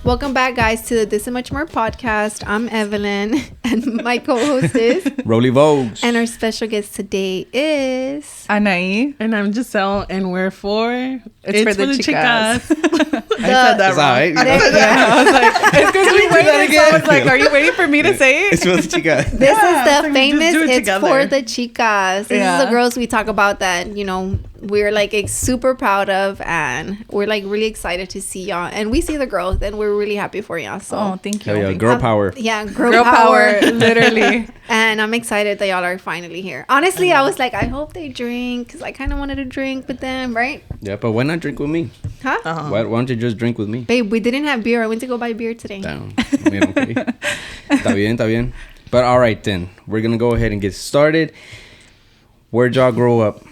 Welcome back, guys, to the This and Much More podcast. I'm Evelyn, and my co-host is Rollie Vogues. And our special guest today is Anahy. And I'm Gisele, and we're for It's for the Chicas. I said that wrong. I was like, it's because we waited. So I was like, are you waiting for me to say it? It's for the Chicas. This is the so we famous just do it It's together. for the Chicas. This is the girls we talk about that, you know, we're like super proud of, and we're like really excited to see y'all. And we see the growth, and we're really happy for y'all. So, Oh, thank you. Hell yeah, girl power. Yeah, Girl power, literally. And I'm excited that y'all are finally here. Honestly, I was like, I hope they drink, because I kind of wanted to drink with them, right? Yeah, but why not drink with me? Huh? Why don't you just drink with me? Babe, we didn't have beer. I went to go buy beer today. Damn. I mean, okay. Está bien, está bien. But all right then, we're gonna go ahead and get started. Where'd y'all grow up,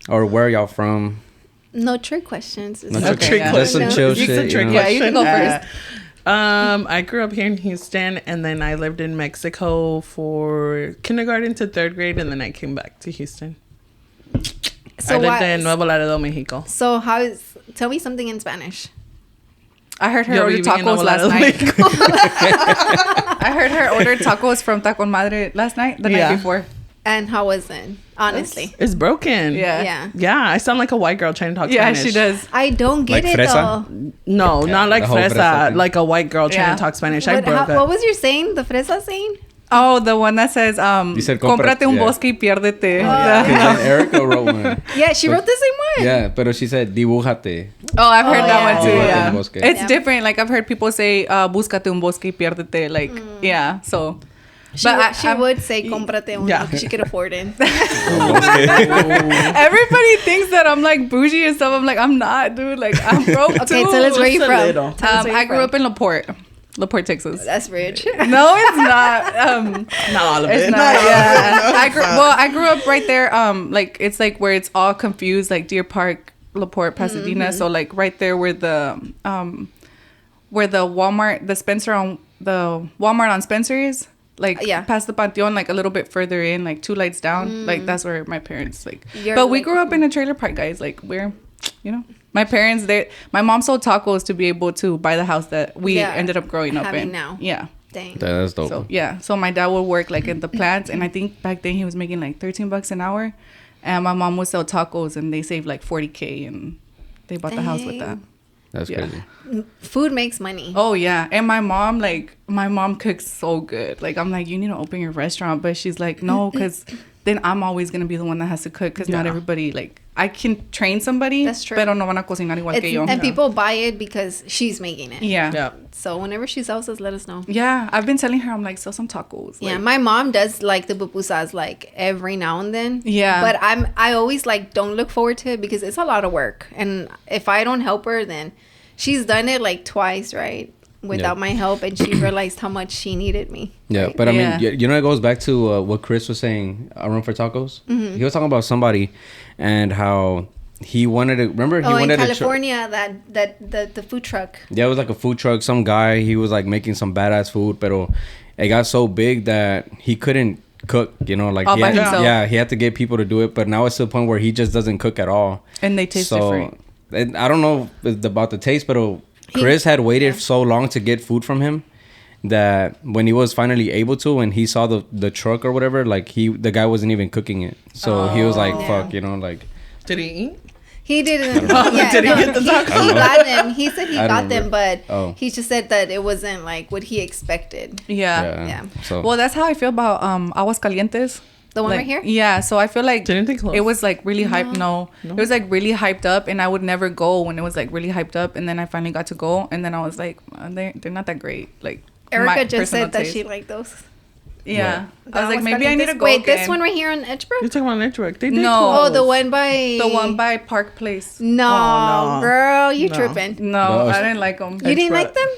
or where y'all from? No trick questions. No trick trick questions. Just some chill You shit. can You know? Yeah, you can go first. I grew up here in Houston, and then I lived in Mexico for kindergarten to third grade, and then I came back to Houston. So I lived in Nuevo Laredo, Mexico. So tell me something in Spanish. I heard her Yo order viví en tacos Nuevo last Laredo, night. Mexico. I heard her order tacos from Taco Madre last night, the night before. And how was it? Honestly. It's broken. Yeah. Yeah, I sound like a white girl trying to talk Yeah, Spanish. she does. I don't get Like it fresa? though. No, not like the whole fresa, fresa thing. like a white girl trying Yeah. to talk Spanish. I broke What up. was your saying? The fresa saying? Oh, the one that says, You said cómprate un yeah. bosque y piérdete. Because then Erica wrote one. Yeah, she wrote the same one. Yeah, but she said dibújate. Oh, I've heard that yeah. one too. Dibújate Yeah, un bosque. it's Yeah. different. Like I've heard people say, búscate un bosque y piérdete. Like, yeah. So, She would say, cómprate uno, Yeah. because she could afford it. everybody thinks that I'm like bougie and stuff. I'm like, I'm not, dude. Like, I'm broke Okay, too. tell us where Just you're a from. little. Tell us where I you're grew from. up in LaPorte, Texas. That's rich. No, it's not. Not all of It's it. not. Yeah, I grew up right there. Like it's like where it's all confused, like Deer Park, LaPorte, Pasadena. So like right there where the Walmart, the Walmart on Spencer is. Like past the Panteon, like a little bit further in, like 2 lights down. Like that's where my parents like. But we grew up in a trailer park, guys. Like we're, you know, my parents. My mom sold tacos to be able to buy the house that we ended up growing up in. Now. Yeah. Dang. That's dope. So so my dad would work like in the plants, and I think back then he was making like $13 an hour, and my mom would sell tacos, and they saved like $40K, and they bought the house with that. That's crazy. Food makes money. Oh yeah, and my mom cooks so good. Like I'm like, you need to open your restaurant, but she's like, no, because then I'm always gonna be the one that has to cook, because not everybody, like I can train somebody. That's true. Pero no van a cocinar igual que yo. And people buy it because she's making it. Yeah. So whenever she sells us, let us know. Yeah, I've been telling her, I'm like, sell some tacos. Yeah, like, my mom does like the pupusas like every now and then. Yeah. But I always like don't look forward to it because it's a lot of work. And if I don't help her, then she's done it like twice, right? Without my help, and she realized how much she needed me. Yeah, right? but I mean, you know, it goes back to what Chris was saying, A Room for Tacos. Mm-hmm. He was talking about somebody and how he wanted to, remember? He wanted in California, the food truck. Yeah, it was like a food truck. Some guy, he was like making some badass food, pero it got so big that he couldn't cook, you know, like all by himself. Yeah, he had to get people to do it, but now it's to the point where he just doesn't cook at all. And they taste different. And I don't know about the taste, but Chris had waited so long to get food from him that when he was finally able to, and he saw the truck or whatever, like the guy wasn't even cooking it. So he was like, fuck, you know, like. Did he eat? He didn't. Did he get the tacos? He got them. He said he I got don't them, but remember. he just said that it wasn't like what he expected. Yeah. So. Well, that's how I feel about Aguas Calientes. The one like, right here? Yeah, so I feel like Didn't they close? it was like really hyped. No, it was like really hyped up, and I would never go when it was like really hyped up. And then I finally got to go, and then I was like, they're not that great. Like Erica just said that she liked those. Yeah, The I was like, Aguas maybe I need to Calientes. go. Wait, this again. one right here on Edgebrook? You're talking about network. They did No. close. Oh, the one by Park Place. No, Oh, no. girl, you No. tripping? No, No, I didn't like them. You didn't like them?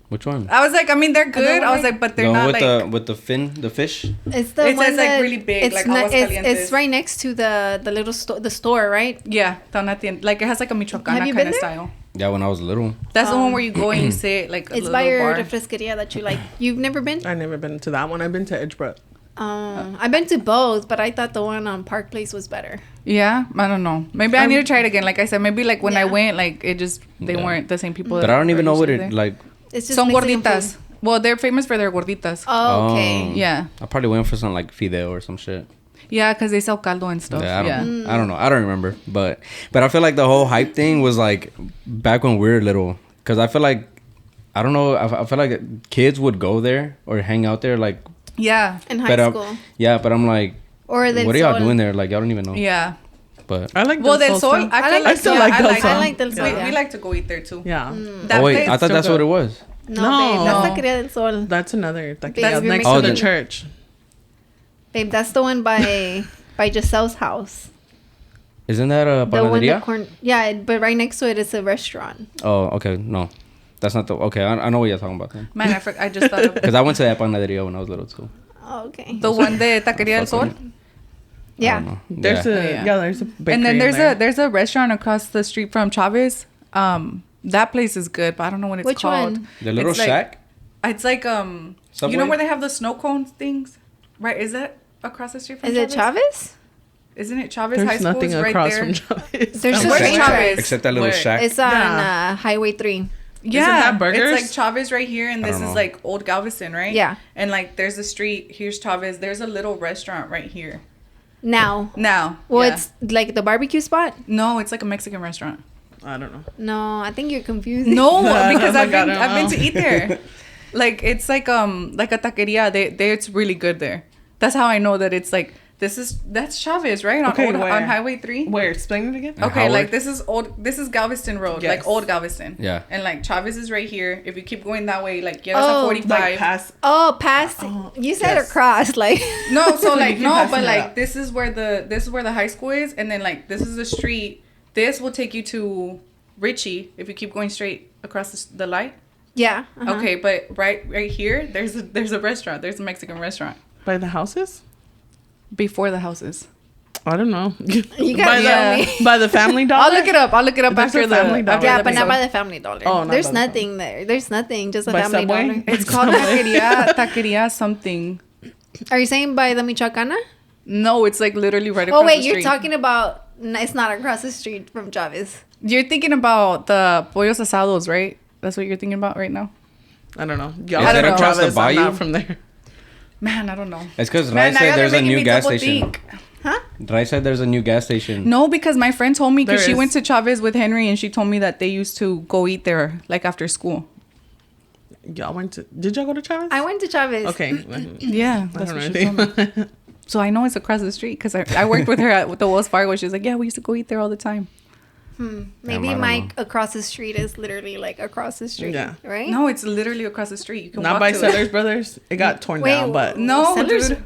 Which one? I was like, I mean, they're good. I was like, but they're The one not with like. the fish. It's the It one says, like, that really big, It's like not, Aguas it's Calientes. right next to the little store, right? Yeah, down at the end. Like it has like a Michoacana Have you kind been of there? style. Yeah, when I was little. That's the one where you go and you sit like a It's little by your bar. refresqueria that you like. You've never been? I've never been to that one. I've been to Edgebrook. I've been to both, but I thought the one on Park Place was better. Yeah, I don't know. Maybe I need to try it again. Like I said, maybe like when I went, like it just they weren't the same people. But I don't even know what it like. It's just son gorditas. Well, they're famous for their gorditas. Oh, okay. Yeah. I probably went for some like fideo or some shit. Yeah, because they sell caldo and stuff. Yeah, I don't know. I don't remember. But I feel like the whole hype thing was like back when we were little. Because I feel like, I don't know, I feel like kids would go there or hang out there like. Yeah. In high school. Yeah, but I'm like, or what are y'all doing there? Like, y'all don't even know. Yeah. But I like Del Sol. I still like Del Sol. I like Del Sol. We like to go eat there too. Yeah. Oh, wait, I thought that's what it was. No, babe, that's Taqueria del Sol. That's another taqueria That's next to the church. Babe, that's the one by Gisele's house. Isn't that a panaderia? Yeah, but right next to it is a restaurant. Oh, okay. No. That's not the... Okay, I know what you're talking about then. Man, I just thought of... Because I went to that panaderia when I was little too. Oh, okay. The one de Taqueria del Sol? Yeah. There's a bakery. And then there's a restaurant across the street from Chavez. That place is good, but I don't know what it's called. One? The little shack? It's like Subway? you know where they have the snow cone things? Right, is that across the street from Chavez? Is it Chavez? Isn't it Chavez There's High School? nothing Right across there. from Chavez. There's Where's just Chavez? Except that little shack. It's on Highway 3. Yeah, Isn't that Burgers? it's like Chavez right here, and this is like Old Galveston, right? Yeah. And like there's a street, here's Chavez. There's a little restaurant right here. Now. Well, it's like the barbecue spot? No, it's like a Mexican restaurant. I don't know. No, I think you're confusing. No, because Oh I've my God, been to eat there. Like it's like a taqueria. They it's really good there. That's how I know that it's like that's Chavez, right? On Highway 3. Where? Explain it again. Okay, Howard? like this is Galveston Road, Yes. like Old Galveston. Yeah. And like Chavez is right here. If you keep going that way, like get us at 45. Like past. Past. You said yes. across, like. No, so like keep no, passing but it like up. this is where the high school is, and then like this is the street. This will take you to Richie if you keep going straight across the light. Yeah. Okay, but right here, there's a restaurant. There's a Mexican restaurant By the houses? before the houses. I don't know. You gotta show me. By the Family Dollar? I'll look it up. There's after a the Family Dollar. Yeah, the but not episode. by the Family Dollar. Oh, not There's by the nothing there. There's nothing. Just a By Family Subway? Dollar. It's called taqueria something. Are you saying by the Michoacana? No, it's like literally right across Oh, wait, the you're street. talking about... It's not across the street from Chavez. You're thinking about the pollos asados, right? That's what you're thinking about right now? I don't know. Is that across the I'm bayou? not from there. Man, I don't know. It's because Man, Rai now said y'all there's are a making new me gas double station. think. Huh? Rai said there's a new gas station. No, because my friend told me, because There she is. went to Chavez with Henry, and she told me that they used to go eat there, like after school. Y'all went to... Did y'all go to Chavez? I went to Chavez. Okay. Yeah, I that's don't what know she told me. anything. So I know it's across the street, because I worked with her at the Wells Fargo. She was like, yeah, we used to go eat there all the time. Maybe I don't Mike across the street is literally like across the street. Yeah. Right? No, it's literally across the street. You can Not walk by to Sellers it. Brothers. It got torn Wait, down, but... No, Sellers- dude.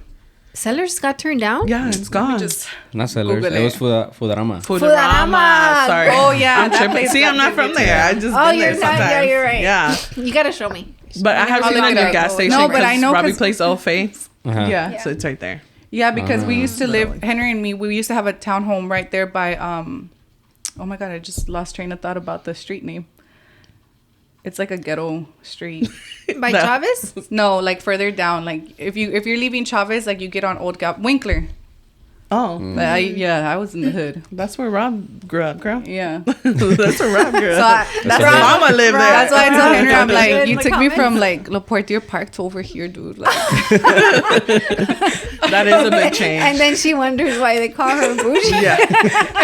Sellers got turned down? Yeah, it's gone. Just Not Sellers. Google It was it. Foodarama. Foodarama. Sorry. Oh, yeah, I'm that tripping. place See, got I'm not from busy, there. too. I just Oh, been you're there not. Yeah, sometimes. you're right. Yeah. You gotta show me. But I have I'll seen look a it new up. gas station. No, but I know Robbie 'cause- plays Old Faith. Uh-huh. Yeah. So it's right there. Yeah, because we used to live, Literally. Henry and me, we used to have a townhome right there by, oh my God, I just lost train of thought about the street name. It's like a ghetto street. By No. Chavez? No, like further down. Like if you're leaving Chavez, like you get on Old Gap Winkler. Oh, I was in the hood. that's where Rob grew up, girl. Yeah. That's where Rob grew So up. that's Rob- why Mama lived there. That's why I told Henry, I'm like, In you the took me from comments. like Le Portier Park to over here, dude. Like, That is a big change. And then she wonders why they call her bougie. Yeah.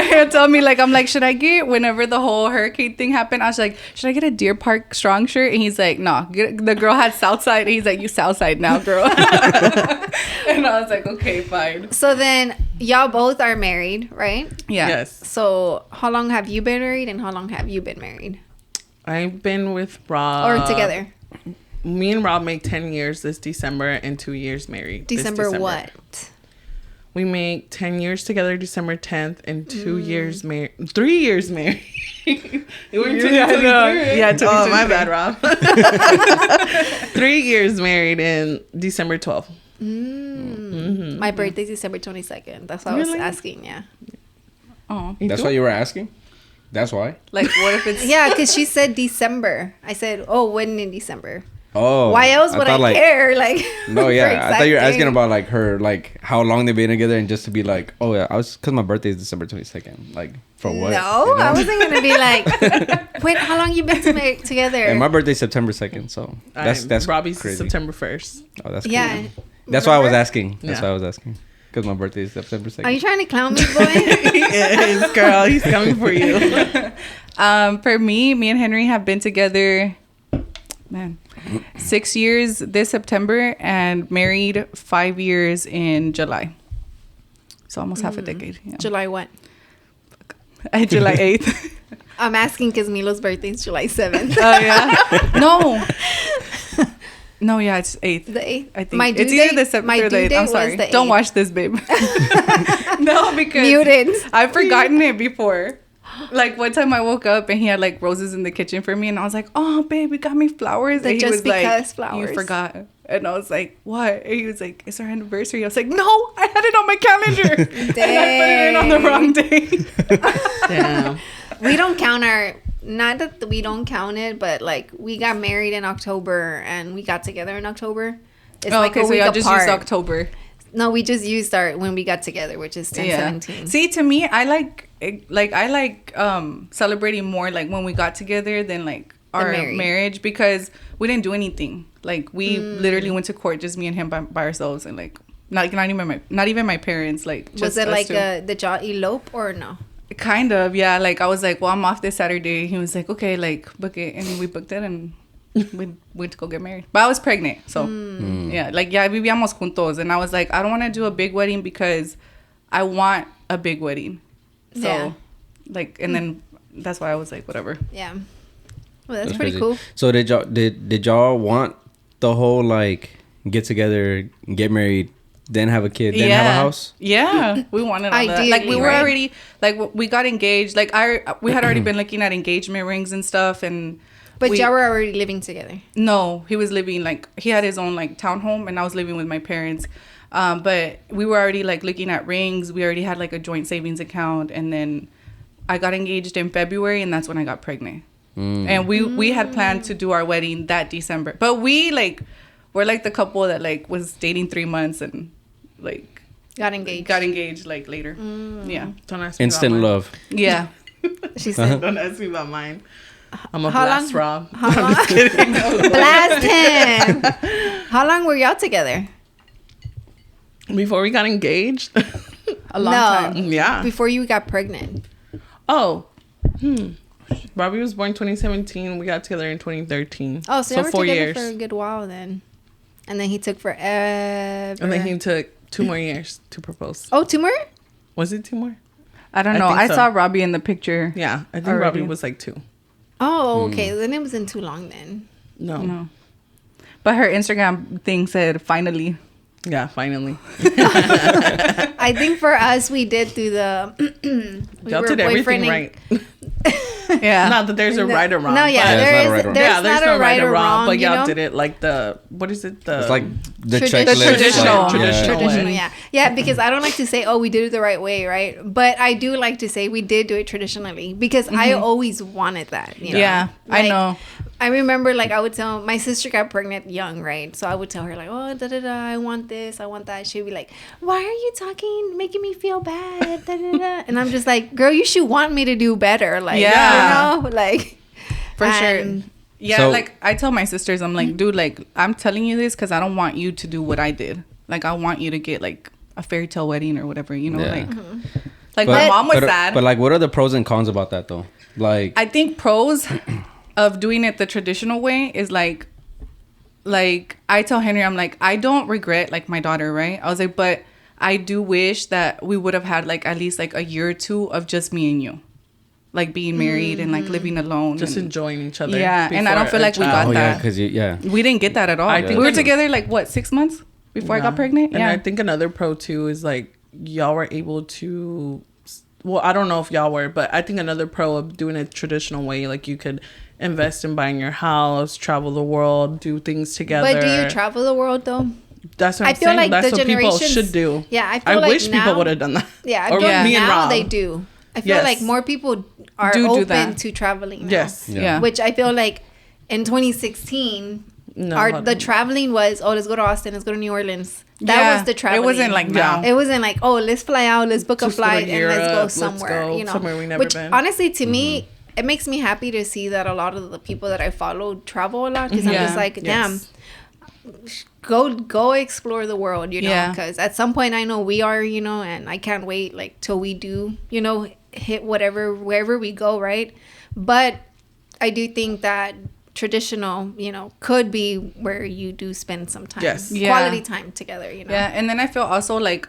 he'll tell me like, I'm like, should I get, whenever the whole hurricane thing happened, I was like, should I get a Deer Park Strong shirt? And he's like, no. The girl had Southside. And he's like, you Southside now, girl. And I was like, okay, fine. So then y'all both are married, right? Yeah. Yes. So how long have you been married and how long have you been married? I've been with Rob. Or together? Me and Rob make 10 years this December and 2 years married. this December what? We make 10 years together December 10th and 2 years married. 3 years married. We're Yeah, I know. Yeah, Oh, my bad, Rob. 3 years married in December 12th. My birthday's December 22nd. That's what I was Really? asking, yeah. Oh. That's why you were asking? That's why? Like, what if it's... Yeah, because she said December. I said, oh, when in December? Oh, why else would I care? Like, no, yeah, I thought you were asking about like her, like how long they've been together, and just to be like, oh yeah, because my birthday is December 22nd. Like, for what? No, you know? I wasn't gonna be like, wait, how long you been together? And my birthday's September 2nd, so that's Robbie's crazy. September 1st. Oh, that's crazy. That's why I was asking. That's why I was asking. Because my birthday is September 2nd. Are you trying to clown me, boy? He is, girl. He's coming for you. For me and Henry have been together, 6 years this September, and married 5 years in July. So almost half a decade. Yeah. July what? July 8th. I'm asking because Milo's birthday is July 7th. Oh, yeah? No. No, yeah, it's 8th. The 8th? I think. It's either the 7th or the 8th. I'm sorry. Don't watch this, babe. No, because muted. I've forgotten it before. Like, one time I woke up and he had like roses in the kitchen for me, and I was like, oh, babe, you got me flowers. And he was like, flowers. You forgot. And I was like, what? And he was like, it's our anniversary. I was like, no, I had it on my calendar. And I put it in on the wrong day. Damn. We don't count our, not that we don't count it, but like we got married in October and we got together in October. It's like okay, so y'all just used October. No, we just used our when we got together, which is 10/17. See, to me, I like celebrating more like when we got together than like our marriage, because we didn't do anything. Like we literally went to court, just me and him by ourselves, and like not even my parents. Like, just was it like did y'all elope or no? Kind of, yeah. Like I was like, well, I'm off this Saturday. He was like, okay, like book it, and we booked it, and we went to go get married. But I was pregnant, so yeah, like vivíamos juntos, and I was like, I don't want to do a big wedding because I want a big wedding. So, like, and then that's why I was like, whatever. Yeah, well, that's pretty cool. So did y'all want the whole like get together, get married, then have a kid, then have a house? Yeah, we wanted all that. Like we were already like we got engaged. Like we had already been looking at engagement rings and stuff, and. But y'all were already living together. No, he was living like he had his own like townhome, and I was living with my parents. But we were already like looking at rings. We already had like a joint savings account, and then I got engaged in February, and that's when I got pregnant. And we had planned to do our wedding that December, but we're like the couple that like was dating 3 months and like got engaged like later. Yeah, don't ask me instant about love. Yeah, she said. Don't ask me about mine. I'm a blast Rob. I'm just kidding. Blast him. How long were y'all together? Before we got engaged? A long time. Yeah. Before you got pregnant. Oh. Robbie was born 2017. We got together in 2013. Oh, so y'all were 4 together years. for a good while then. And then he took forever. And then he took 2 more years to propose. Oh, 2 more? Was it 2 more? I don't know. I saw Robbie in the picture. Yeah. I think Robbie was like 2. Oh, okay. Then it wasn't too long then. No. But her Instagram thing said finally. Yeah, finally. I think for us, we did through the... Y'all did everything right. Yeah. Not that there's a right or wrong. No, yeah. There's no right or wrong. But y'all did it like the... What is it? It's like the traditional. Traditional, yeah. Yeah, because I don't like to say, oh, we did it the right way, right? But I do like to say we did do it traditionally because I always wanted that. You know? Yeah, like, I know. I remember, like, I would tell... My sister got pregnant young, right? So I would tell her, like, oh, da-da-da, I want this, I want that. She'd be like, why are you talking, making me feel bad? Da-da-da. And I'm just like, girl, you should want me to do better. Like, you know? Like... For sure. Yeah, so, like, I tell my sisters, I'm like, dude, like, I'm telling you this because I don't want you to do what I did. Like, I want you to get, like, a fairy tale wedding or whatever, you know? Yeah. Like, my mom was sad. But, like, what are the pros and cons about that, though? Like... I think pros... of doing it the traditional way is like I tell Henry, I'm like, I don't regret like my daughter, right? I was like, but I do wish that we would have had like at least like a year or 2 of just me and you, like being married and like living alone, just enjoying each other. Yeah, and I don't feel like we got that. Because we didn't get that at all. I think we were together like what 6 months before I got pregnant. And I think another pro too is like y'all were able to. Well, I don't know if y'all were, but I think another pro of doing it traditional way, like you could invest in buying your house, travel the world, do things together. But do you travel the world though? That's what I'm saying. Like that's what people should do. Yeah, I wish people would have done that. Yeah, I feel like now they do. I feel like more people are open to traveling now. Yes. Yeah. Which I feel like in 2016 No, the traveling was, let's go to Austin, let's go to New Orleans. That was the traveling. It wasn't like now. It wasn't like, let's fly out, let's book a flight, and let's go somewhere. Somewhere we never been. Honestly, to me, it makes me happy to see that a lot of the people that I follow travel a lot, because I'm just like, damn, go explore the world, because at some point I know we are, and I can't wait like till we do, hit wherever we go, right? But I do think that traditional, could be where you do spend some time, quality time together, Yeah, and then I feel also like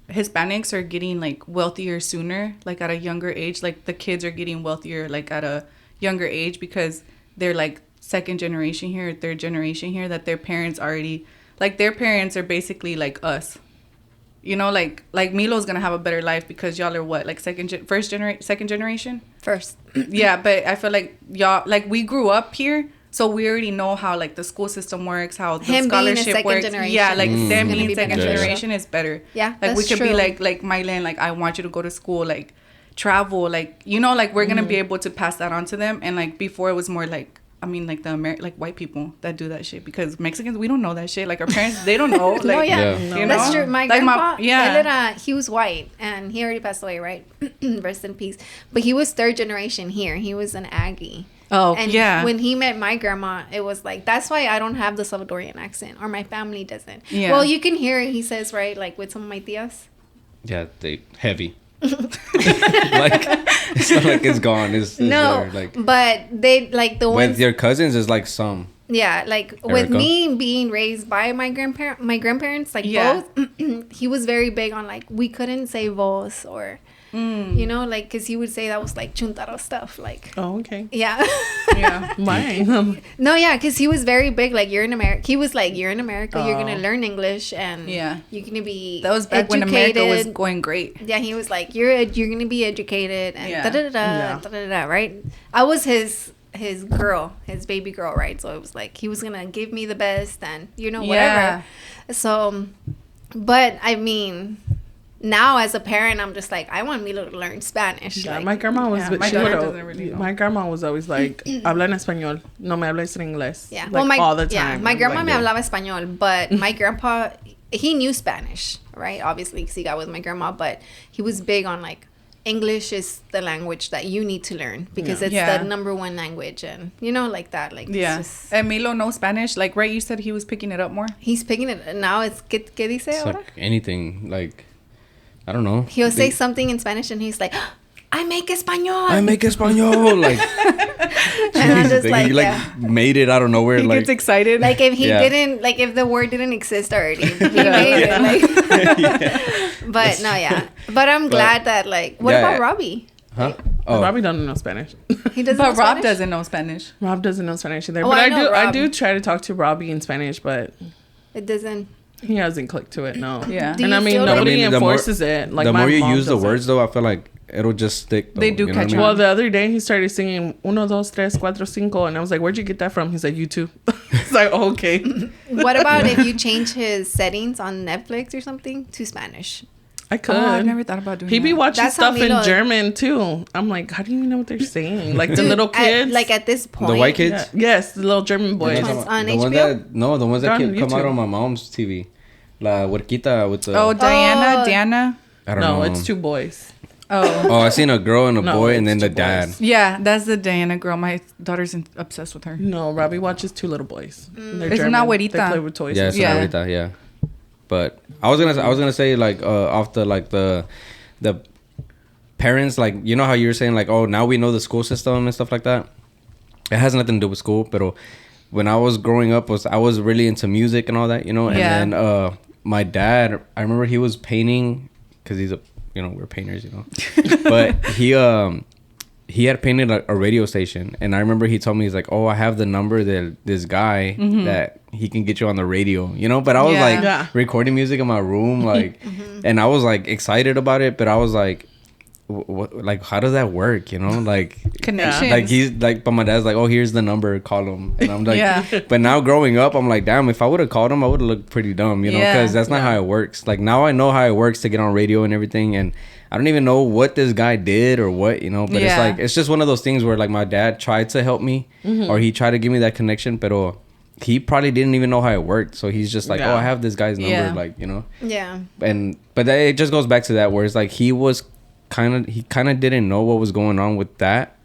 Hispanics are getting like wealthier sooner, like at a younger age. Like the kids are getting wealthier like at a younger age because they're like second generation here, third generation here, that their parents already, like their parents are basically like us. Like Milo's gonna have a better life because y'all are what, like second generation? First. Yeah, but I feel like y'all, like we grew up here, so we already know how like the school system works, how the scholarship works. Generation. Yeah, like them being second generation is better. Yeah, like we could be like Mylan, like I want you to go to school, like travel, like like we're gonna be able to pass that on to them. And like before it was more like, I mean, like the like white people that do that shit, because Mexicans, we don't know that shit. Like our parents, they don't know. Like, That's true. My grandpa, yeah, he was white and he already passed away, right? Rest in peace. But he was third generation here. He was an Aggie. Oh, and when he met my grandma, it was like, that's why I don't have the Salvadorian accent, or my family doesn't. Yeah. Well, you can hear it, he says, right? Like with some of my tias. Yeah, they heavy. Like it's not like it's gone. It's no, there, like, but they like the ones with your cousins is like some. Yeah, like Erica. With me being raised by my grandparents, like both, he was very big on like we couldn't say vos or. Like, because he would say that was like chuntaro stuff, like. Oh, okay. Yeah. Yeah. Mine. No, yeah, because he was very big. Like, you're in America. He was like, you're in America. You're gonna learn English, and you're gonna be. That was back when America was going great. Yeah, he was like, you're gonna be educated, and da-da-da-da, right? I was his girl, his baby girl, right? So it was like he was gonna give me the best, and whatever. So, but I mean. Now, as a parent, I'm just like, I want Milo to learn Spanish. Yeah, like, my grandma was. My grandma was always like, "Habla en español, no me hables en inglés." Yeah, like, well, all the time. Yeah, my grandma me hablaba español, but my grandpa, he knew Spanish, right? Obviously, because he got with my grandma, but he was big on like, English is the language that you need to learn because it's the number one language, and like that, like just... And Milo knows Spanish, like right? You said he was picking it up more. He's picking it now. It's ¿qué dice it's ahora? Like anything, like. I don't know. He'll say something in Spanish and he's like, I make español. Like, and I'm just like, he made it out of nowhere. He gets excited. Like if he didn't, like if the word didn't exist already, he made it. Like, but no, But I'm glad that like, what about Robbie? Huh? Oh. Robbie doesn't know Spanish. He doesn't. But Rob doesn't know Spanish. Rob doesn't know Spanish either. But I do try to talk to Robbie in Spanish, but it doesn't. He hasn't clicked to it, no. Yeah. And I mean, nobody enforces it. Like, the more you use the words, though, I feel like it'll just stick. Though, they do catch on. Well, the other day, he started singing 1, 2, 3, 4, 5. And I was like, where'd you get that from? He's like, YouTube. It's like, oh, okay. What about if you change his settings on Netflix or something to Spanish? I could. Oh, I've never thought about doing that. He'd be watching stuff in German, too. I'm like, how do you know what they're saying? Like, the little kids. At this point. The white kids? Yeah. Yes, the little German boys. On HBO? The ones that come out on my mom's TV. La huerquita with the... Oh, Diana? I don't know. No, it's 2 boys. Oh, I seen a girl and a boy and then the dad. Yeah, that's the Diana girl. My daughter's obsessed with her. No, Robbie watches 2 little boys. They're It's una güerita. They play with toys. Yeah, it's una güerita, yeah. But I was gonna say like off the like the parents, like, you know how you were saying like, oh, now we know the school system and stuff like that. It has nothing to do with school, but when I was growing up, I was really into music and all that, and then my dad, I remember he was painting, because he's we're painters, but he had painted a radio station, and I remember he told me, he's like, oh, I have the number that this guy that he can get you on the radio, but I was recording music in my room, like, and I was like excited about it, but I was like, what, like, how does that work, like connections, like he's like, but my dad's like, oh, here's the number, call him, and I'm like, but now growing up, I'm like, damn, if I would have called him, I would have looked pretty dumb, because that's not how it works. Like, now I know how it works to get on radio and everything, and I don't even know what this guy did or what, but it's like, it's just one of those things where like my dad tried to help me, or he tried to give me that connection, but he probably didn't even know how it worked. So he's just like, Yeah. oh, I have this guy's number, Yeah. like, you know. Yeah. But it just goes back to that where it's like he kind of didn't know what was going on with that,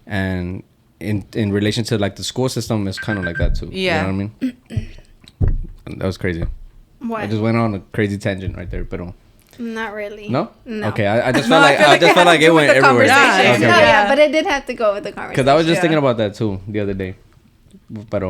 and in relation to like the school system, it's kind of like that too. Yeah. You know what I mean? And that was crazy. What? I just went on a crazy tangent right there, but Not really. no. No. Okay, I just felt like I just felt like it went the everywhere. conversation. Okay. No, yeah, but it did have to go with the conversation. Because I was just Yeah. thinking about that too the other day. But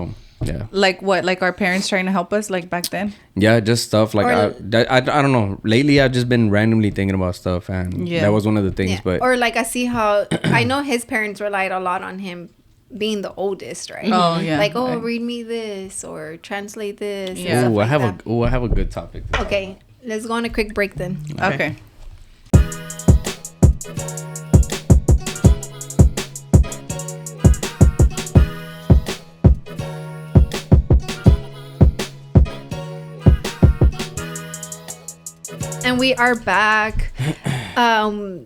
yeah. Like what? Like our parents trying to help us like back then? Yeah, just stuff like Or- I don't know. Lately, I've just been randomly thinking about stuff, and Yeah. that was one of the things. Yeah. But Or like I see how I know his parents relied a lot on him being the oldest, right? Oh, yeah. Like, oh, Right. read me this or translate this. Yeah. And ooh, stuff like that. I have a good topic. Okay, let's go on a quick break then. Okay. And we are back.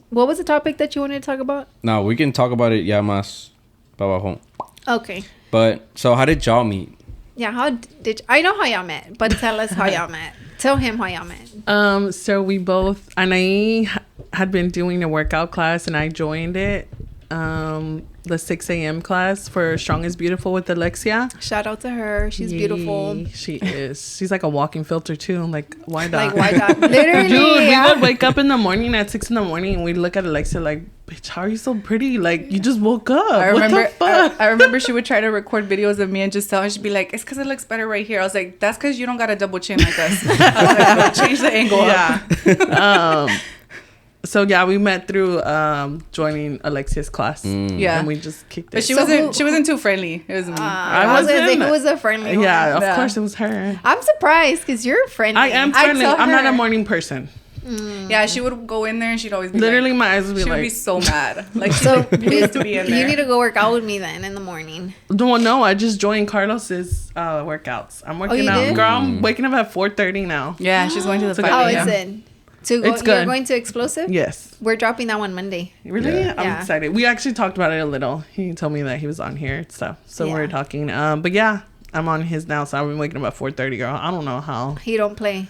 What was the topic that you wanted to talk about? No, we can talk about it. Ya más para abajo. Okay. But so, how did y'all meet? Yeah, how did I know how y'all met? But tell us how y'all met. Tell him how y'all met. So we both, Anahy had been doing a workout class and I joined it. The 6 a.m. class for Strong is Beautiful with Alexia. Shout out to her. She's beautiful. Yay, she is. She's like a walking filter too. Like, why not? Like, why not? Literally. Dude, yeah. we would wake up in the morning at 6 a.m. and we'd look at Alexia like, bitch, how are you so pretty? Like, you just woke up. I remember. What the fuck? I remember she would try to record videos of me and Gisele, and she'd be like, "It's because it looks better right here." I was like, "That's because you don't got a double chin like us." I was like, change the angle. Yeah. So yeah, we met through joining Alexia's class. Yeah. And we just kicked it. But she So wasn't too friendly. It was me. I was gonna say, who was a friendly one? Yeah, of Yeah. course it was her. I'm surprised because you're friendly. I am friendly. tell I'm not her. a morning person. Yeah, she would go in there and she'd always be Literally, like, my eyes would be she would like, be so mad. Like, So she needs to be in there. you need to go work out with me then in the morning. no, I just joined Carlos's workouts. I'm working you out. did? Girl, I'm waking up at 4:30 now. Yeah, she's going to the So 5 Oh, a.m. it's in. To go, It's good. You're going to Explosive? Yes. We're dropping that one Monday. Really? Yeah. I'm Yeah. excited. We actually talked about it a little. He told me that he was on here and stuff. So Yeah. we're talking. But yeah, I'm on his now. So I've been waking up at 4:30, girl. I don't know how. He don't play.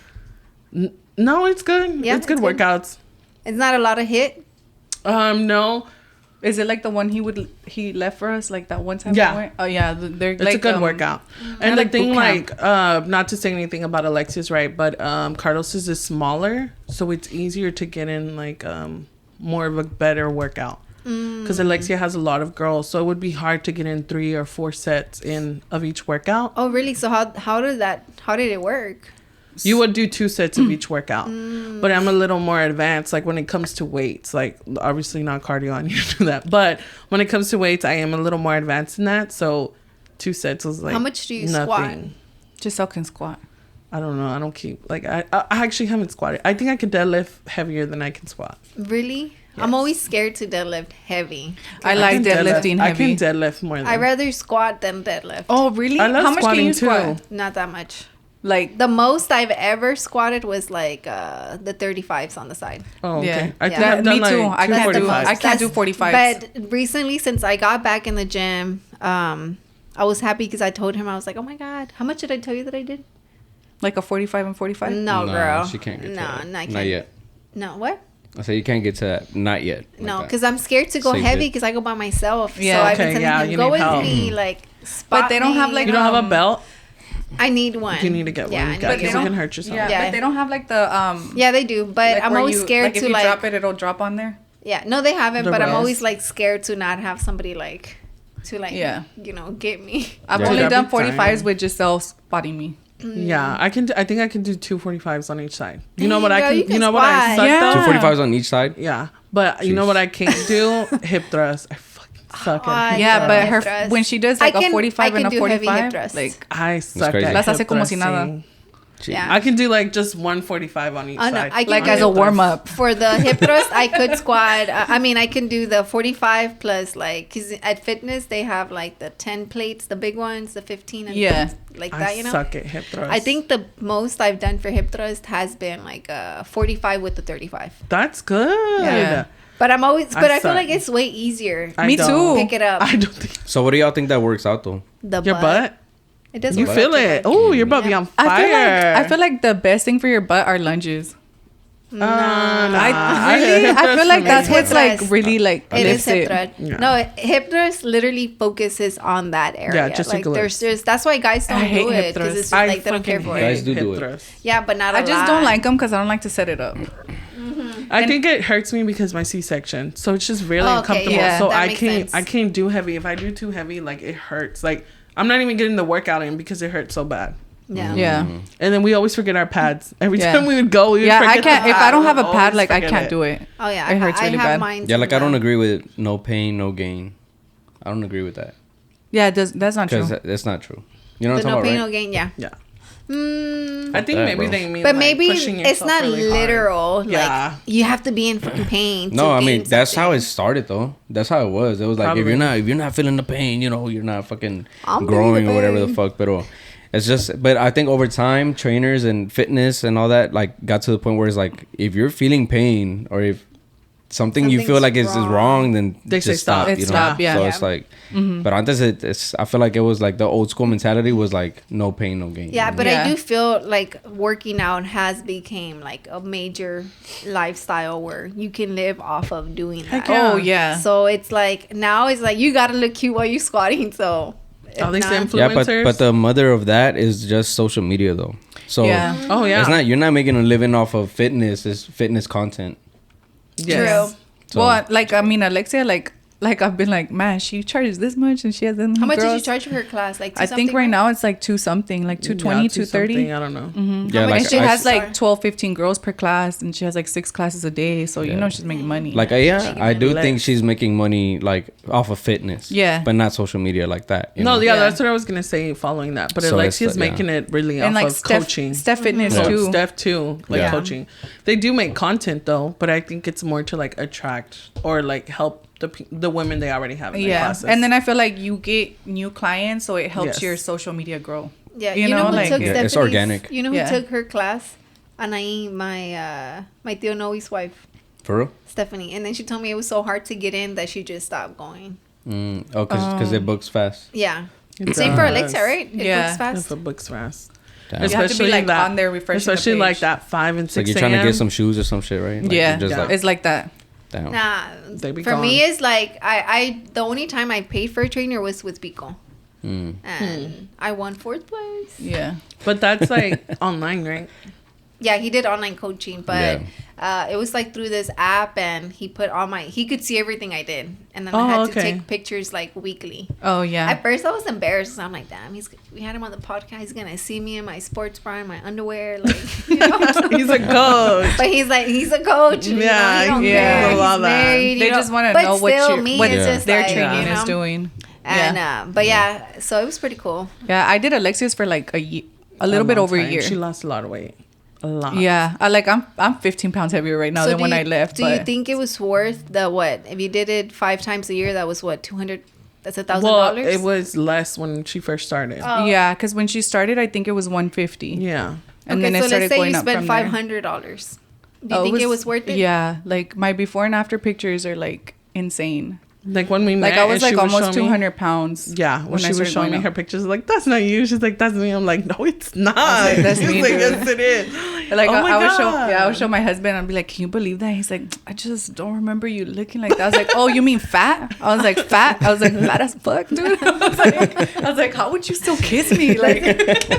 No, it's good. Yeah, it's good it's good. workouts. It's not a lot of hit. No. Is it like the one he left for us like that one time? Yeah. we went? Oh yeah, they're It's like a good workout. And the like thing, boot like, not to say anything about Alexia's, right? But Carlos's is smaller, so it's easier to get in like more of a better workout. Because Alexia has a lot of girls, so it would be hard to get in 3 or 4 sets in of each workout. Oh, really? So how did it work? You would do 2 sets of each workout, but I'm a little more advanced. Like when it comes to weights, like obviously not cardio, I need to do that. But when it comes to weights, I am a little more advanced in that. So 2 sets was like How much do you squat? Gisele can squat. I don't know. I don't keep like I actually haven't squatted. I think I could deadlift heavier than I can squat. Really? I'm always scared to deadlift heavy. I like can deadlifting I can heavy. deadlift more than I rather squat than deadlift. Oh really? I love How much can you squatting, squat? Not that much. Like The most I've ever squatted was like the 35s on the side. Oh, okay. Yeah. I think Yeah. I've done Me too. like I can't do 245. I can't do 45s. But recently, since I got back in the gym, I was happy because I told him, I was like, oh my God, how much did I tell you that I did? like a 45 and 45. No, No, girl. she can't get to no, that. I can't. Not yet. No, what? I say you can't get to that. Not yet. Like No, that. because I'm scared to go Same heavy bit. because I go by myself. Yeah. So I've been Okay, telling yeah, him, you go need with help. me, like, spot But they don't have, me. like, You don't have a belt? I need one. You need to get one. Yeah, I Yeah, need to But get they because one. you can hurt yourself. Yeah, Yeah. but they don't have like the Yeah, they do, but like I'm where always you, scared like if to you like. drop it, it'll drop on there. Yeah, no, they haven't, The but I'm rails. always like scared to not have somebody like to like Yeah. get me. I've Yeah, only that'd done be tiring. 45s with Gisele spotting me. Yeah, I can. I think I can do 245s on each side. You know Dang, what I girl, can? you You, can know what I squat. suck Yeah. though? 245s on each side. Yeah, but you know Jeez. what I can't do? Hip thrust. I fucking suck at hip Yeah, Yeah, but hip her thrust. when she does I like can- a 45 I and a can do heavy hip 45, thrusts. like I suck crazy. at Las hip hace como si nada. thrusting. Yeah. I can do like just 145 on each Oh, no, side. I can like do as a it. warm up. For the hip thrust, I could squat. I mean, I can do the 45 plus like, because at fitness they have like the 10 plates, the big ones, the 15, and Yeah. like I that. You know. suck at hip thrust. I think the most I've done for hip thrust has been like 45 with the 35. that's good. Yeah. But I'm always, but I feel suck. like it's way easier. I Me don't. too. Pick it up. I don't think So what do y'all think that works out though? The your butt. It does. You feel it. Oh, your butt be on fire. I feel like the best thing for your butt are lunges. I feel like that's what's like really like it is hip it. thrust. Yeah. No, hip thrust literally focuses on that area. Yeah, just like there's that's why guys don't do it because it's just like they don't care for it. Guys do it. Yeah, but not. I just don't like them because I don't like to set it up. I think it hurts me because my C-section, so it's just really uncomfortable. Yeah, so I can't do heavy. If I do too heavy, like it hurts. Like I'm not even getting the workout in because it hurts so bad. Yeah. Yeah. And then we always forget our pads. Every time we would go, we would forget I can't. If I don't have a pad, like I can't it. do it. Oh yeah, it hurts really bad. Yeah, like I don't agree with no pain, no gain. I don't agree with that. Yeah, that's not true. Because that's not true. You know what I'm talking talking about, right? No pain, no gain. Yeah. I think maybe they mean, but like, maybe it's not really literal. Yeah. Like you have to be in fucking pain. No, I mean that's how it started though. That's how it was. It was like Probably. if you're not feeling the pain, you know, you're not fucking growing or whatever the fuck. But it's just. But I think over time, trainers and fitness and all that like got to the point where it's like if you're feeling pain or if something you feel like is wrong, then they say just stop. It's you know? stop. Yeah. So it's like. But antes it's I feel like it was like the old school mentality was like no pain, no gain. Yeah, but I do feel like working out has become like a major lifestyle where you can live off of doing that. Oh yeah. So it's like now it's like you gotta look cute while you squatting. So all these influencers. Yeah, but the mother of that is just social media though. So oh yeah, it's not you're not making a living off of fitness. It's fitness content. Yes. True. So, well, like I mean, Alexia, like I've been like, man, she charges this much and she has this. How much did you charge for her class? Like I think right now it's like 2 something, like 220, 230. I don't know. Yeah, like she has like 12, 15 girls per class, and she has like 6 classes a day. So you know she's making money. Like I do think she's making money like off of fitness. Yeah, but not social media like that. You know? know? Yeah, that's what I was gonna say. Following that, but so Alexia's making it really and off like of coaching. Steph Fitness too. Steph too, like coaching. They do make content though, but I think it's more to like attract or like help the women they already have in their classes. And then I feel like you get new clients, so it helps your social media grow. Yeah, you know who like took it's organic. You know who took her class? Anahy, my Tio Noe's wife. For real? Stephanie. And then she told me it was so hard to get in that she just stopped going. Oh, because it books fast. Yeah. Same for Alexia, right? It books fast. It books fast. Damn. You have to be like that, on there refreshing especially the page. like that 5 and 6 like you're trying to get some shoes or some shit, right? Like Like, it's like that. Damn. Nah, for me it's like I the only time I paid for a trainer was with Pico, and I won 4th place. Yeah, but that's like online, right? Yeah, he did online coaching, but it was like through this app, and he put all he could see everything I did, and then I had to take pictures like weekly. Oh yeah. At first I was embarrassed. So I'm like, damn, we had him on the podcast. He's gonna see me in my sports bra and my underwear, like you know? He's a coach. But he's a coach. Yeah, he don't care. He's married. They just want to know what their training is doing. And but so it was pretty cool. Yeah, I did Alexia's for like a little bit over a year. She lost a lot of weight. A lot. Yeah, I'm 15 pounds heavier right now than when I left. Do you think it was worth the what? If you did it 5 times a year, that was what, 200? That's $1,000. Well, it was less when she first started. Oh. Yeah, because when she started, I think it was 150. Yeah, and then it started going up from there. You spent $500. Do you think it was worth it? Yeah, like my before and after pictures are like insane. Like when we met, I was like almost 200 pounds. Yeah, when she was showing me her pictures, like, that's not you. She's like, that's me. I'm like, no, it's not. Like, that's me. Like, yes, it is. Like I would show my husband. I'd be like, can you believe that? He's like, I just don't remember you looking like that. I was like, oh, you mean fat? I was like, fat? I was like, fat as fuck, dude. I was like, how would you still kiss me? Like,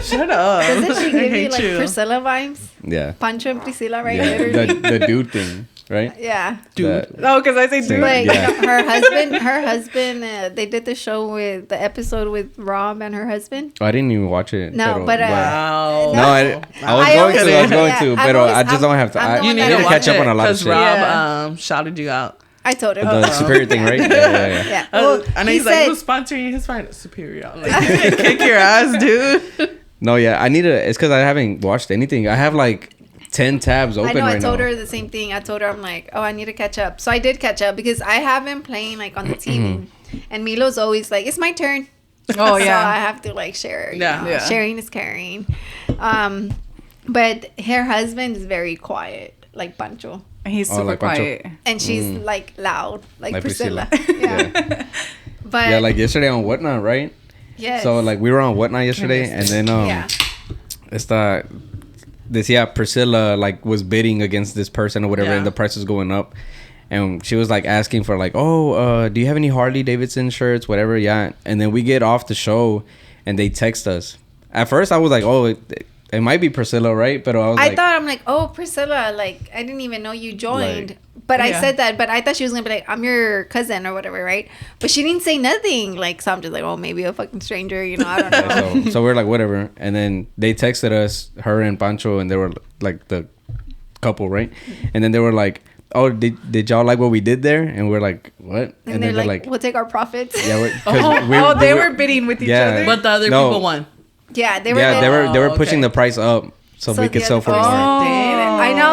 shut up. Doesn't she give you like Priscilla vibes? Yeah. Pancho and Priscilla, right? Yeah. The dude thing. Right? Yeah. Dude. No, because I say dude. Like, you know, her husband, they did the show with the episode with Rob and her husband. Oh, I didn't even watch it. No, but wow. No, I was going to, but I just don't have to. You need to catch up on a lot of shit. Because Rob shouted you out. I told him. The Superior thing, right? Yeah. Well, and he's like, who's sponsoring his fight? Superior. Like, kick your ass, dude. No, yeah. It's because I haven't watched anything. I have like 10 tabs open right now. I told her the same thing. I told her, I'm like, oh, I need to catch up. So I did catch up because I have been playing like on the TV. And Milo's always like, it's my turn. Oh, yeah. So I have to like share. Yeah. Sharing is caring. But her husband is very quiet, like Pancho. He's super quiet. And she's like loud, like Priscilla. Yeah. But yeah, like yesterday on Whatnot, right? Yes. So like we were on Whatnot yesterday, and then Priscilla like was bidding against this person or whatever, and the price was going up, and she was like asking for like, do you have any Harley Davidson shirts, whatever? Yeah. And then we get off the show, and they text us. At first, I was like, it might be Priscilla, right? But I thought, I'm like, oh, Priscilla, like, I didn't even know you joined. But I said that, but I thought she was going to be like, I'm your cousin or whatever, right? But she didn't say nothing. Like, so I'm just like, oh, maybe a fucking stranger, I don't know. So we're like, whatever. And then they texted us, her and Pancho, and they were like the couple, right? And then they were like, oh, did y'all like what we did there? And we're like, what? And then they're like, we'll take our profits. Yeah, they were bidding with each other. But the other people won. Yeah, they were pushing the price up so we could sell for more. I know.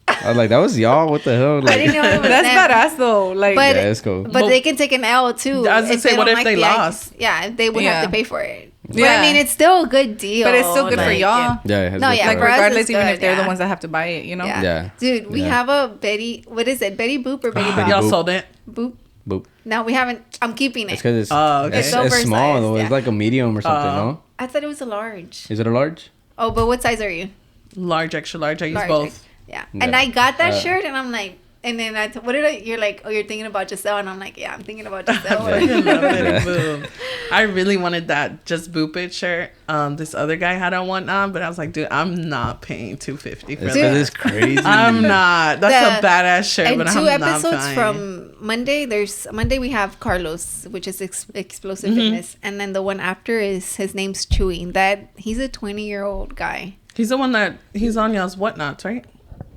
I was like, that was y'all. What the hell? Like, I didn't know it was that's badass though. Like, but, it's cool. But they can take an L too. I was gonna say, what if they lost? They would have to pay for it. But I mean, it's still a good deal. But it's still good for y'all. Yeah. Like regardless, even if they're the ones that have to buy it, Yeah. Dude, we have a Betty. What is it? Betty Boop or Betty Boop? Y'all sold it. Boop. Boop. No, we haven't. I'm keeping it. It's because it's it's small though. It's like a medium or something, no? I thought it was a large. Is it a large? Oh, but what size are you? Large, extra large. I use both. Yeah. And I got that shirt, and I'm like, and then you're like, oh, you're thinking about Gisele, and I'm like, yeah, I'm thinking about Gisele. I love it. I really wanted that Just Boop It shirt. This other guy had on Whatnot, but I was like, dude, I'm not paying $250 for that. It's crazy. I'm not. That's a badass shirt, and but I'm not. 2 episodes from Monday. Monday we have Carlos, which is Explosive Fitness, and then the one after his name's Chewy. He's a 20-year-old guy. He's the one he's on y'all's Whatnots, right?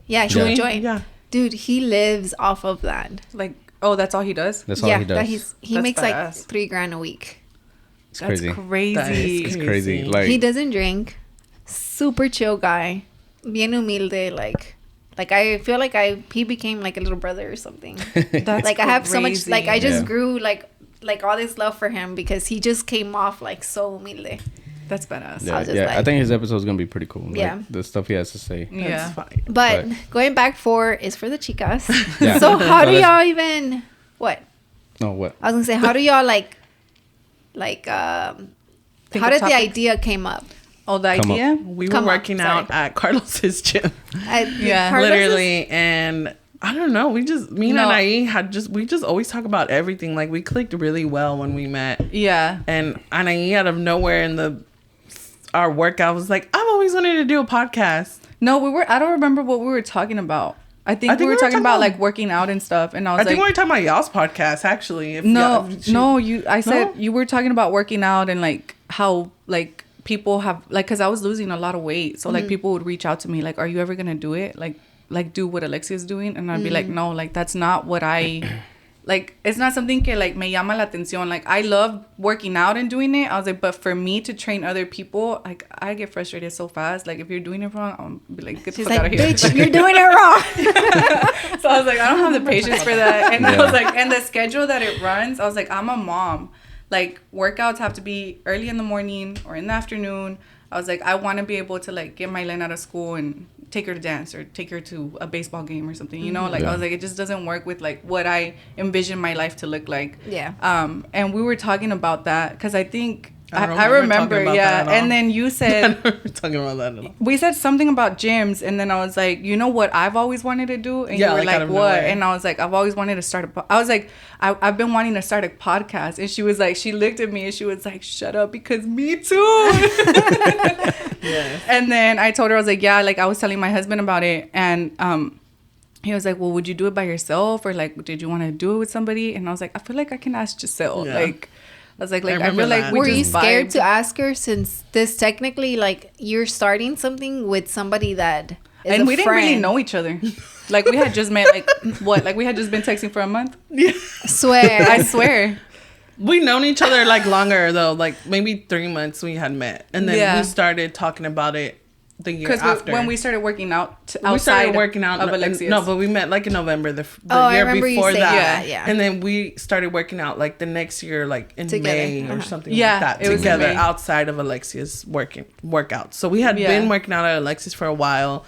Yeah, Chewy Joy. Yeah. Dude, he lives off of that. Like, that's all he does? That's all he does. He makes badass. Like $3,000 a week. It's crazy. That's crazy. It's crazy. Like, he doesn't drink. Super chill guy. Bien humilde. Like I feel like he became like a little brother or something. That's like crazy. I have so much. Like I just grew like all this love for him because he just came off like so humilde. That's badass. I think his episode is gonna be pretty cool. Yeah, the stuff he has to say. Yeah, fine. But going back is for the chicas. Yeah. So how do y'all even what? No, what? I was gonna say, how do y'all like how did the idea came up? Oh, the idea? We were working out at Carlos's gym. Literally, and I don't know. Me and Anahy we just always talk about everything. Like we clicked really well when we met. Yeah. And Anahy out of nowhere in our workout was like, I've always wanted to do a podcast. No, I don't remember what we were talking about. I think we were talking about like working out and stuff, and I think we were talking about y'all's podcast actually. I said you were talking about working out and like how like people have like, because I was losing a lot of weight, so like people would reach out to me like, are you ever gonna do it? Like do what Alexia's doing? And I'd be like, no, like that's not what I like. It's not something que like me llama la atención. Like I love working out and doing it. I was like, but for me to train other people, like I get frustrated so fast. Like if you're doing it wrong, I'll be like, get the fuck out of here. Bitch, you're doing it wrong. So I was like, I don't have the patience for that. And I was like, and the schedule that it runs, I was like, I'm a mom. Like workouts have to be early in the morning or in the afternoon. I was like, I want to be able to like get Mylene out of school and take her to dance or take her to a baseball game or something, you know? Like I was like, it just doesn't work with like what I envision my life to look like. Yeah. And we were talking about that because I think I remember, and then you said talking about that at all. We said something about gyms, and then I was like, you know what I've always wanted to do? And you were like, what? Nowhere. And I was like, I've always wanted to start I was like, I've been wanting to start a podcast. And she was like, she looked at me and she was like, shut up, because me too. Yes. And then I told her, I was like, yeah, like I was telling my husband about it, and he was like, well, would you do it by yourself, or like did you want to do it with somebody? And I was like, I feel like I can ask Gisele. Like I was like I feel like were you scared to ask her, since this technically like you're starting something with somebody that is and a we friend. Didn't really know each other. Like we had just met like we had just been texting for a month. Yeah. I swear. We known each other like longer though, like maybe 3 months we had met, and then we started talking about it the year after. When we started working out of Alexia's. No, but we met like in November the year before that. Yeah. And then we started working out like the next year, like in together. May or something like that. It together outside of Alexia's workout. So we had been working out at Alexia's for a while.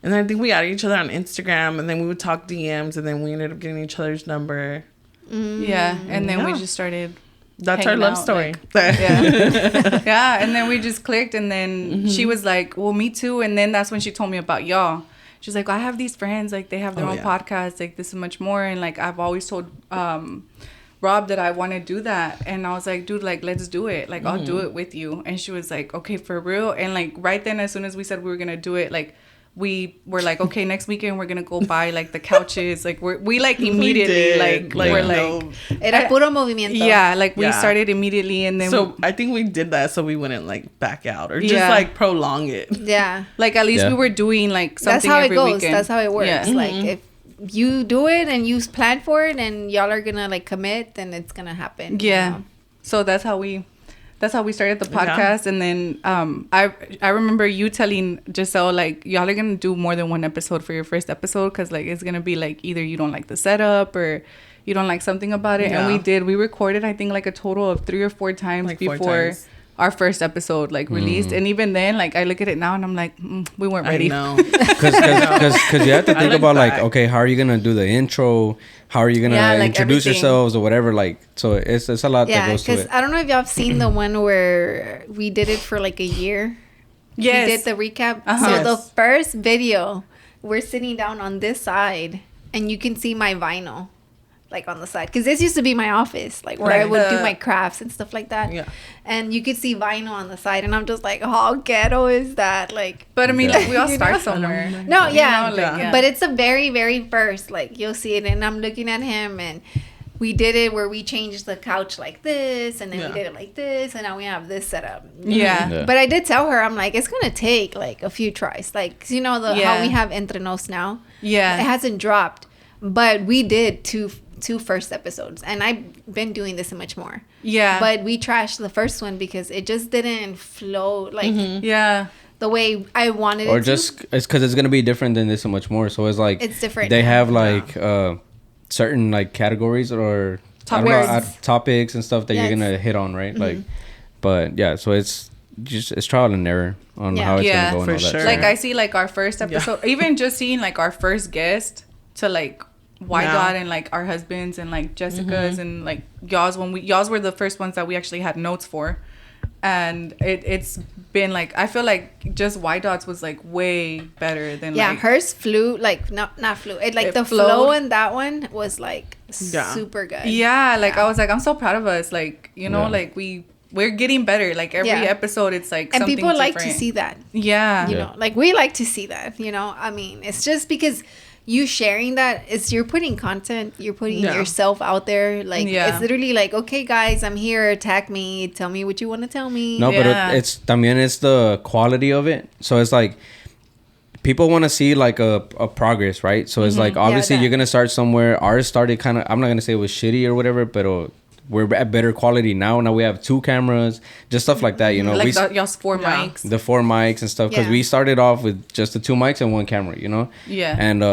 And then I think we added each other on Instagram, and then we would talk DMs, and then we ended up getting each other's number. Yeah, and then we just started That's our love story. Like, yeah. Yeah. And then we just clicked, and then she was like, well, me too. And then that's when she told me about y'all. She's like, I have these friends, like they have their own podcast, like this is much more. And like, I've always told Rob that I want to do that. And I was like, dude, like, let's do it. Like, I'll do it with you. And she was like, okay, for real. And like, right then, as soon as we said we were going to do it, like, we were like, okay, next weekend we're gonna go buy like the couches. Like we like immediately like we're like era puro movimiento. Yeah, like we started immediately, and then I think we did that so we wouldn't like back out or just like prolong it. Yeah, like at least we were doing like something. That's how every it goes. Weekend. That's how it works. Yeah. Like if you do it and you plan for it and y'all are gonna like commit, then it's gonna happen. Yeah, you know? So that's how we started the podcast. And then I remember you telling Gisele, like, y'all are gonna do more than one episode for your first episode, because like it's gonna be like either you don't like the setup or you don't like something about it. And we recorded I think like a total of 3 or 4 times like before our first episode like released. And even then, like I look at it now and I'm like, we weren't ready. I know. Because you have to think about like, okay, how are you gonna do the intro? How are you gonna like introduce yourselves or whatever? Like, so it's a lot that goes to it. Because I don't know if y'all have seen the one where we did it for like a year. Yes. We did the recap. So the first video, we're sitting down on this side and you can see my vinyl like on the side, because this used to be my office, like where I would do my crafts and stuff like that. Yeah. And you could see vinyl on the side, and I'm just like, how ghetto is that? Like, but I mean, like we all start somewhere. No, yeah, you know, like, but it's a very, very first. Like you'll see it, and I'm looking at him, and we did it where we changed the couch like this, and then we did it like this, and now we have this setup. Yeah. But I did tell her, I'm like, it's gonna take like a few tries, like you know how we have Entre Nos now. Yeah. It hasn't dropped, but we did two first episodes, and I've been doing this much more. Yeah. But we trashed the first one because it just didn't flow like the way I wanted it to. Or just it's because it's gonna be different than this so much more. So it's like it's different. They have like certain like categories or topics and stuff that you're gonna hit on, right? Like, but yeah, so it's trial and error on how it's gonna go. And all sure. Like I see like our first episode, even just seeing like our first guest to like White Dot and like our husbands and like Jessica's and like y'all's y'all's were the first ones that we actually had notes for, and it's been like I feel like just White Dot's was like way better than like hers flew like not flew it like the flow in that one was like super good. Like I was like I'm so proud of us, like you know like we're getting better, like every episode it's like and something people like different. to see that you know, like we like to see that, you know. I mean, it's just because you sharing that is you're putting content, you're putting yourself out there, like it's literally like, okay guys, I'm here, tag me, tell me what you want to tell me. No, but it's the quality of it. So it's like people want to see like a progress, right? So it's like obviously you're gonna start somewhere. Ours started kind of, I'm not gonna say it was shitty or whatever, but we're at better quality now. Now we have 2 cameras, just stuff like that, you know. Like y'all's 4 mics. The 4 mics and stuff, because we started off with just the 2 mics and 1 camera, you know. Yeah. And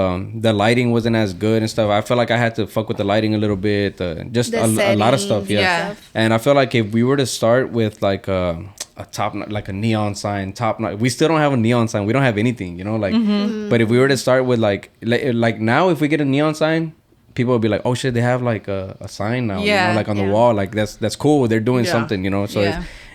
the lighting wasn't as good and stuff. I feel like I had to fuck with the lighting a little bit, just a lot of stuff. Yeah. And I feel like if we were to start with like a top, like a neon sign, we still don't have a neon sign. We don't have anything, you know. Like, but if we were to start with like now, if we get a neon sign, people would be like, oh shit, they have like a sign now, you know, like on the wall. Like that's cool. They're doing something, you know. So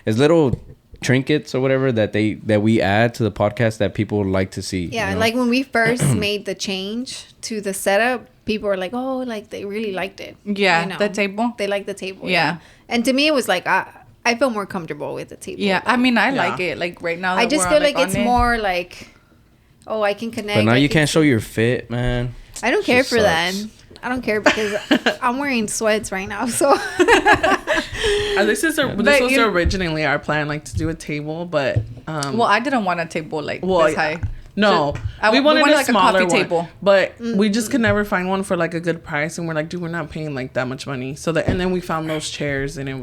it's little trinkets or whatever that we add to the podcast that people like to see. Yeah, you know? like when we first made the change to the setup, people were like, oh, like they really liked it. Yeah, you know? the table. They liked the table. Yeah. And to me, it was like I feel more comfortable with the table. Yeah, I mean, I like it. Like right now, I just feel like it's more like, oh, I can connect. But now you can't show your fit, man. I don't care for that. I don't care because I'm wearing sweats right now. So this was originally our plan, like to do a table, but well, I didn't want a table like this high. No, we wanted like smaller a coffee table, but we just could never find one for like a good price, and we're like, dude, we're not paying like that much money. So and then we found those chairs, and it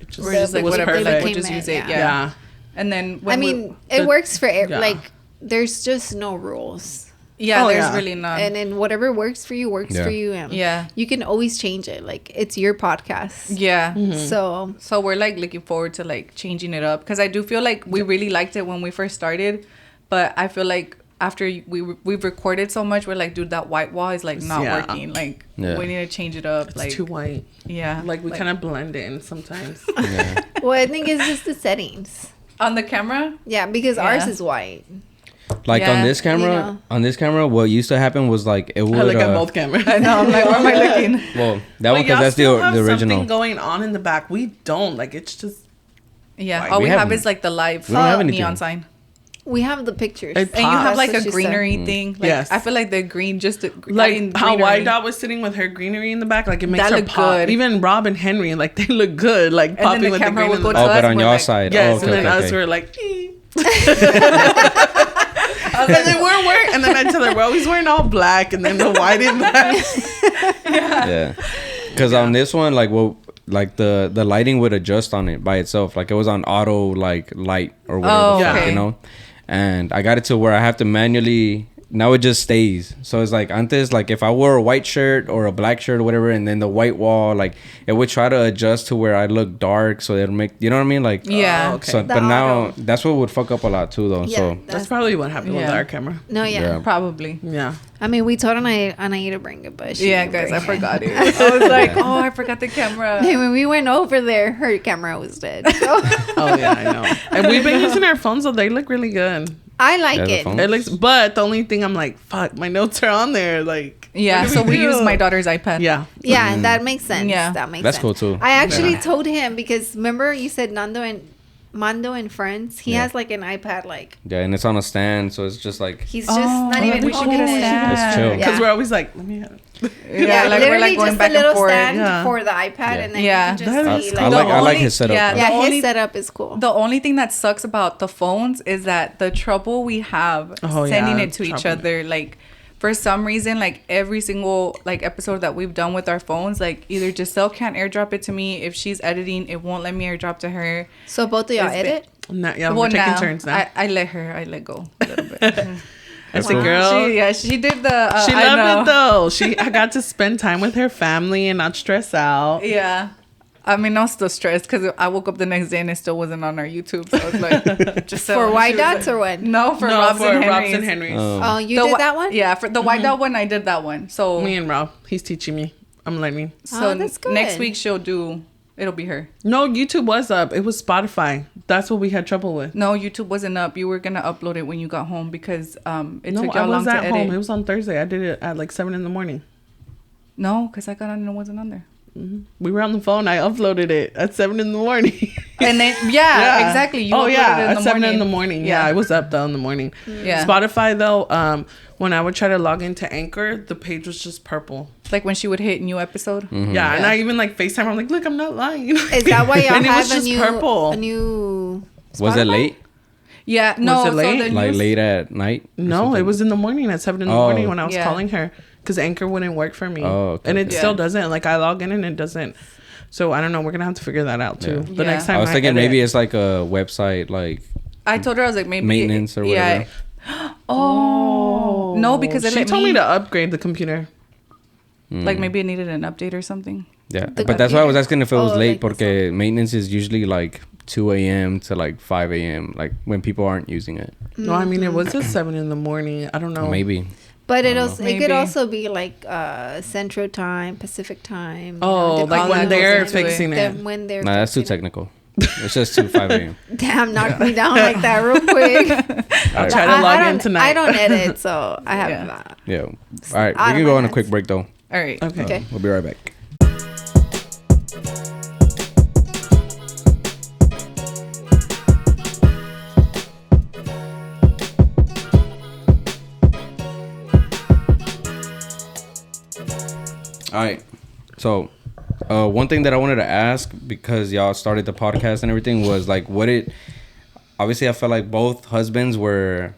just like whatever, perfect. We'll just use it. Yeah. And then it works for like there's just no rules. Yeah, there's really none. And then whatever works for you for you. And you can always change it. Like it's your podcast. Yeah. Mm-hmm. So we're like looking forward to like changing it up, because I do feel like we really liked it when we first started, but I feel like after we've recorded so much, we're like, dude, that white wall is like not working. Like we need to change it up. It's like too white. Yeah. Like we kind of blend in sometimes. Yeah. Well, I think it's just the settings on the camera. Yeah, because ours is white. Like on this camera, what used to happen was like it would. I look at both cameras. I know. I'm like, where am I looking? Well, that one because that's the original. Something going on in the back. We don't like. It's just. Yeah. All we have is like the live neon sign. We have the pictures. And you have like a greenery thing. Like, yes. I feel like the green just like how White Dot was sitting with her greenery in the back. Like it makes her pop. Good. Even Rob and Henry, like they look good. Like popping with the green in the back. But on your side. Yes, and then us were like. And then and then I tell her we're always wearing all black and then the white in back. Yeah. Because on this one, like the lighting would adjust on it by itself. Like it was on auto like light or whatever, you know. And I got it to where I have to manually. Now it just stays. So it's like antes, like if I wore a white shirt or a black shirt or whatever, and then the white wall, like it would try to adjust to where I look dark, so it'll make, you know what I mean, like So, but now that's what would fuck up a lot too, though. So that's probably what happened with our camera. No, probably. Yeah. I mean, we told Anahy to bring it, but guys, I forgot it. I was like, I forgot the camera. Hey, when we went over there, her camera was dead. So. Oh yeah, I know. And we've been using our phones, so they look really good. I like it. It looks, but the only thing I'm like, fuck, my notes are on there. Like, so we use my daughter's iPad. Yeah, that makes sense. Yeah, that makes sense. That's cool too. I actually told him because remember you said Mando and Friends. He has like an iPad, like and it's on a stand, so it's just like he's just not even. We should get a stand. It's chill because we're always like, let me have it. Like we're like going back and forth. Stand for the iPad, and then you can just see. I like his setup. Yeah, his setup is cool. The only thing that sucks about the phones is that the trouble we have sending it to each other, like. For some reason, like every single like episode that we've done with our phones, like either Gisele can't airdrop it to me. If she's editing, it won't let me airdrop to her. So both of y'all edit? We're taking turns now. I let go a little bit. As a girl, she did the. She loved it though. I got to spend time with her family and not stress out. Yeah. I mean, I was still stressed because I woke up the next day and it still wasn't on our YouTube. So I was like, just for White Dots or what? No, for Rob's and Henry's. Oh, you did that one? Yeah, for the White Dot one, I did that one. So me and Rob, he's teaching me. I'm learning. So that's good. Next week it'll be her. No, YouTube was up. It was Spotify. That's what we had trouble with. No, YouTube wasn't up. You were gonna upload it when you got home because it took y'all long to edit. Home. It was on Thursday. I did it at like 7 a.m. No, because I got on and it wasn't on there. Mm-hmm. We were on the phone. I uploaded it at 7 a.m. And then exactly. You uploaded it at 7 a.m. Yeah, I was up though in the morning. Yeah. Spotify though, when I would try to log into Anchor, the page was just purple. Like when she would hit new episode. Mm-hmm. Yeah, and I even like FaceTime. I'm like, look, I'm not lying. Is that why y'all have a new Spotify? Was it late? Yeah, no. Was it late? So like late at night? No, it was in the morning at 7 a.m. when I was calling her. Because Anchor wouldn't work for me. Oh, okay. And it still doesn't. Like, I log in and it doesn't. So, I don't know. We're going to have to figure that out, too. The next time I was thinking maybe it's like a website, like... I told her, I was like, maybe... Maintenance or whatever. Yeah. Oh. No, because she told me to upgrade the computer. Like, maybe it needed an update or something. Yeah. But that's why I was asking if it was late. Porque maintenance is usually like 2 a.m. to like 5 a.m. Like, when people aren't using it. No, I mean, it was at 7 a.m. I don't know. Maybe. But it could also be like Central Time, Pacific Time. Oh, like when they're fixing it. When they're that's too technical. It's just 5 a.m. Damn, knock me down like that real quick. I'll try to log in tonight. I don't edit, so I have Yeah. All right, we can go on a quick break though. All right. Okay. We'll be right back. All right. So, one thing that I wanted to ask, because y'all started the podcast and everything, was like, obviously I felt like both husbands were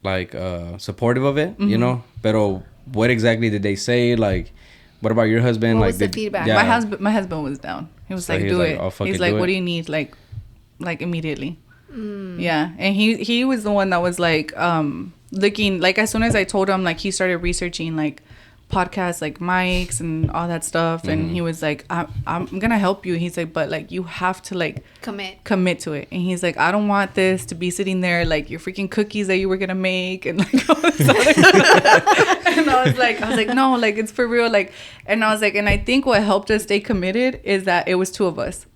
like supportive of it, you know, pero what exactly did they say? Like, what about your husband? What like was the feedback? Yeah. My husband was down. He was like, do it. He's like, what do you need? Like immediately. Yeah. And he was the one that was like, looking, like as soon as I told him, like he started researching like podcast like mics and all that stuff, and he was like, I'm gonna help you. He's like, but like you have to like commit to it. And he's like, I don't want this to be sitting there like your freaking cookies that you were gonna make and like all this other stuff. And I was like no, like it's for real. Like, and I was like, and I think what helped us stay committed is that it was two of us.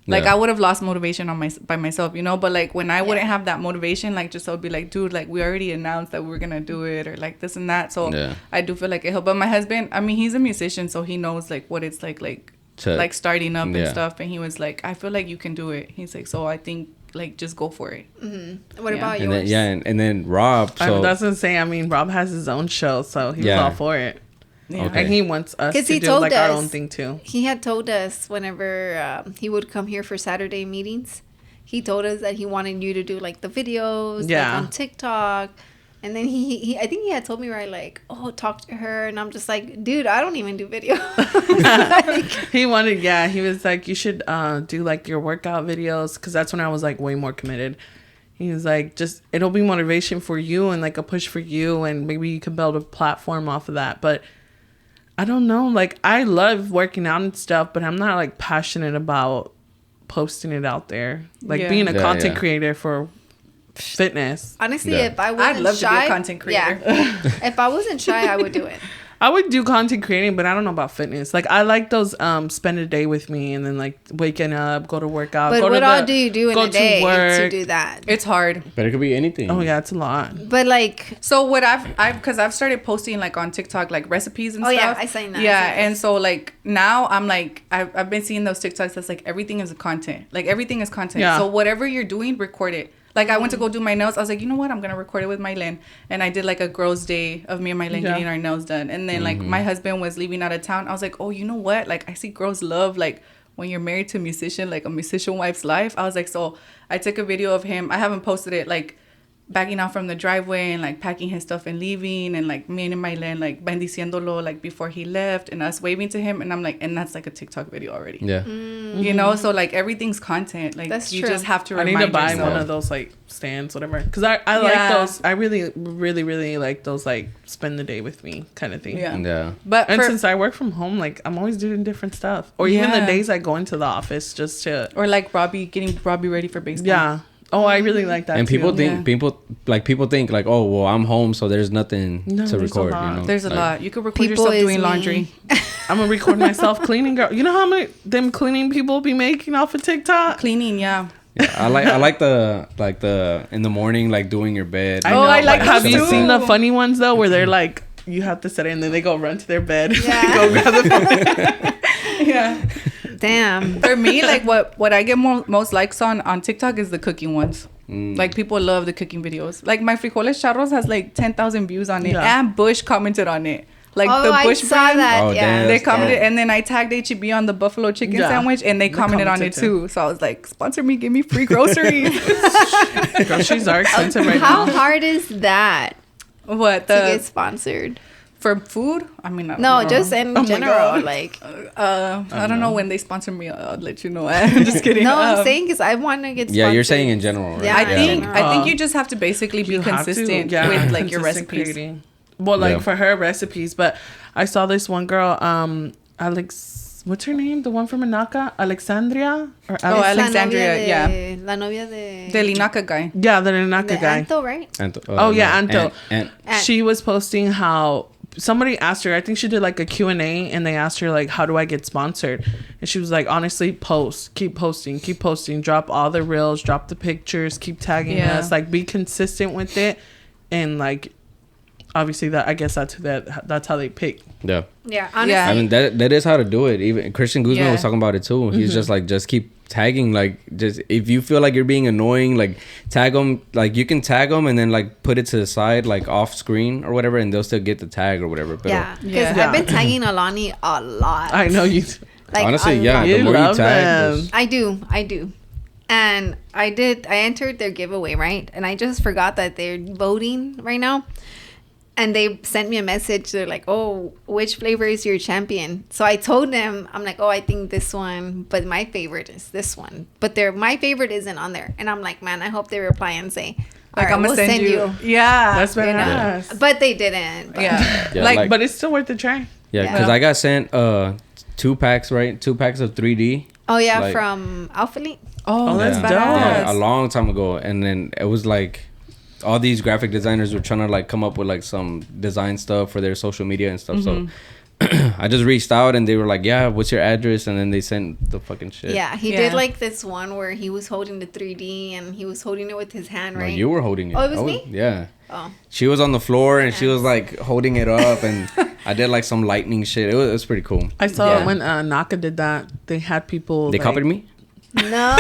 Like, I would have lost motivation by myself, you know? But, like, when I wouldn't have that motivation, like, just I would be like, dude, like, we already announced that we were going to do it or, like, this and that. So, I do feel like it helped. But my husband, I mean, he's a musician, so he knows, like, what it's like starting up and stuff. And he was like, I feel like you can do it. He's like, so I think, like, just go for it. Mm-hmm. What about yours? And then Rob. So that's insane. I mean, Rob has his own show, so he's all for it. Yeah. Okay. And he wants us to do like our own thing too. He had told us whenever he would come here for Saturday meetings, he told us that he wanted you to do like the videos like, on TikTok. And then he I think he had told me like, oh, talk to her. And I'm just like, dude, I don't even do video. Like, he was like, you should do like your workout videos, because that's when I was like way more committed. He was like, just it'll be motivation for you and like a push for you, and maybe you can build a platform off of that. But I don't know, like, I love working out and stuff, but I'm not, like, passionate about posting it out there. Like, being a content creator for fitness. Honestly, if I wasn't I'd love shy, to be a content creator. If I wasn't shy, I would do it. I would do content creating, but I don't know about fitness. Like, I like those spend a day with me and then, like, waking up, go to work out. But what all do you do in a day to do that? It's hard. But it could be anything. Oh, yeah, it's a lot. But, like... So, what because I've started posting, like, on TikTok, like, recipes and stuff. Oh, yeah, I seen that. Yeah, and so, like, now I'm, like... I've been seeing those TikToks that's, like, everything is a content. Like, everything is content. Yeah. So, whatever you're doing, record it. Like, I went to go do my nails. I was like, you know what? I'm going to record it with Mylene. And I did, like, a girls' day of me and Mylene getting our nails done. And then, like, my husband was leaving out of town. I was like, oh, you know what? Like, I see girls love, like, when you're married to a musician, like, a musician wife's life. I was like, so I took a video of him. I haven't posted it, like, backing out from the driveway and, like, packing his stuff and leaving. And, like, me and Mylene, like, bendiciéndolo, like, before he left. And us waving to him. And I'm like, and that's, like, a TikTok video already. Yeah. You know? So, like, everything's content. Like, that's you just have to remind yourself. I need to buy one of those, like, stands, whatever. Because I like those. I really, really, really like those, like, spend the day with me kind of thing. Yeah. But since I work from home, like, I'm always doing different stuff. Or even the days I go into the office just to... Or, like, getting Robbie ready for baseball. Yeah. Oh, I really like that. And people think people think like, oh, well, I'm home, so there's nothing to record. You know? There's a lot. You could record yourself doing laundry. I'm gonna record myself cleaning, girl. You know how many them cleaning people be making off of TikTok? Cleaning, yeah. I like the in the morning, like doing your bed. I like. Have you seen the funny ones though, where they're like, you have to set it and then they go run to their bed, go grab the phone. Yeah. Damn. For me, like what I get most likes on TikTok is the cooking ones. Like, people love the cooking videos. Like, my frijoles charros has like 10,000 views on it, and Bush commented on it. Like, the Bush brand, they commented, and then I tagged HEB on the buffalo chicken sandwich, and they commented on it too. So I was like, sponsor me, give me free groceries. Groceries are expensive right now. How hard is that? What to get sponsored? For food? I mean, just in general. Like, I don't know. When they sponsor me, I'll let you know. I'm just kidding. No, I'm saying because I want to get sponsored. Yeah, you're saying in general, right? Yeah, I think you just have to basically be consistent with, like, your recipes. Creating. Well, like, for her recipes, but I saw this one girl, what's her name? The one from Inaka? Alexandria? Alexandria, La novia de... The Linaka guy. Yeah, the Linaka guy. Anto, right? Anto. Anto. And she was posting how... Somebody asked her, I think she did like a Q&A, and they asked her, like, how do I get sponsored? And she was like, honestly, keep posting, drop all the reels, drop the pictures, keep tagging us, like, be consistent with it. And, like, obviously I guess that's how they pick. Yeah. Honestly. I mean, that is how to do it. Even Christian Guzman was talking about it too. He's just like, just keep tagging. Like, just if you feel like you're being annoying, like, tag them. Like, you can tag them and then, like, put it to the side, like, off screen or whatever, and they'll still get the tag or whatever. But because I've been tagging Alani a lot. I know you. Like, honestly, the more you tag, I do. And I entered their giveaway, right? And I just forgot that they're voting right now. And they sent me a message. They're like, oh, which flavor is your champion? So I told them, I'm like, oh, I think this one. But my favorite is this one. But my favorite isn't on there. And I'm like, man, I hope they reply and say, Like, I'm gonna send you. Yeah, that's badass. Yeah. But they didn't. But. Yeah. Like, but it's still worth the try. Yeah, because I got sent 2 packs, right? 2 packs of 3D. Oh yeah, like, from Alphalete. Oh, that's badass. Yeah, a long time ago, and then it was like all these graphic designers were trying to like come up with like some design stuff for their social media and stuff. So I just reached out and they were like, yeah, what's your address? And then they sent the fucking shit. Yeah, he did like this one where he was holding the 3D and he was holding it with his hand, right? No, you were holding it. Oh, it was me? Yeah. Oh. She was on the floor and she was like holding it up and I did like some lightning shit. It was pretty cool. I saw when Naka did that. They had people. They copied me? No.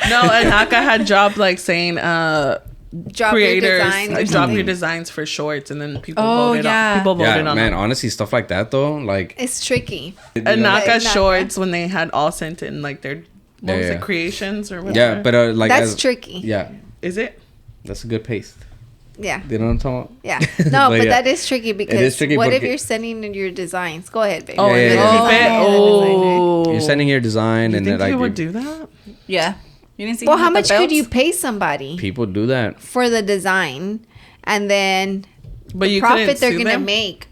No, and Naka had dropped like saying drop creators drop your designs for shorts, and then people voted on. People voted on. Man, them. Honestly, stuff like that though, like it's tricky. And Naka shorts when they had all sent in like their what was it, creations or whatever. Yeah, but like that's tricky. Yeah, is it? That's a good paste. Yeah. You know what I'm talking about? Yeah. No, but that is tricky because what if you're sending in your designs? Go ahead, baby. Oh, you're sending your design you and think like you would do that? Yeah. You didn't see. Well, how much could you pay somebody? People do that for the design, and then but you profit they're gonna make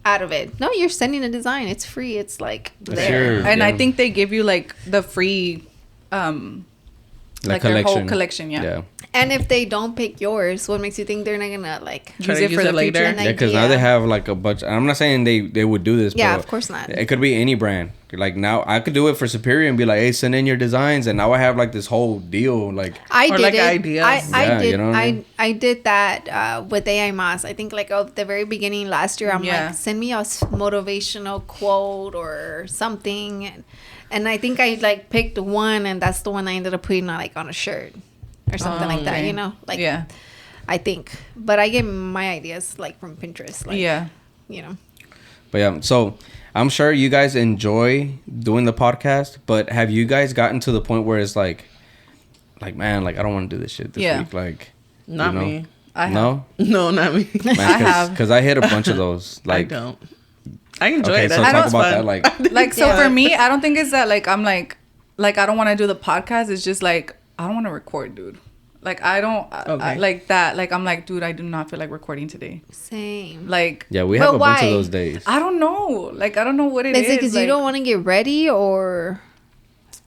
out of it. No, you're sending a design. It's free. It's like there. And I think they give you like the free, like their whole collection. Yeah. And if they don't pick yours, what makes you think they're not gonna like use it for the later? Yeah, because now they have like a bunch. I'm not saying they would do this. Yeah, but of course not. It could be any brand. Like now, I could do it for Superior and be like, "Hey, send in your designs," and now I have like this whole deal. Like I did like it. Ideas. I did. You know what I mean? I did that with AI Mas. I think like at the very beginning last year, I'm like, send me a motivational quote or something, and I think I like picked one, and that's the one I ended up putting like on a shirt. Or something like that, you know? Like, I think. But I get my ideas, like, from Pinterest. Like, you know? But, yeah, so I'm sure you guys enjoy doing the podcast. But have you guys gotten to the point where it's like, man, like, I don't want to do this shit this week? Like, not me. No, not me. Man, I have. Because I hit a bunch of those. Like, I don't. I enjoy it. So talk about that. Like so for me, I don't think it's that, like, I'm like I don't want to do the podcast. It's just, like, I don't want to record, dude. Like, I don't like that. Like, I'm like, dude, I do not feel like recording today. Same. Like, yeah, we have a bunch of those days. I don't know. Like, I don't know what it is. Is it because you don't want to get ready, or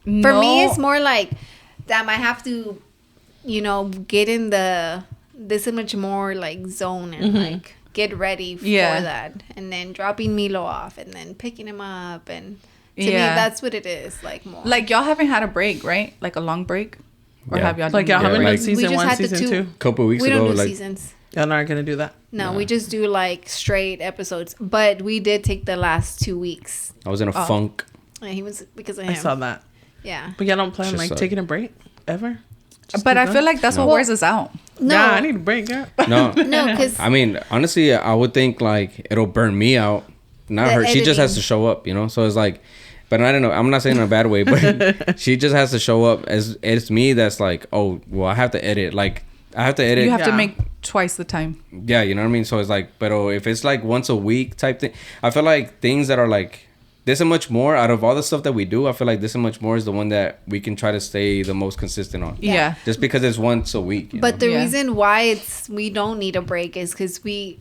for me, it's more like that. I have to, you know, get in this much more like zone and like get ready for that, and then dropping Milo off, and then picking him up, and to me, that's what it is. Like more. Like y'all haven't had a break, right? Like a long break. Or have y'all like y'all haven't done season 1, season 2? A couple weeks ago, we don't do like seasons. Y'all not gonna do that? No, we just do like straight episodes. But we did take the last 2 weeks. I was in a funk. Yeah, he was because of him. I saw that. Yeah, but y'all don't plan like taking a break ever? But I feel like that's what wears us out. No, I need a break, girl. No, because I mean, honestly, I would think like it'll burn me out, not her. Editing. She just has to show up, you know. So it's like. But I don't know. I'm not saying in a bad way, but she just has to show up as it's me. That's like, oh, well, I have to edit. Like, I have to edit. You have to make twice the time. Yeah, you know what I mean? So it's like, but if it's like once a week type thing, I feel like things that are like this and much more out of all the stuff that we do, I feel like this and much more is the one that we can try to stay the most consistent on. Yeah. Just because it's once a week. But the reason why we don't need a break is because we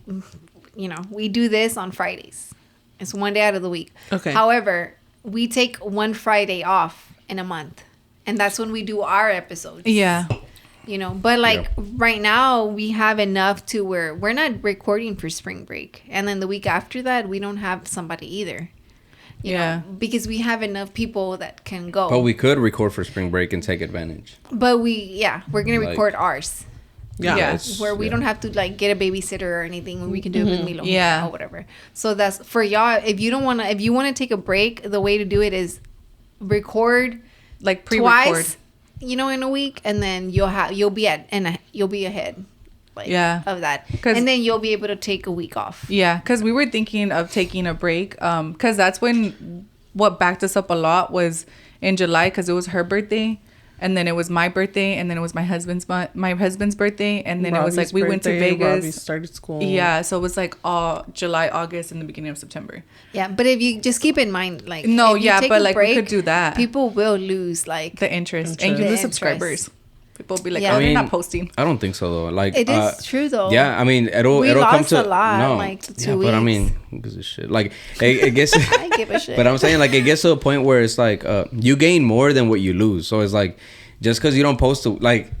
do this on Fridays. It's one day out of the week. Okay. However, we take one Friday off in a month, and that's when we do our episodes. Yeah. You know, but like right now we have enough to where we're not recording for spring break. And then the week after that, we don't have somebody either. You know, because we have enough people that can go. But we could record for spring break and take advantage. But we're going to record ours. Yeah. Where we don't have to like get a babysitter or anything, where we can do it with Milo or whatever. So that's for y'all. If you want to take a break, the way to do it is record like pre-record twice, in a week, and then you'll be ahead. Like, of that, and then you'll be able to take a week off. Yeah, because we were thinking of taking a break. Because that's when what backed us up a lot was in July, because it was her birthday. And then it was my birthday, and then it was my husband's birthday, and then Robbie's it was like we went to Vegas. Robbie started school. Yeah, so it was like all July, August, and the beginning of September. Yeah, but if you just keep in mind, like we could do that. People will lose like the interest. And you lose subscribers. People will be like, they're not posting. I don't think so though. Like it is true though. Yeah, I mean it'll come to a lot, like 2 weeks. But I mean, who gives a shit? Like it gets. I give a shit. But I'm saying like it gets to a point where it's like you gain more than what you lose. So it's like just because you don't post like.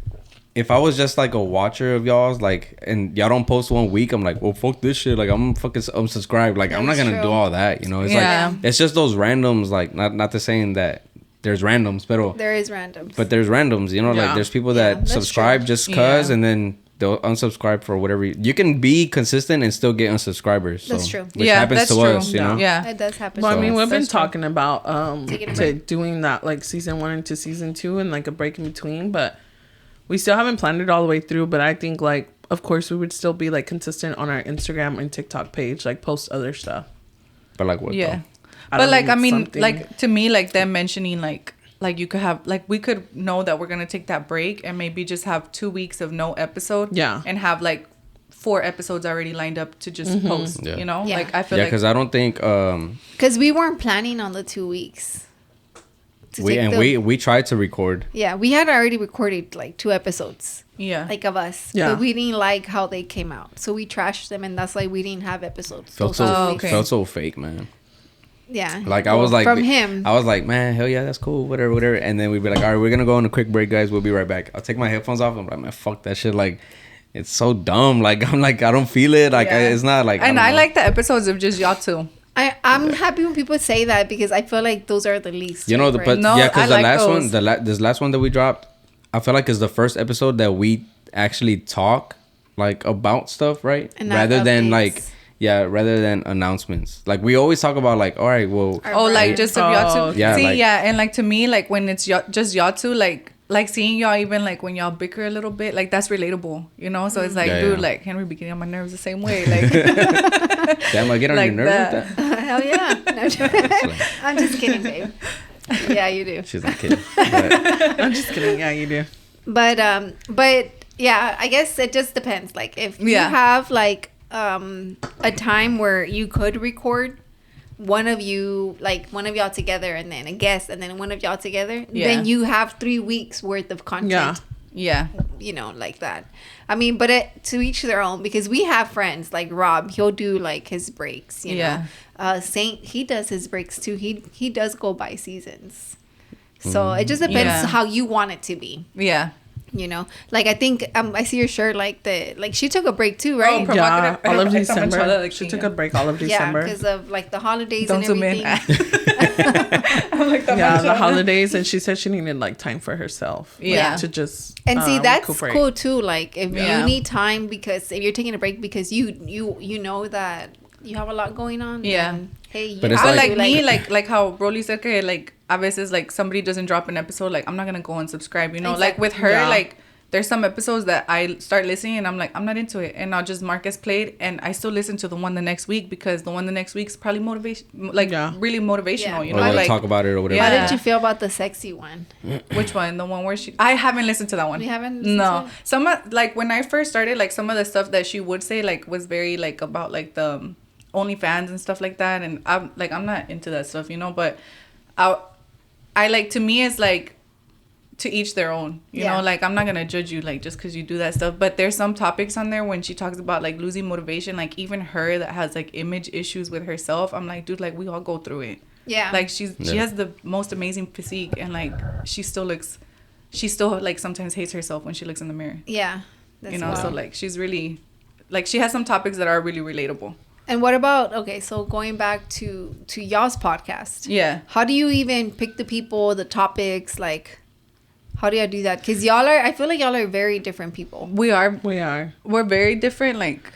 If I was just like a watcher of y'all's, like, and y'all don't post 1 week, I'm like, well, fuck this shit. Like, I'm fucking unsubscribed. Like, I'm not gonna do all that, you know. It's like it's just those randoms. Like, not to saying that there's randoms, but there is randoms. But there's randoms, you know. Like, there's people that subscribe just cause, and then they'll unsubscribe for whatever. You can be consistent and still get unsubscribers. So, that's true. Which happens to us, you know. Yeah, it does happen. Well, I mean, we've been talking about doing that like season 1 into season 2 and like a break in between, but. We still haven't planned it all the way through, but I think, like, of course, we would still be, like, consistent on our Instagram and TikTok page, like, post other stuff. But, like, what? Yeah. But, like, I mean, like, to me, like, them mentioning, like, you could have, like, we could know that we're going to take that break and maybe just have 2 weeks of no episode. Yeah. And have, like, 4 episodes already lined up to just post, you know? Yeah. Like, I feel like. Yeah, because I don't think. Because we weren't planning on the 2 weeks. We tried to record. Yeah, we had already recorded like 2 episodes. Yeah, like of us. Yeah, but we didn't like how they came out, so we trashed them, and that's why we didn't have episodes. Felt so fake, man. Yeah, like I was like from him. I was like, man, hell yeah, that's cool, whatever. And then we'd be like, all right, we're gonna go on a quick break, guys. We'll be right back. I'll take my headphones off. I'm like, man, fuck that shit. Like, it's so dumb. Like, I'm like, I don't feel it. Like, it's not like. And I like the episodes of just y'all two. I'm happy when people say that because I feel like those are the least. You know, because the last one, this last one that we dropped, I feel like is the first episode that we actually talk like about stuff, right? And rather than announcements. Like we always talk about like, all right, well, like just of y'all two. Yeah, see, and like to me, like when it's just y'all two, like seeing y'all even like when y'all bicker a little bit, like that's relatable, you know. So it's like, dude, like Henry be getting on my nerves the same way, like. Damn, I get on your nerves with that. Hell yeah! No, I'm just kidding, babe. Yeah, you do. She's not kidding. I'm just kidding. Yeah, you do. But yeah, I guess it just depends. Like if you have like a time where you could record one of y'all together and then a guest and then one of y'all together, then you have 3 weeks worth of content. Yeah. You know, like that. I mean, but to each their own, because we have friends like Rob, he'll do like his breaks, you know. Saint, he does his breaks too. He does go by seasons. So it just depends how you want it to be. Yeah. You know, like I think I see your shirt like she took a break too, right? Oh, yeah, all of December. She took a break all of December. Yeah, because of like the holidays and everything. The holidays, and she said she needed like time for herself. Yeah, to just and see that's recuperate. Cool too. Like if you need time because if you're taking a break because you know that you have a lot going on. Yeah. Then, hey, but it's like me, like how Rollie said, okay, like a veces like somebody doesn't drop an episode, like I'm not gonna go and subscribe, you know. Exactly. Like with her, like there's some episodes that I start listening and I'm like, I'm not into it, and I'll just mark as played, and I still listen to the one the next week because the one the next week's probably really motivational, you know. Or like talk about it or whatever. How did you feel about the sexy one? Which one? The one where I haven't listened to that one. You haven't? No. Some like when I first started, like some of the stuff that she would say like was very like about like the OnlyFans and stuff like that, and I'm not into that stuff, you know. But I like, to me it's like to each their own, you know. Like I'm not gonna judge you like just because you do that stuff, but there's some topics on there when she talks about like losing motivation, like even her that has like image issues with herself. I'm like, dude, like we all go through it. Yeah, like she has the most amazing physique, and like she still like sometimes hates herself when she looks in the mirror. Yeah, you know. So like she's really like, she has some topics that are really relatable. And what about, okay, so going back to y'all's podcast. Yeah. How do you even pick the people, the topics? Like, how do y'all do that? Because I feel like y'all are very different people. We are. We're very different. Like,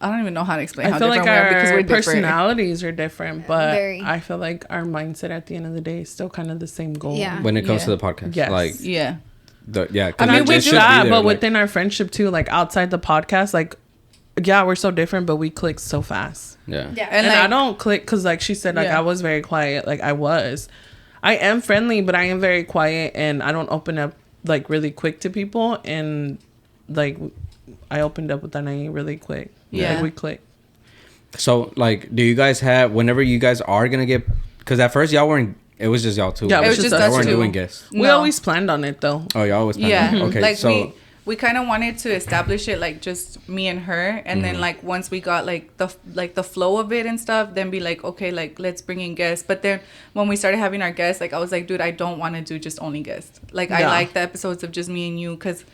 I don't even know how to explain how different we are because we're different. Personalities are different, but I feel like our mindset at the end of the day is still kind of the same goal. Yeah. When it comes to the podcast. Yes. Like, I mean, we do that, but within our friendship too, like outside the podcast, like, we're so different, but we click so fast. Yeah. And like, I don't click because, like she said, like I was very quiet. Like I am friendly, but I am very quiet, and I don't open up like really quick to people. And like I opened up with Anahy really quick. Yeah, like, we click. So like, do you guys have, whenever you guys are gonna get? Because at first y'all weren't It was just y'all two. Yeah, it was just us two. Weren't two. doing guests. We always planned on it though. Oh, y'all always planned on it. Okay, like so we kind of wanted to establish it like just me and her, and then like once we got like the flow of it and stuff, then be like, okay, like let's bring in guests. But then when we started having our guests, like I was like, dude, I don't want to do just only guests. Like I like the episodes of just me and you, because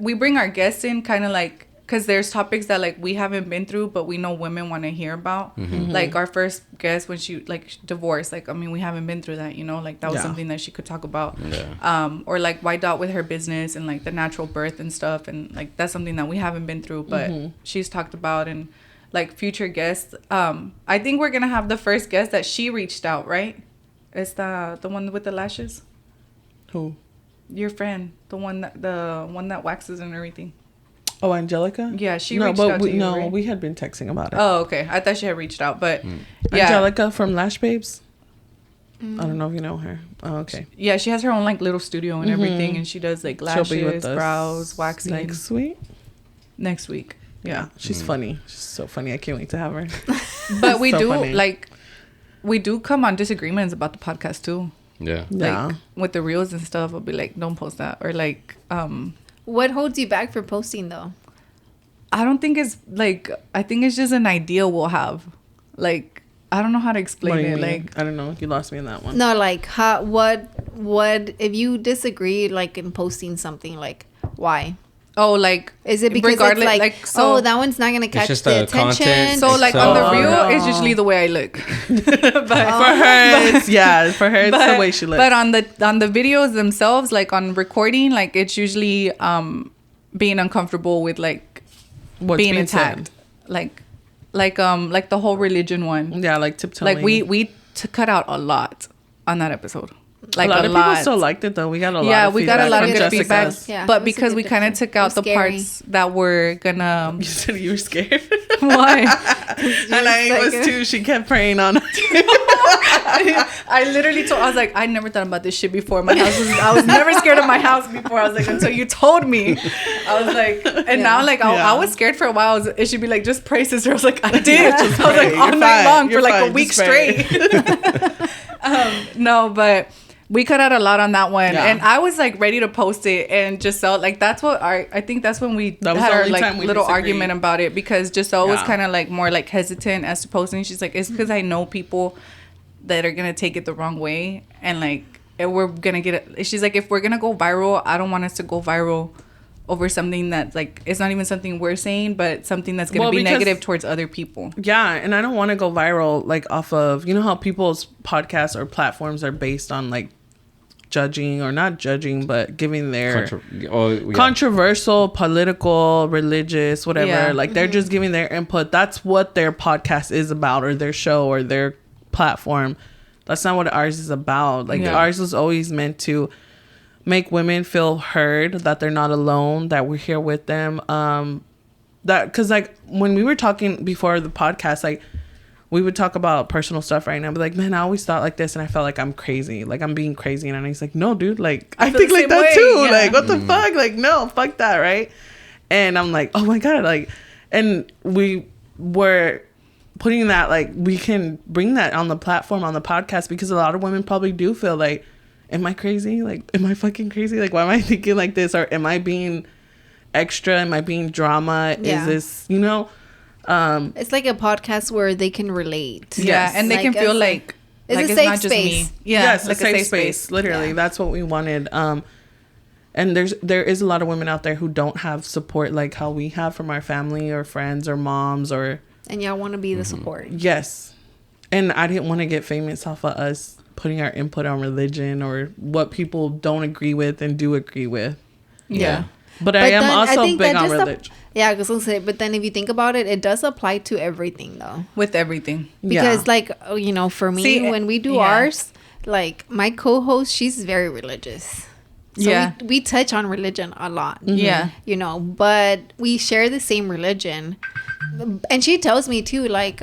we bring our guests in kind of like, because there's topics that like we haven't been through, but we know women want to hear about. Like our first guest when she like divorced, like I mean we haven't been through that, you know, like that was something that she could talk about. Or like why Dot with her business and like the natural birth and stuff, and like that's something that we haven't been through, but she's talked about. And like future guests, I think we're gonna have the first guest that she reached out, right? It's the one with the lashes. Who? Your friend, the one that waxes and everything. Oh, Angelica? Yeah, she reached out to you, right? We had been texting about it. Oh, okay. I thought she had reached out, but yeah. Angelica from Lash Babes? I don't know if you know her. Oh, okay. Yeah, she has her own like little studio and everything, and she does like lashes, brows, waxing. Next week. Yeah. She's funny. She's so funny. I can't wait to have her. But we do come on disagreements about the podcast too. Yeah. Like with the reels and stuff, I'll be like, don't post that, or like what holds you back for posting though? I don't think it's like, I think it's just an idea we'll have. Like, I don't know how to explain it. Like, I don't know. You lost me in that one. No, like what if you disagree like in posting something, like why? Oh, like, is it because it's like so, that one's not gonna catch the attention? Content. So like on the reel, it's usually the way I look. But for her, it's the way she looks. But on the videos themselves, like on recording, like it's usually being uncomfortable with like being attacked, like the whole religion one. Yeah, like tiptoeing. Like we cut out a lot on that episode. Like a lot of people still liked it though. We got a lot. Yeah, of we got a lot of good feedback. Yeah, but because we kind of took out the parts that were gonna. You said you were scared. Why? And I was too. She kept praying on. I literally I was like, I never thought about this shit before. I was never scared of my house before. I was like, until you told me. I was like, and now like I was scared for a while. It should be like, just pray, sister. I was like, I did. I was like all night long for like a week straight. No, but. We cut out a lot on that one, and I was like ready to post it, and Gisele, like that's what I think that's when we had our like little argument about it, because Gisele was kind of like more like hesitant as to posting. She's like, it's because I know people that are gonna take it the wrong way, and like we're gonna get it. She's like, if we're gonna go viral, I don't want us to go viral over something that's like, it's not even something we're saying, but something that's gonna be negative towards other people. Yeah, and I don't want to go viral like off of, you know how people's podcasts or platforms are based on like judging, or not judging, but giving their controversial, political, religious, whatever, like they're just giving their input. That's what their podcast is about, or their show, or their platform. That's not what ours is about. Like ours was always meant to make women feel heard, that they're not alone, that we're here with them. That because like when we were talking before the podcast, like we would talk about personal stuff right now, but like, man, I always thought like this, and I felt like I'm crazy, like I'm being crazy. And he's like, no, dude, like I think like that too. Like what the fuck? Like no, fuck that, right? And I'm like, oh my god, like, and we were putting that, like we can bring that on the platform, on the podcast, because a lot of women probably do feel like, am I crazy? Like, am I fucking crazy? Like, why am I thinking like this? Or am I being extra? Am I being drama? Is this, you know? It's like a podcast where they can relate. Yeah, and they can feel like it's a safe space. Yeah, yes, like a safe space. Literally, that's what we wanted. And there is a lot of women out there who don't have support like how we have from our family or friends or moms, or and y'all want to be the support. Yes, and I didn't want to get famous off of us putting our input on religion or what people don't agree with and do agree with. Yeah. But I am also big on religion. Yeah, I was gonna say, but then if you think about it, it does apply to everything though. With everything. Because like, you know, for me, when we do ours, like my co-host, she's very religious. So we touch on religion a lot. Yeah. You know, but we share the same religion. And she tells me too, like,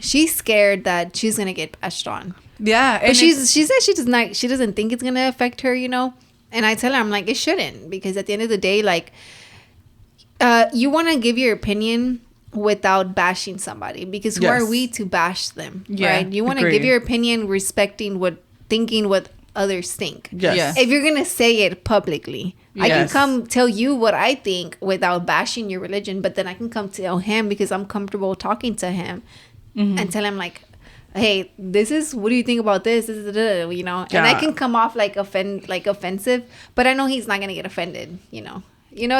she's scared that she's gonna get bashed on. Yeah. But she says she doesn't think it's gonna affect her, you know. And I tell her, I'm like, it shouldn't, because at the end of the day, like, you want to give your opinion without bashing somebody, because who are we to bash them, right? You want to give your opinion respecting what thinking what others think. Yes. Yeah. If you're gonna say it publicly, I can come tell you what I think without bashing your religion, but then I can come tell him because I'm comfortable talking to him and tell him like, hey, this is, what do you think about this? You know, and I can come off like offensive, but I know he's not gonna get offended. You know,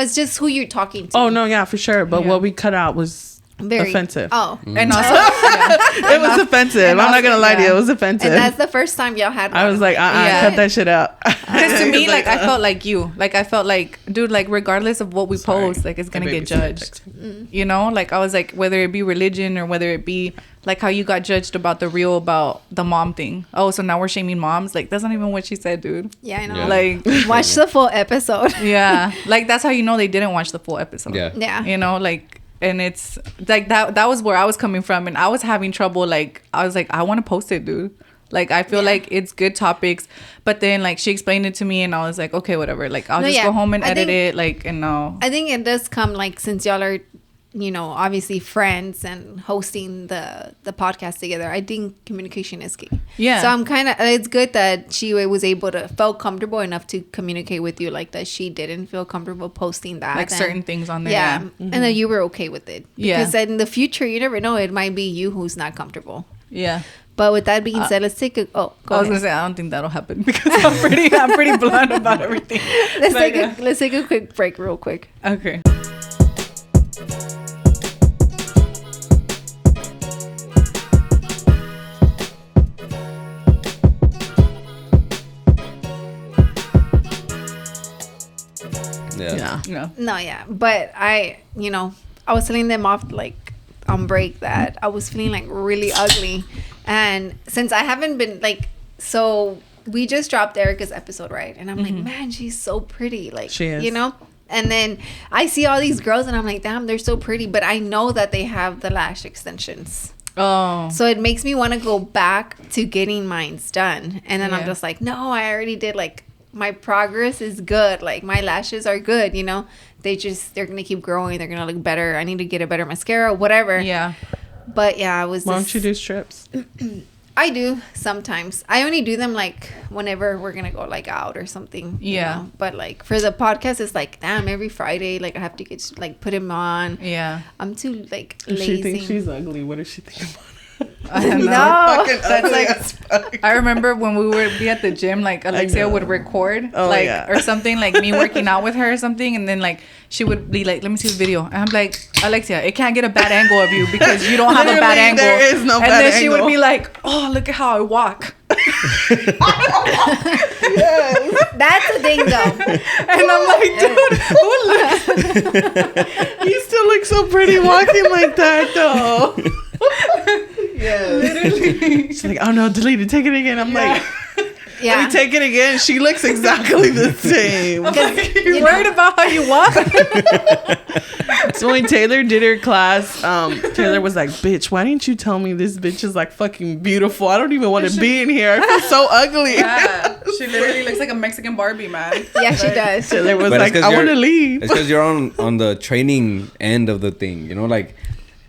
it's just who you're talking to. Oh no, yeah, for sure. But what we cut out was very offensive. Oh, and also it was offensive. I'm not gonna lie to you, it was offensive. And that's the first time y'all had one. I was like, cut that shit out. Because to me, like, I felt like you. Like, I felt like, dude, like, regardless of what we post, like, it's gonna get judged. You know? Like, I was like, whether it be religion or whether it be, like, how you got judged about the mom thing. Oh, so now we're shaming moms? Like, that's not even what she said, dude. Yeah, I know. Yeah. Like, watch the full episode. yeah. Like, that's how you know they didn't watch the full episode. Yeah. You know, like, and it's like that was where I was coming from, and I was having trouble. Like, I was like, I want to post it, dude. Like, I feel like it's good topics, but then like she explained it to me, and I was like, okay, whatever. Like, I'll just go home and edit it. Like, and no. I think it does come like, since y'all are, you know, obviously friends and hosting the podcast together, I think communication is key. Yeah. So I'm kind of, it's good that she was able to, felt comfortable enough to communicate with you, like that she didn't feel comfortable posting that. Like certain things on there. Yeah. And that you were okay with it. Yeah. Because in the future, you never know, it might be you who's not comfortable. Yeah. But with that being said, let's take a, I was gonna say, I don't think that'll happen because I'm pretty blunt about everything. Let's take a quick break real quick. Okay. Yeah. No, yeah. But I was telling them off like on break that I was feeling like really ugly. And since I haven't been like, so we just dropped Erica's episode, right? And I'm like, man, she's so pretty. Like, she is. You know? And then I see all these girls and I'm like, damn, they're so pretty. But I know that they have the lash extensions. Oh. So it makes me want to go back to getting mines done. And then I'm just like, no, I already did. Like, my progress is good. Like, my lashes are good, you know? They're going to keep growing. They're going to look better. I need to get a better mascara, whatever. Yeah. But yeah, I was Why don't you do strips? I do sometimes. I only do them like whenever we're gonna go like out or something. Yeah. You know? But like for the podcast, it's like, damn, every Friday, like I have to get like put him on. Yeah. I'm too like If lazy. she thinks she's ugly, what does she think about it? I don't know. No. That's like, I remember when we would be at the gym, like Alexia would record or something, like me working out with her or something, and then like she would be like, let me see the video, and I'm like, Alexia, it can't get a bad angle of you because you don't have a bad angle. There is no bad angle. And then she would angle. be like, oh, look at how I walk. Yes. That's the thing though. And I'm like, dude, who looks? You still look so pretty walking like that though. Yeah, literally. She's like, oh no, delete it, take it again. I'm like, Yeah. let me take it again. She looks exactly the same. I'm like, you're worried about how you walk? So when Taylor did her class, Taylor was like, bitch, why didn't you tell me this bitch is like fucking beautiful? I don't even want to be in here. I feel so ugly. Yeah, she literally looks like a Mexican Barbie, man. Yeah, she does. Taylor was But like, I want to leave. It's because you're on the training end of the thing, you know, like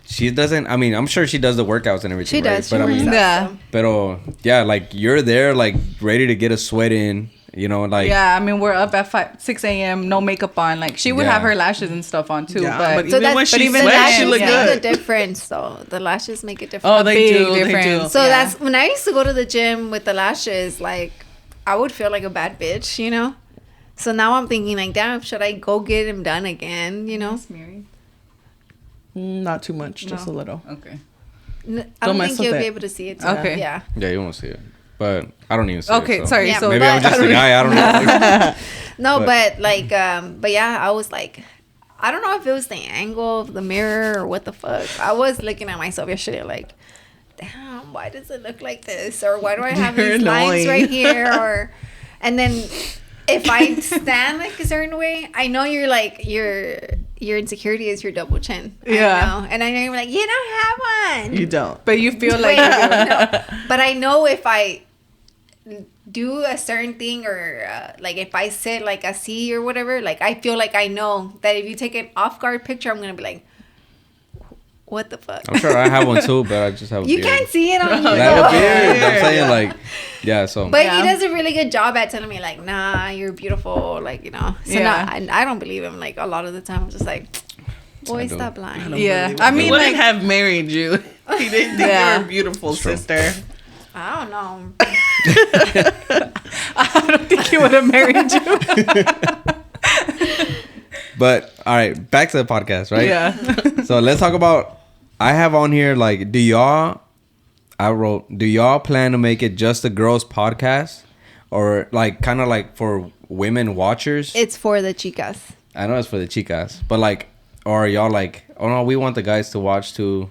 she doesn't. I mean, I'm sure she does the workouts and everything. She does. Right? But I mean, Yeah. pero yeah, like you're there, like ready to get a sweat in, you know, like Yeah, I mean, we're up at 6 a.m., no makeup on. Like, she would have her lashes and stuff on, too. Yeah, but So even when that's, she the sweats, lashes she look make good. a difference, though. The lashes make a difference. Oh, they big do. They difference. do. So Yeah. that's when I used to go to the gym with the lashes, like I would feel like a bad bitch, you know? So now I'm thinking like, damn, should I go get him done again, you know? Not too much, just a little. Okay. I don't mess think with you'll it. be able to see it. Okay. Yeah. yeah, you won't see it, but I don't even see it. Okay, So. sorry. Yeah, So Maybe but- I'm just a guy. I don't know. No, But- but yeah, I was like, I don't know if it was the angle of the mirror or what the fuck. I was looking at myself yesterday like, damn, why does it look like this? Or why do I have You're these lines annoying. right here? Or, and then if I stand like a certain way, I know you're like, your insecurity is your double chin. Yeah. I know. And I know you're like, you don't have one. You don't. But you feel like... Wait, no. But I know if I do a certain thing or like if I sit like a C or whatever, like I feel like I know that if you take an off guard picture, I'm gonna be like, What the fuck? I'm sure I have one too, but I just have a beard. You can't see it on you. I have a beard. I'm saying like, yeah. So, but he does a really good job at telling me like, nah, you're beautiful, like, you know. So I don't believe him. Like a lot of the time, I'm just like, boy, stop lying. I mean, he wouldn't have married you. He didn't think you were beautiful, sister. I don't know. I don't think he would have married you. But all right, back to the podcast, right? Yeah. So let's talk about. I have on here like, do y'all plan to make it just a girls podcast, or like kind of like for women watchers? It's for the chicas. I know it's for the chicas, but like, or are y'all like, oh no, we want the guys to watch too?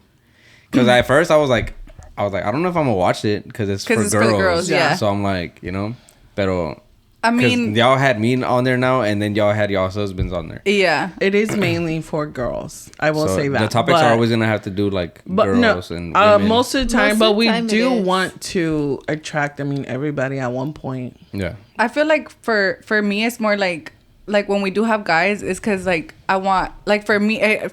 Because at first I was like, I don't know if I'm gonna watch it because it's for girls. Yeah. So I'm like, you know, pero. I mean, y'all had me on there now, and then y'all had y'all's husbands on there. Yeah, it is mainly for girls. I will say that the topics are always gonna have to do like girls and women. Most of the time. But we do want to attract. I mean, everybody at one point. Yeah, I feel like for me, it's more like when we do have guys, it's because like I want like for me, I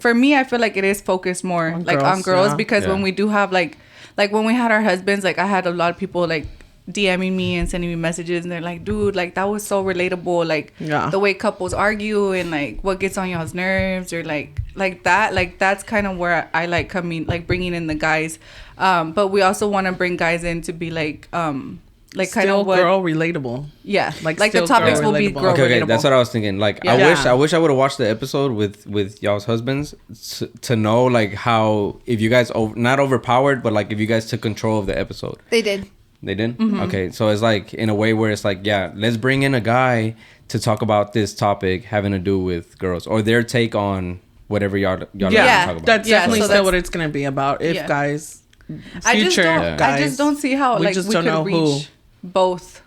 feel like it is focused more on girls because when we do have like when we had our husbands, like I had a lot of people like DMing me and sending me messages, and they're like, dude, like that was so relatable, like the way couples argue and like what gets on y'all's nerves, or like that, like that's kind of where I like coming, like bringing in the guys, but we also want to bring guys in to be like kind of girl relatable. Yeah, like the topics will be girl relatable. Okay, that's what I was thinking. Like I wish I would have watched the episode with y'all's husbands to know like how, if you guys not overpowered, but like if you guys took control of the episode. They did. They did? Mm-hmm. Okay, so it's like in a way where it's like, yeah, let's bring in a guy to talk about this topic having to do with girls, or their take on whatever y'all talk about. That's definitely still what it's going to be about. If guys, future guys. I just don't see how like we could reach both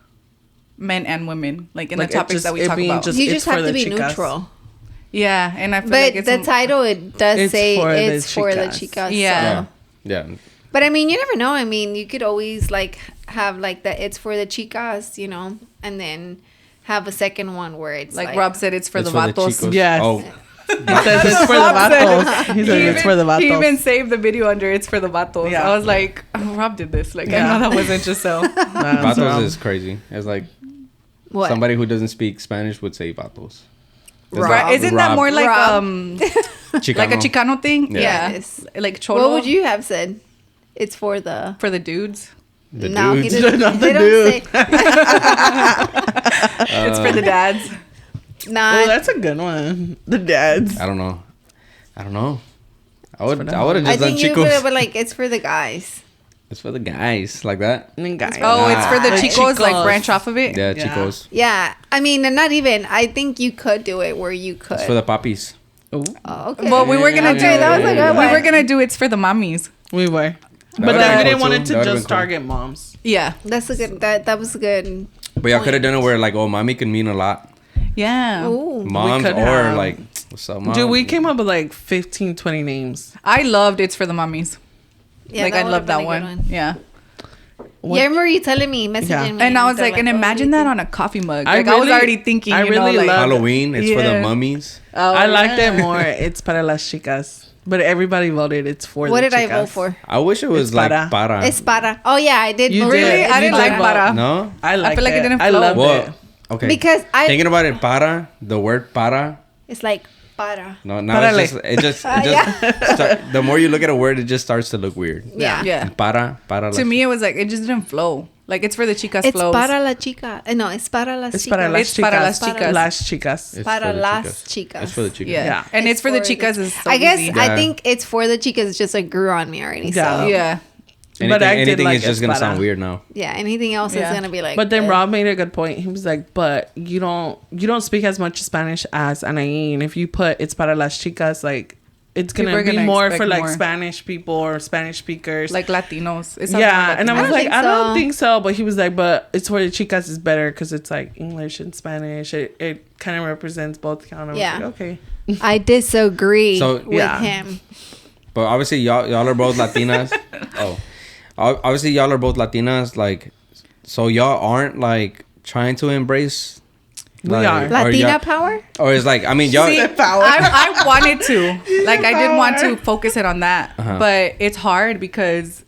men and women, like in the topics that we talk about. You just have to be neutral. Yeah, and I feel like it's the title, it does say it's for the chicas. Yeah. Yeah. But I mean, you never know. I mean, you could always like have like the it's for the chicas, you know, and then have a second one where it's like Rob said, it's for the vatos. Yes. Oh. He says it's for the vatos. He says it's for the vatos. He even saved the video under it's for the vatos. Yeah. I was like, oh, Rob did this. Like, I know that wasn't Gisele. Vatos is crazy. It's like somebody who doesn't speak Spanish would say vatos. Right. Isn't that more like like a Chicano thing? Yeah. Yes. Like cholo. What would you have said? It's for the dudes. The no, dudes. He didn't, not the dudes. It's for the dads. Nah. Oh, that's a good one. The dads. I don't know. I would have just done chicos. But like it's for the guys. It's for the guys, like that. Guys. Oh, it's for the chicos, like branch off of it. Yeah, chicos. Yeah, I mean, and not even. I think you could do it where you could. It's for the papis. Oh, okay. Well, we were gonna do that was a good one. We were gonna do it's for the mommies. We were. But then we didn't want it to just target moms. Yeah, that's a good. That was good. But y'all could have done it where like, oh, mommy can mean a lot. Yeah. Ooh. Moms or like, what's up, mom? Dude, we came up with like 15, 20 names. I loved it's for the mommies. Yeah, like I love that one. Yeah. What? Yeah, I remember you telling me, messaging me. And I was like, and imagine that on a coffee mug. Like I was already thinking, I really love Halloween. It's for the mummies. Oh, I liked it more. It's para las chicas. But everybody voted it's for what the chicas. What did I vote for? I wish it was like para. It's para. Oh, yeah, I did. You really? I didn't like para. No? I feel like it didn't flow. I loved it. Okay. Because thinking about it, para, the word para. It's like para. No, now it just the more you look at a word, it just starts to look weird. Yeah. Para. To me, it was like, it just didn't flow. Like, it's for the chicas flows. It's para la chica. No, it's para las chicas. It's para las chicas. Las chicas. Para las chicas. It's for the chicas. Yeah. And it's for the chicas is so I guess easy. I think it's for the chicas just like grew on me already. So. Yeah. Anything is just gonna sound weird now. Yeah, anything else is gonna be like. But then Rob made a good point. He was like, "But you don't speak as much Spanish as Anahy, and if you put it's para las chicas, like it's gonna be more for like Spanish people or Spanish speakers, like Latinos." And I was like, I don't think so. But he was like, "But it's for the chicas is better because it's like English and Spanish. It kind of represents both." Kind of like, okay. I disagree with him. But obviously, y'all are both Latinas. Obviously, y'all are both Latinas, like, so y'all aren't, like, trying to embrace We are. Latina power? Or it's like, I mean, y'all. See, I wanted to. Like, I did want to focus it on that. But it's hard because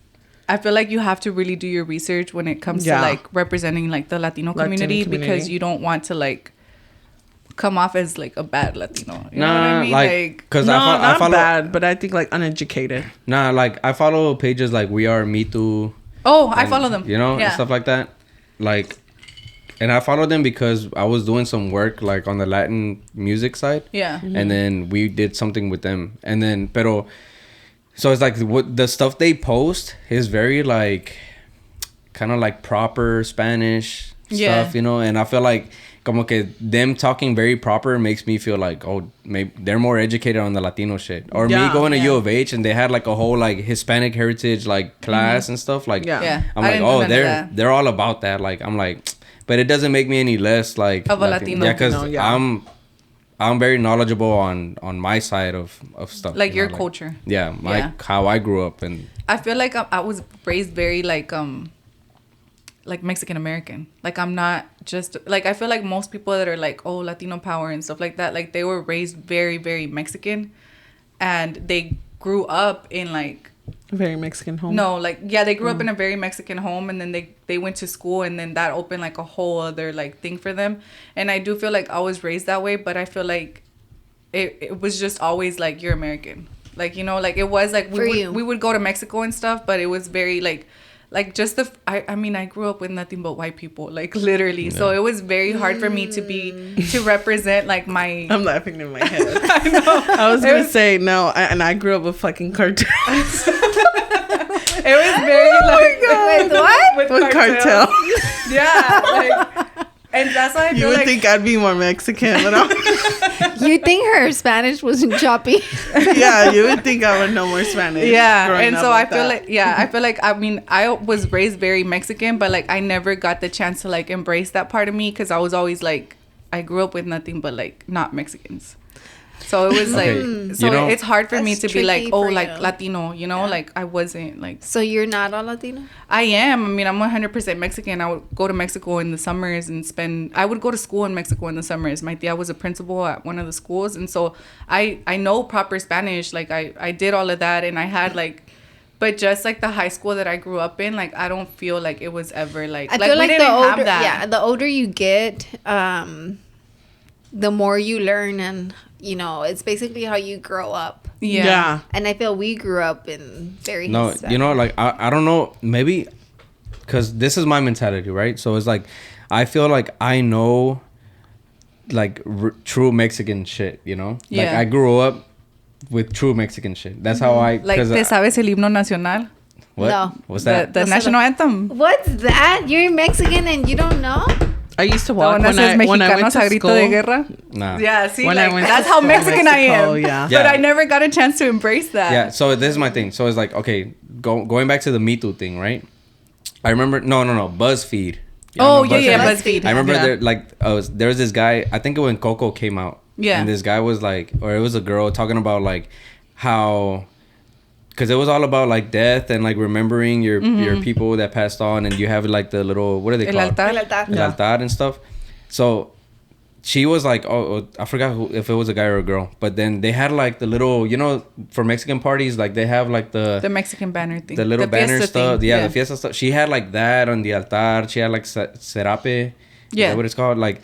I feel like you have to really do your research when it comes to, like, representing, like, the Latino community. Because you don't want to, like, come off as, like, a bad Latino. You know what I mean? Like, cause I follow, bad, but I think, like, uneducated. Nah, like, I follow pages like We Are Me Too. Oh, I follow them. You know, and stuff like that. Like... And I followed them because I was doing some work like on the Latin music side. Yeah. And then we did something with them. And then, so it's like what the stuff they post is very like, kind of like proper Spanish stuff, you know? And I feel like como que them talking very proper makes me feel like, oh, maybe they're more educated on the Latino shit. Or me going to U of H and they had like a whole like Hispanic heritage like class and stuff. Like, I'm like, oh, they're all about that. Like, I'm like... But it doesn't make me any less like of a Latino. Yeah, because I'm very knowledgeable on my side of stuff. Like your culture. How I grew up. And I feel like I was raised very like Mexican American. Like I'm not just like I feel like most people that are like, oh, Latino power and stuff like that, like they were raised very, very Mexican, and they grew up in like a very Mexican home. No, like they grew up in a very Mexican home, and then they went to school, and then that opened like a whole other like thing for them. And I do feel like I was raised that way, but I feel like it was just always like you're American, like, you know, like it was like we would go to Mexico and stuff, but it was very like just I mean I grew up with nothing but white people, like literally. So it was very hard for me to represent like my... I'm laughing in my head. I know. I was gonna say no, and I grew up with fucking cartels. It was very like... With what? With cartel. Yeah, like... And that's why I feel you would think I'd be more Mexican, but you think her Spanish wasn't choppy? Yeah, you would think I would know more Spanish. Yeah, and so I feel like I mean I was raised very Mexican, but like I never got the chance to like embrace that part of me because I was always like I grew up with nothing but like not Mexicans. So it was like, so you know, it's hard for me to be like, oh, like Latino, you know, like I wasn't like. So you're not a Latino? I am. I mean, I'm 100% Mexican. I would go to Mexico in the summers and I would go to school in Mexico in the summers. My tia was a principal at one of the schools. And so I know proper Spanish. Like I did all of that, and I had like, but just like the high school that I grew up in, like I don't feel like it was ever like, I feel like we didn't have that. Yeah, the older you get, the more you learn, and you know, it's basically how you grow up. Yeah. And I feel we grew up in very... No, you know, like, I don't know, maybe, because this is my mentality, right? So it's like, I feel like I know, like, true Mexican shit, you know? Yeah. Like, I grew up with true Mexican shit. That's how I... Like, ¿te sabes el himno nacional? What? No. What's that? The national anthem. What's that? You're Mexican and you don't know? I used to walk when I went to school. De guerra. Nah. Yeah, see, like, that's how Mexican I am. Yeah. But I never got a chance to embrace that. Yeah, so this is my thing. So it's like, okay, going back to the Me Too thing, right? I remember, no, BuzzFeed. BuzzFeed. I remember there was this guy, I think when Coco came out. Yeah. And this guy was like, or it was a girl talking about like how... Because it was all about like death and like remembering your people that passed on, and you have like the little, what are they called? El altar. El altar and stuff. So she was like, oh, I forgot if it was a guy or a girl, but then they had like the little, you know, for Mexican parties, like they have like the Mexican banner thing, the little banner stuff. Thing. Yeah, the fiesta stuff. She had like that on the altar. She had like serape. Yeah, what it's called, like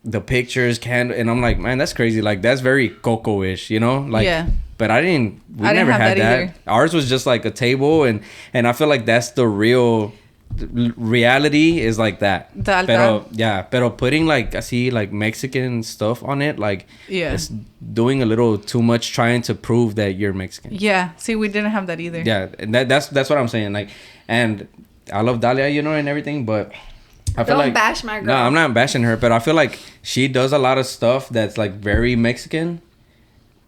the pictures, candle, and I'm like, man, that's crazy. Like that's very Coco-ish, you know, like. Yeah. But we never had that. Ours was just like a table, and I feel like that's the real reality is like that. The altar. Pero putting like así like Mexican stuff on it, like it's doing a little too much, trying to prove that you're Mexican. Yeah. See, we didn't have that either. Yeah, and that's what I'm saying. Like, and I love Dalia, you know, and everything, but I feel don't bash my girl. No, I'm not bashing her, but I feel like she does a lot of stuff that's like very Mexican,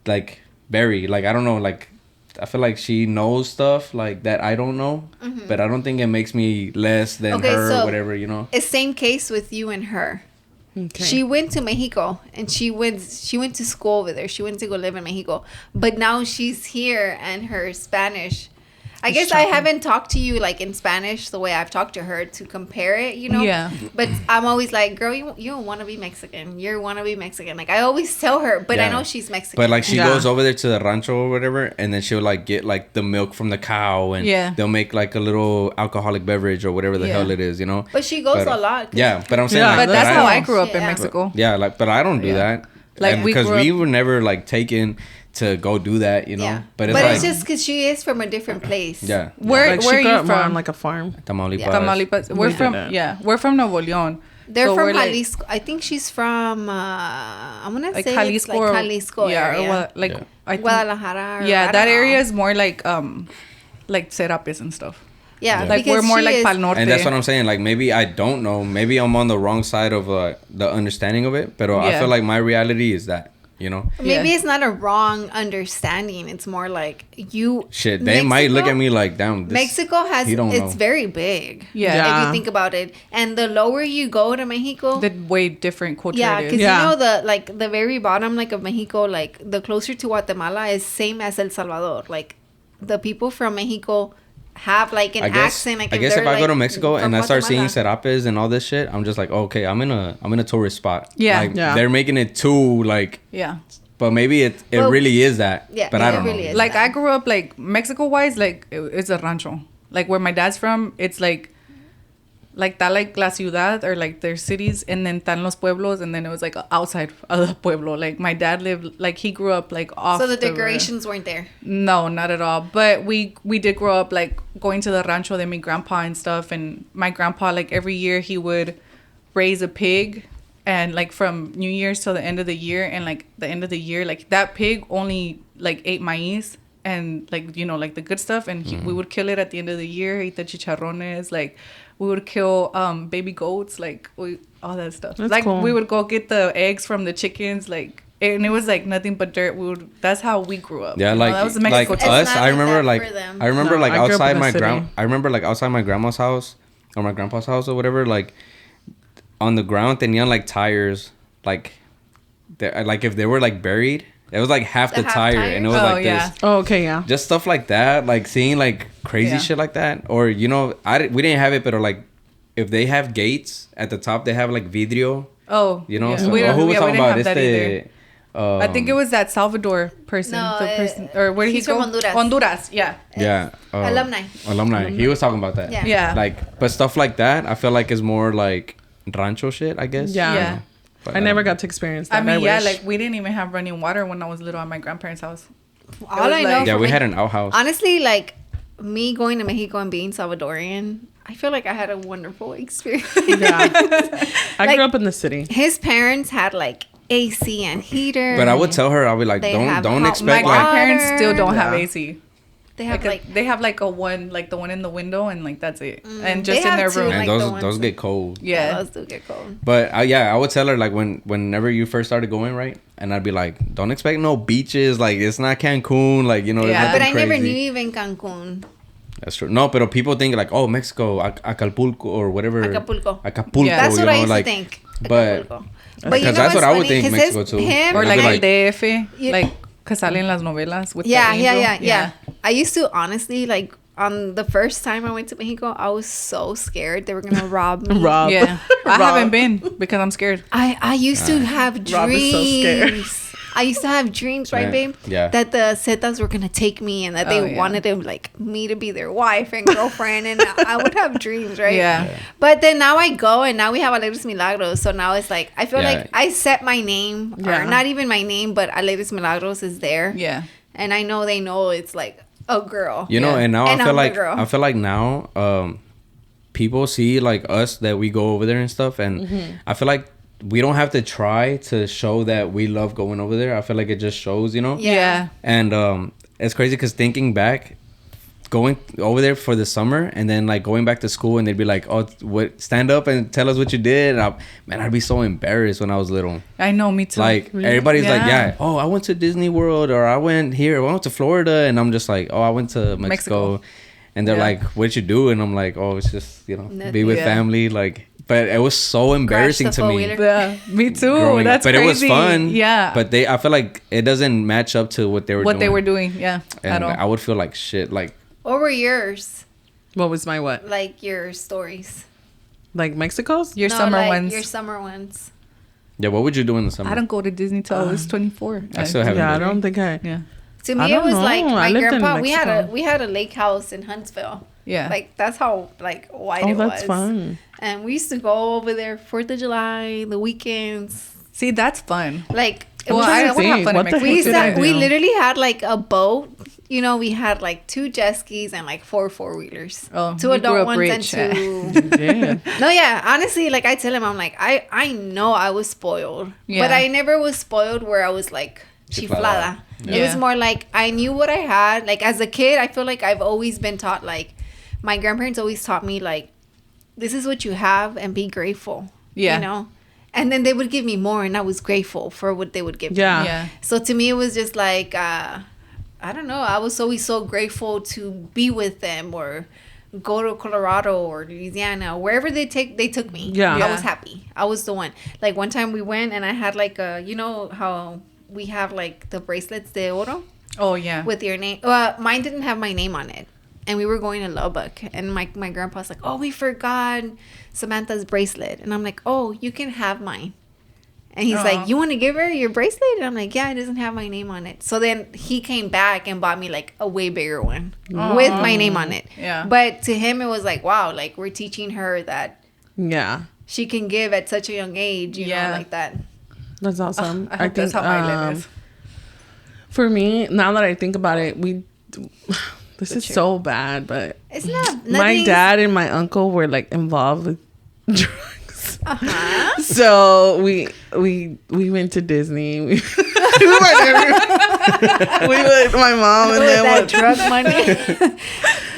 like. Very, like, I don't know, like, I feel like she knows stuff, like, that I don't know, but I don't think it makes me less than her or whatever, you know? It's same case with you and her. Okay. She went to Mexico, and she went to school over there. She went to go live in Mexico. But now she's here, and her Spanish... I guess I haven't talked to you like in Spanish the way I've talked to her to compare it, you know? Yeah. But I'm always like, girl, you don't want to be Mexican. You want to be Mexican. Like, I always tell her, but I know she's Mexican. But like, she goes over there to the rancho or whatever, and then she'll like get like the milk from the cow, and they'll make like a little alcoholic beverage or whatever the hell it is, you know? But she goes a lot. Yeah, but I'm saying like, but that's how I grew up in Mexico. Yeah, like, but I don't do that. Like, because we were never like taken to go do that, you know. Yeah. But it's just because she is from a different place. Yeah. Where are you from? On like a farm. Tamaulipas. We're from Nuevo León. They're from Jalisco. I think she's from I'm gonna say Jalisco, it's like Jalisco area. Guadalajara. That area is more like Serapes and stuff. Yeah, like we're more like Pal Norte. And that's what I'm saying. Like, maybe I don't know. Maybe I'm on the wrong side of the understanding of it. But I feel like my reality is that, you know. Maybe it's not a wrong understanding. It's more like you. Shit, they might look at me like, damn. Mexico it's very big. Yeah. If you think about it, and the lower you go to Mexico, the way different culture. Yeah, because you know the very bottom like of Mexico, like the closer to Guatemala is same as El Salvador. Like the people from Mexico have like an accent. Like I guess if I go to Mexico and I start seeing Guatemala. serapes and all this shit, I'm just like, okay, I'm in a tourist spot. Yeah. Like, they're making it too like. Yeah. But maybe it really is that. Yeah. But I don't know. Like I grew up like Mexico wise, like it's a rancho. Like where my dad's from, it's like that, like la ciudad or like their cities, and then tan los pueblos, and then it was like outside of the pueblo. Like my dad lived, like he grew up like off. So the decorations weren't there. No, not at all. But we did grow up like going to the rancho. They made grandpa and stuff, and my grandpa like every year he would raise a pig, and like from New Year's till the end of the year, and like the end of the year, like that pig only like ate maíz and like, you know, like the good stuff, and we would kill it at the end of the year, eat the chicharrones, like we would kill baby goats, like all that stuff. That's like cool. We would go get the eggs from the chickens, like, and it was like nothing but dirt. That's how we grew up. Yeah, like that was Mexico like too. us. I remember I outside my grandma's house or my grandpa's house or whatever. Like on the ground, tenían like tires, like if they were like buried. It was like half the tire, and it was like this. Oh, okay, yeah. Just stuff like that, like seeing like crazy shit like that, or you know, we didn't have it, but like if they have gates at the top, they have like vidrio. Oh, you know, yeah. so, who was talking about this? I think it was that Salvador person. No, or where did he go? From Honduras. Honduras, yeah. Yeah. Alumni. He was talking about that. Yeah. Like, but stuff like that, I feel like is more like rancho shit, I guess. Yeah. I never got to experience that. I mean, like we didn't even have running water when I was little at my grandparents' house. All I know. Yeah, we had an outhouse. Honestly, like me going to Mexico and being Salvadorian, I feel like I had a wonderful experience. Yeah. I grew up in the city. His parents had like AC and heater. But I would tell her, I'll be like, don't expect my like. My parents still don't have AC. They have they have like the one in the window, and like that's it, and just in their room. And those get cold. Yeah, those do get cold. But I would tell her like whenever you first started going, right, and I'd be like, don't expect no beaches, like it's not Cancun, like you know. Yeah, but I never knew even Cancun. That's true. No, but people think like, oh, Mexico, Acapulco or whatever. Acapulco. Yeah. That's what I used to think. But because that's what I would think Mexico too. Or like el DF, like que salen las novelas with the angel. Yeah. I used to honestly like on the first time I went to Mexico, I was so scared they were gonna rob me. Yeah, I haven't been because I'm scared. I used to have dreams. Rob is so scared. I used to have dreams, right, babe? Yeah. That the Zetas were gonna take me and that they wanted to like me to be their wife and girlfriend, and I would have dreams, right? Yeah. But then now I go and now we have Alegres Milagros, so now it's like I feel like I set my name, or not even my name, but Alegres Milagros is there. Yeah. And I know they know it's like a girl. You know, and now I feel like now people see like us that we go over there and stuff, and I feel like we don't have to try to show that we love going over there. I feel like it just shows, you know? Yeah. And it's crazy because thinking back, going over there for the summer and then like going back to school and they'd be like, oh, what, stand up and tell us what you did. And I'd be so embarrassed when I was little. I know, me too. Like everybody's like, oh, I went to Disney World, or I went here, I went to Florida, and I'm just like, oh, I went to Mexico. And they're like, what'd you do? And I'm like, oh, it's just, you know, be with family. Like, but it was so embarrassing to me. Yeah, me too. That's but crazy. It was fun. Yeah. But I feel like it doesn't match up to what they were doing. Yeah. And I would feel like shit. Like, What were yours? What was my what? Like your stories. Like Mexico's? Your summer ones. Your summer ones. Yeah, what would you do in the summer? I don't go to Disney till I was 24. I still haven't. Yeah, I been. don't think I. Yeah. To me, it was like my grandpa. We had a lake house in Huntsville. Yeah. Like that's how like wide it was. Oh, that's fun. And we used to go over there 4th of July, the weekends. See, that's fun. Like I would have fun in Mexico. We literally had like a boat. You know, we had like 2 jet skis and like 4 4-wheelers. Oh, 2 adult ones rich. and 2. Yeah. No, yeah. Honestly, like I tell him, I'm like, I know I was spoiled. Yeah. But I never was spoiled where I was like chiflada. Yeah. It was more like I knew what I had. Like as a kid, I feel like I've always been taught, like my grandparents always taught me, like, this is what you have and be grateful. Yeah. You know? And then they would give me more and I was grateful for what they would give me. Yeah. So to me, it was just like, I don't know. I was always so grateful to be with them or go to Colorado or Louisiana, wherever they took me. Yeah. I was happy. I was the one. Like one time we went and I had like you know how we have like the bracelets de oro Oh, yeah. with your name. Mine didn't have my name on it. And we were going to Lubbock. And my grandpa's like, oh, we forgot Samantha's bracelet. And I'm like, oh, you can have mine. And he's like, you want to give her your bracelet? And I'm like, yeah, it doesn't have my name on it. So then he came back and bought me like a way bigger one with my name on it. Yeah. But to him, it was like, wow, like we're teaching her that Yeah. she can give at such a young age, you know, like that. That's awesome. I hope that's how my life is. For me, now that I think about it, this is so bad, but It's not. my dad and my uncle were like involved with drugs. Uh-huh. So we went to Disney. We went everywhere. We went, my mom and With then that drug money.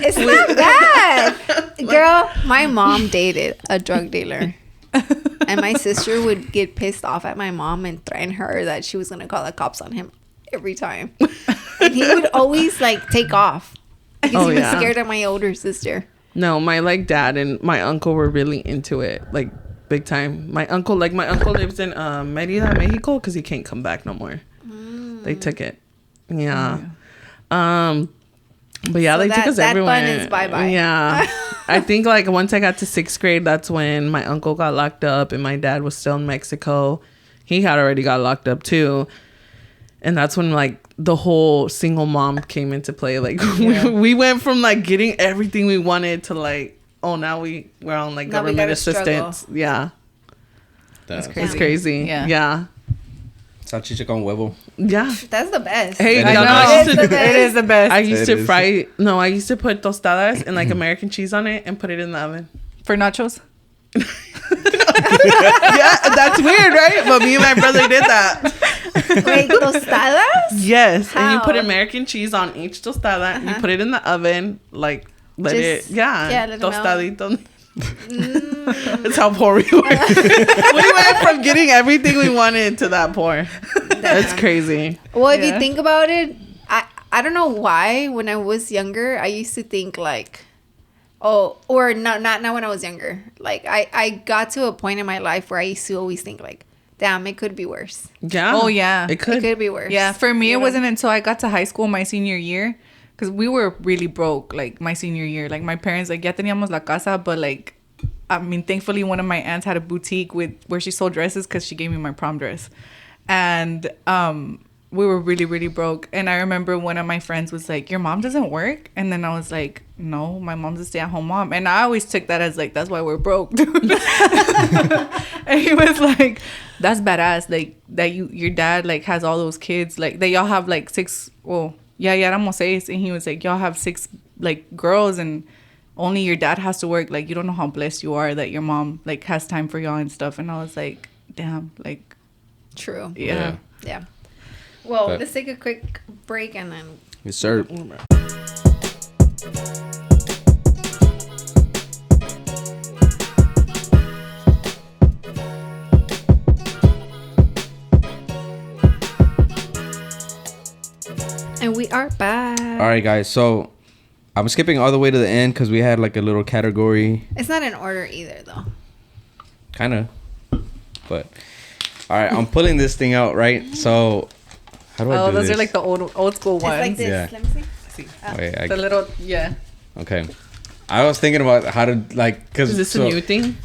It's not bad. Girl, my mom dated a drug dealer. And my sister would get pissed off at my mom and threaten her that she was going to call the cops on him every time. And he would always like take off. Because he was scared of my older sister. No, my like dad and my uncle were really into it, like big time. My uncle lives in Merida, Mexico, because he can't come back no more. They took it. Yeah. But yeah, so they took us everywhere. That fun is bye-bye. Yeah. I think like once I got to 6th grade, that's when my uncle got locked up and my dad was still in Mexico. He had already got locked up too. And that's when like the whole single mom came into play. Like we went from like getting everything we wanted to like, oh, now we're on like government assistance. Struggle. Yeah. That's crazy. It's crazy. Yeah. Salchicha con huevo. Yeah. That's the best. Hey, I know. It is the best. I used to fry. No, I used to put tostadas and like American cheese on it and put it in the oven. For nachos? Yeah, that's weird, right? But me and my brother did that. Wait, tostadas? Yes. How? And you put American cheese on each tostada and you put it in the oven, like let it tostadito. That's how poor we were. We went from getting everything we wanted to that poor. That's crazy. Well, if you think about it, I don't know why when I was younger I used to think like, oh, or not when I was younger. Like I got to a point in my life where I used to always think like, damn, it could be worse. Yeah. Oh yeah. It could be worse. Yeah. For me, it wasn't until I got to high school my senior year. Because we were really broke, like, my senior year. Like, my parents, like, ya teníamos la casa, but, like, I mean, thankfully, one of my aunts had a boutique where she sold dresses because she gave me my prom dress. And we were really, really broke. And I remember one of my friends was like, your mom doesn't work? And then I was like, no, my mom's a stay-at-home mom. And I always took that as, like, that's why we're broke, dude. And he was like, that's badass. Like, that your dad, like, has all those kids. Like, they all have, like, 6, well... Yeah, éramos 6. And he was like, y'all have 6, like, girls, and only your dad has to work. Like, you don't know how blessed you are that your mom, like, has time for y'all and stuff. And I was like, damn, like... True. Yeah. Well, let's take a quick break and then... Yes, sir. And we are back. All right, guys. So I'm skipping all the way to the end because we had like a little category. It's not in order either, though. Kind of. But all right, I'm pulling this thing out, right? So how do I do this? Oh, those are like the old school ones. It's like this. Yeah. Let me see. see. Wait, The little, yeah. Okay. I was thinking about how to, like, because... Is this a new thing?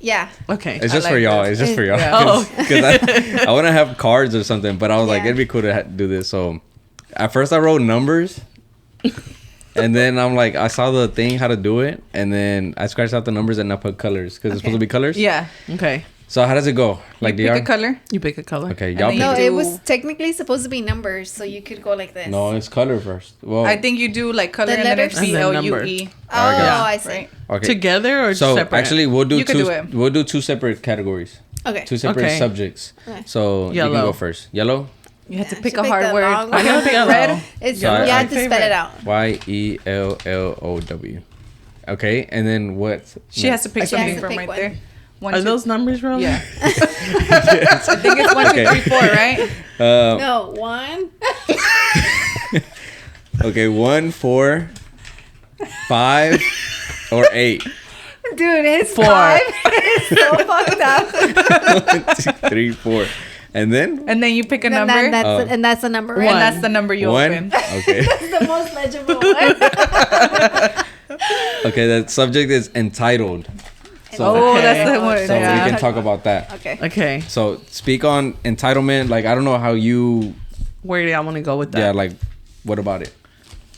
Yeah. Okay. It's just for y'all. It's just for y'all. Yeah. Because I want to have cards or something, but I was like, Yeah. it'd be cool to do this. So at first I wrote numbers. And then I'm like, I saw the thing, how to do it. And then I scratched out the numbers and I put colors. Because it's supposed to be colors. Yeah. Okay. So how does it go? Like, You pick a color. You pick a color. Okay, y'all then pick No, it. it was technically supposed to be numbers, so you could go like this. No, it's color first. Well, I think you do like color The and then it's letters? And then CLUE. Oh, Yeah. I see. Right. okay. Together or So separate? actually, we'll do You could two. do it. We'll do two separate categories. Okay. Two separate Okay. subjects. Okay. So you can Yellow. go first. Yellow. You have to Yeah, pick should a pick hard the word. long I gotta pick Red. yellow. It's So you I- have to spell it out. YELLOW. Okay, and then what? She has to pick She has something to from pick right one. there. One, Are two- those numbers wrong? Yeah. I think it's 1, 2, Okay. 3, 4, right? No, 1. Okay, 1, 4, 5, or 8. Dude, his 4. 5 is so fucked up. 1, 2, 3, 4, and then And then you pick a And number. and that's the number, right? And that's the number you 1. open. Okay. That's the most legible one. Okay, the subject is entitled. So, Oh, Okay. that's the one. so Yeah. we can talk about that. Okay. Okay. So speak on entitlement. Like, I don't know how you. Where do y'all want to go with that? Yeah, like, what about it?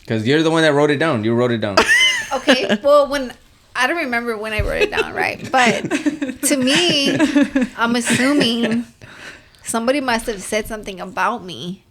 Because you're the one that wrote it down. You wrote it down. Okay. Well, I don't remember when I wrote it down, right? But to me, I'm assuming somebody must have said something about me.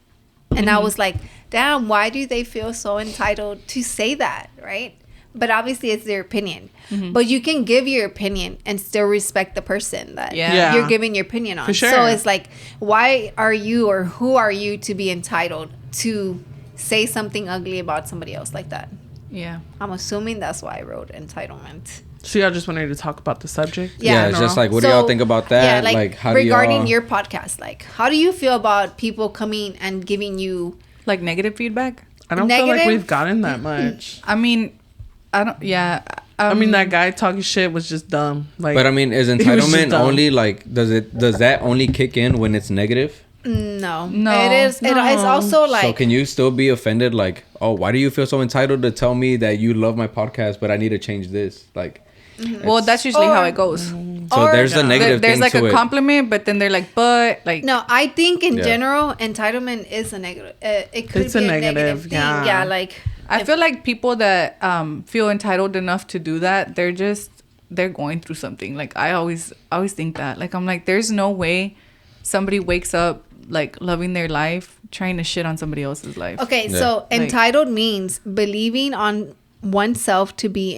And I was like, damn, why do they feel so entitled to say that, right? But obviously it's their opinion. But you can give your opinion and still respect the person that Yeah. you're giving your opinion on. For sure. So it's like, why are you or who are you to be entitled to say something ugly about somebody else like that? Yeah. I'm assuming that's why I wrote entitlement. So y'all just wanted to talk about the subject? Yeah, It's just like, what do y'all think about that? Yeah, like how regarding do y'all... your podcast, like, how do you feel about people coming and giving you Like negative feedback? I don't feel like Negative? we've gotten that much. I mean, I don't, yeah. I mean, that guy talking shit was just dumb. Like, But I mean, is He was just entitlement dumb. only like does that only kick in when it's negative? no. No. It is it's also like So can you still be offended? Like, oh, why do you feel so entitled to tell me that you love my podcast, but I need to change this? Like, Well, that's usually how Or- it goes. so Or- there's the negative There's thing like to a it. compliment, but then they're like, but like, no, I think in Yeah. general, entitlement is a negative. It could It's be a a negative, negative thing. yeah. Yeah, like I feel like people that feel entitled enough to do that, they're going through something. Like I always think that. Like I'm like, there's no way somebody wakes up like loving their life trying to shit on somebody else's life. okay, Yeah. so Like- entitled means believing on oneself to be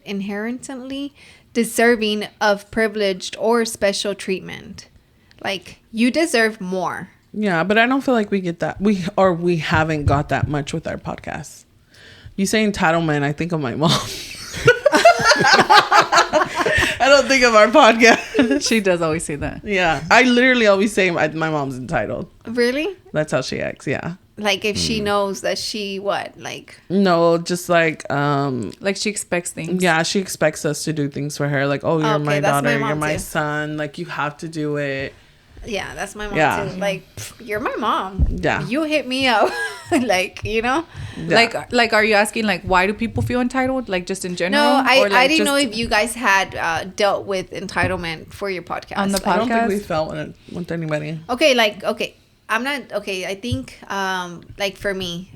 inherently deserving of privileged or special treatment. Like you deserve more. yeah, but I don't feel like we get that. We haven't got that much with our podcast. You say entitlement, I think of my mom. I don't think of our podcast. She does always say that. Yeah, I literally always say my mom's entitled. Really? That's how she acts. Yeah. Like if she knows that she No, just like Like she expects things. yeah, she expects us to do things for her. Like, oh, you're Okay, my that's my daughter, mom you're my too. son. Like, you have to do it. yeah, that's my mom Yeah. too. Like you're my mom. Yeah. You hit me up. Like, you know? Yeah. Like, are you asking like why do people feel entitled? Like just in general? No, I Or, like, didn't know just if you guys had dealt with entitlement for your podcast. On the Like, I don't think podcast? we felt with anybody. okay. I'm not okay. I think like for me,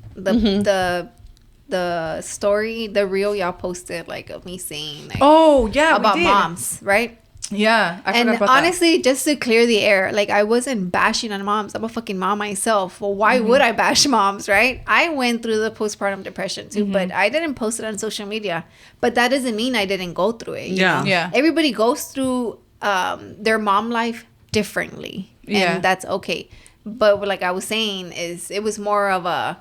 the story, the reel y'all posted like of me saying like Oh yeah, about we did. moms, right? Yeah, I And forgot about honestly, just to clear the air, like I wasn't bashing on moms. I'm a fucking mom myself. Well, why would I bash moms, right? I went through the postpartum depression too, but I didn't post it on social media. But that doesn't mean I didn't go through it. you Yeah. know? Yeah. Everybody goes through their mom life differently, Yeah. and that's okay. But like I was saying, is it was more of a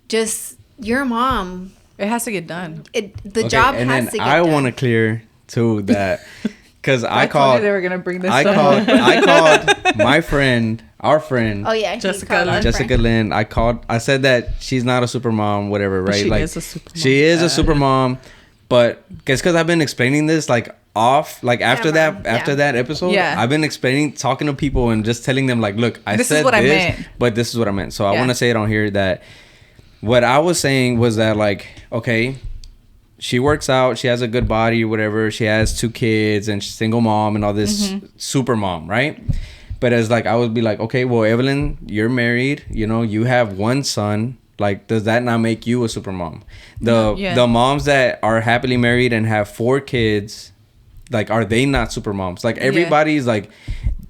just your mom. that. It has to get done. The job and has then to get I done. want to clear too that because I told called you they were gonna bring this I up. called my friend, our friend. Oh yeah, he Jessica called our Jessica friend. Lynn. I said that she's not a super mom, whatever, right? she like is a super mom. she is Yeah. a super mom, but it's because I've been explaining this like off, like after Camera, that episode. Yeah. I've been talking to people and just telling them like, look, I This is said what I this, meant. but this is what I meant. So I Yeah. want to say it on here that what I was saying was that, like, okay, she works out, she has a good body, whatever. She has 2 kids and she's single mom and all this super mom, right? But as like, I would be like, okay, well, Evelyn, you're married, you know, you have 1 son. Like, does that not make you a super mom? The moms that are happily married and have 4 kids, like, are they not super moms? Like, everybody's like,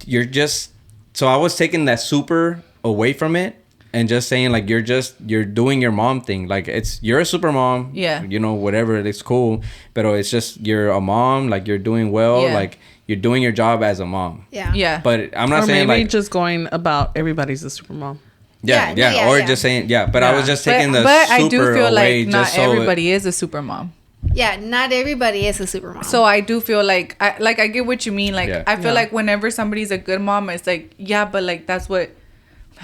you're just. So I was taking that super away from it and just saying, like, you're doing your mom thing. Like, you're a super mom. Yeah. You know, whatever, it's cool. But it's just, you're a mom. Like, you're doing well. Yeah. Like, you're doing your job as a mom. Yeah. Yeah. But I'm not saying, maybe, like, just going about everybody's a super mom. Yeah, or just saying, but I was just taking the but super I do feel away, like not everybody is a super mom. Yeah, not everybody is a super mom. So I do feel like I get what you mean. Like, I feel like whenever somebody's a good mom, it's like, but like, that's what,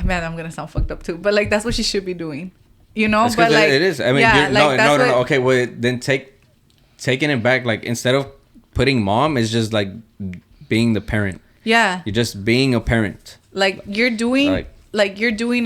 man, I'm gonna sound fucked up too, but like, that's what she should be doing, you know? But like, it is. I mean, no. Okay, well, then taking it back. Like, instead of putting mom, it's just like being the parent. Yeah, you're just being a parent. Like, you're doing. Like, you're doing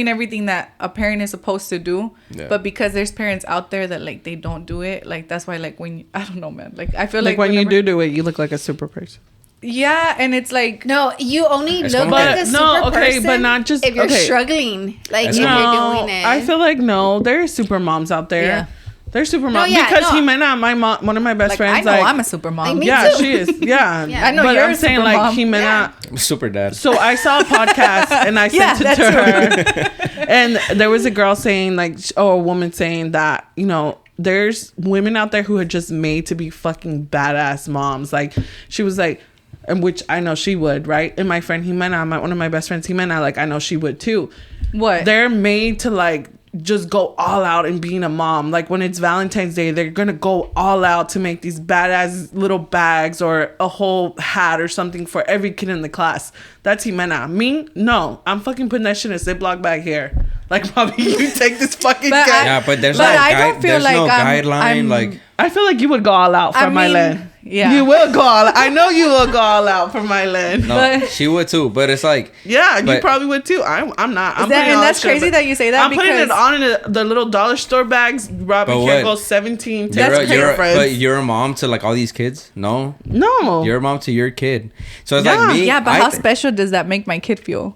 everything that a parent is supposed to do, but because there's parents out there that, like, they don't do it, like, that's why, like, when I don't know, man, like, I feel like when you do it, you look like a super person. Yeah, and it's like, no, you only look like a super person, but not just if you're struggling, like, if you're doing it. I feel like there's super moms out there. Yeah. They're super moms because Jimena, my mom, one of my best friends. I know I'm a super mom. Like, yeah, she is. Yeah, I know. But you're I'm saying like mom. Jimena, super dad. So I saw a podcast and I sent it to her, and there was a girl saying like, a woman saying that, you know, there's women out there who are just made to be fucking badass moms. Like, she was like, and which I know she would, right? And my friend Jimena, one of my best friends Jimena, like, I know she would too. What? They're made to like just go all out in being a mom. Like, when it's Valentine's Day, they're gonna go all out to make these badass little bags or a whole hat or something for every kid in the class. That's Jimena. Me? No. I'm fucking putting that shit in a Ziploc bag here. Like, Bobby, you take this fucking guy. Yeah, but there's no guideline. Like, I feel like you would go all out for Mylene. Yeah, you will go all out. I know you will go all out for Mylene. No, but she would too. But it's like, yeah, you probably would too. I'm not. I'm and that's crazy that you say that. I'm putting it on in the little dollar store bags. Robbie can't go 17. But you're a mom to like all these kids. No, you're a mom to your kid. So it's like me. Yeah, but how special does that make my kid feel?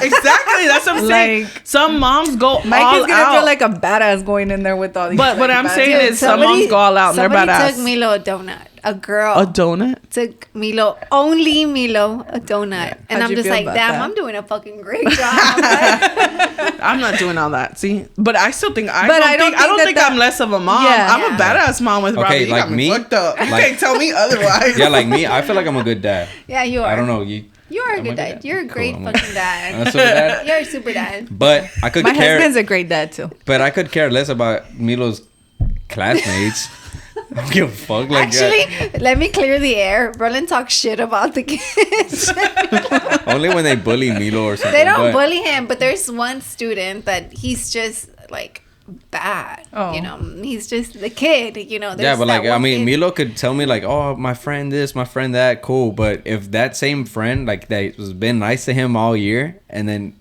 Exactly, that's what I'm saying. Some moms go all out. My kid's gonna feel like a badass going in there with all these. But what I'm saying is, some moms go all out and they're badass. Somebody took Milo a donut. A girl. A donut? Took Milo a donut. And I'm just like, damn, I'm doing a fucking great job. I'm not doing all that. See? But I still think I don't think I'm less of a mom. Yeah, I'm a badass mom with Robbie. Like me, fucked up. You can't tell me otherwise. Yeah, like me, I feel like I'm a good dad. Yeah, you are. I don't know. You are a good dad. You're a great fucking dad. I'm a super dad? You're a super dad. But I could My husband's a great dad too. But I could care less about Milo's classmates. I don't give a fuck. Like, actually, let me clear the air. Berlin talks shit about the kids. Only when they bully Milo or something. They don't bully him, but there's one student that he's just like bad. Oh. You know, he's just the kid. You know. Yeah, but like, I mean, Milo could tell me like, oh, my friend this, my friend that, cool. But if that same friend like that has been nice to him all year, and then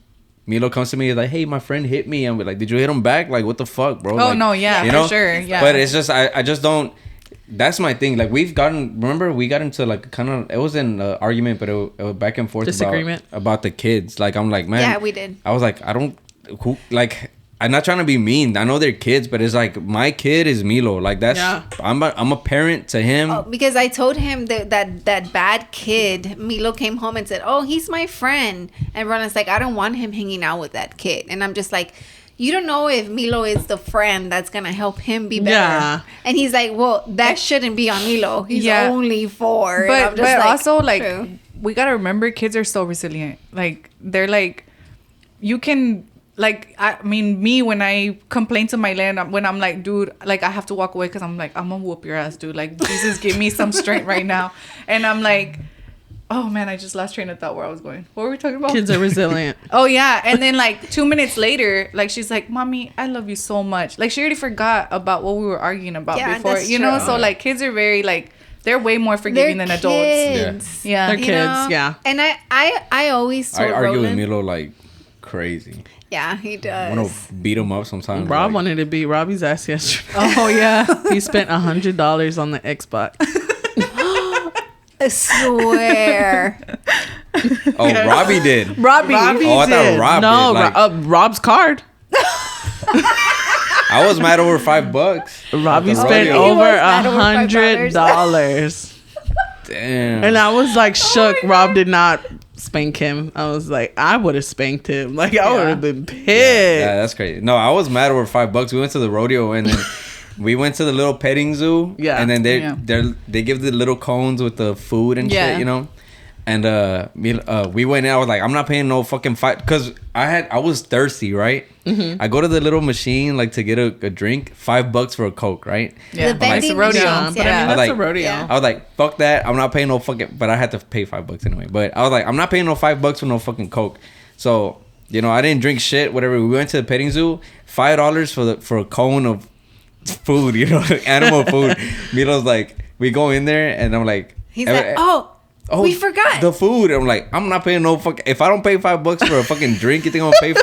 Milo comes to me like, hey, my friend hit me. I'm like, did you hit him back? Like, what the fuck, bro? Oh, like, no, yeah, you know? for sure. Yeah. But it's just, I just don't. That's my thing. Like, we got into like kind of, it was an argument, but it was back and forth disagreement about the kids. Like, I'm like, man. Yeah, we did. I was like, I'm not trying to be mean. I know they're kids, but it's like, my kid is Milo. Like, that's, I'm a parent to him. Oh, because I told him that bad kid, Milo came home and said, oh, he's my friend. And Ronan's like, I don't want him hanging out with that kid. And I'm just like, you don't know if Milo is the friend that's going to help him be better. Yeah. And he's like, well, that shouldn't be on Milo. He's only 4. But also, like, true. We got to remember, kids are so resilient. Like, they're like, you can... Like, I mean, me, when I complain to my land, when I'm like, dude, like, I have to walk away because I'm like, I'm going to whoop your ass, dude. Like, Jesus, give me some strength right now. And I'm like, oh, man, I just lost train of thought where I was going. What were we talking about? Kids are resilient. Oh, yeah. And then, like, 2 minutes later, like, she's like, Mommy, I love you so much. Like, she already forgot about what we were arguing about before. You know? So, like, kids are very, like... They're way more forgiving than adults. Yeah. They're kids, know? Yeah. And I always told I argue with Milo, like... crazy. Yeah, he does. I want to beat him up sometimes. Rob wanted to beat Robbie's ass yesterday. Oh yeah. He spent $100 on the Xbox. I swear. Oh, Robbie did. Robbie. Oh, I thought Rob no, did. Like, Rob's card. I was mad over $5. Robbie spent over $100. Damn. And I was like shook. Rob did not spank him. I was like, I would have spanked him. Like I would have been pissed. Yeah, that's crazy. No, I was mad over $5. We went to the rodeo and then we went to the little petting zoo. Yeah. And then they give the little cones with the food and shit, you know. And we went in. I was like, I'm not paying no fucking fight because I was thirsty, right? Mm-hmm. I go to the little machine like to get a drink, $5 for a Coke, right? Yeah, the vending rodeo. But I mean, that's a rodeo. Yeah. I was like, fuck that. I'm not paying no fucking. But I had to pay $5 anyway. But I was like, I'm not paying no $5 for no fucking Coke. So I didn't drink shit. Whatever. We went to the petting zoo. $5 for a cone of food. Animal food. Milo's like, we go in there and I'm like, he's like, oh, we forgot the food. I'm like, I'm not paying no fucking. If I don't pay $5 for a fucking drink, you think I'm gonna pay?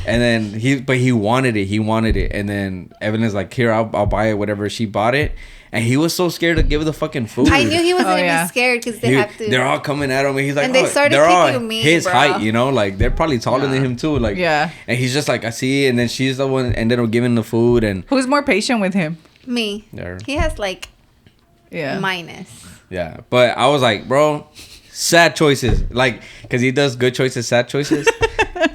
And then he wanted it. He wanted it. And then Evelyn's like, here, I'll buy it. Whatever. She bought it, and he was so scared to give the fucking food. I knew he was gonna be scared because they're all coming at him, and he's like, and they started they're kicking all me, his bro. height, like they're probably taller than him too, like And he's just like, I see it, and then she's the one ended up giving the food. And who's more patient with him? Me. Yeah. He has like minus. Yeah, but I was like, bro, sad choices. Like, because he does good choices, sad choices.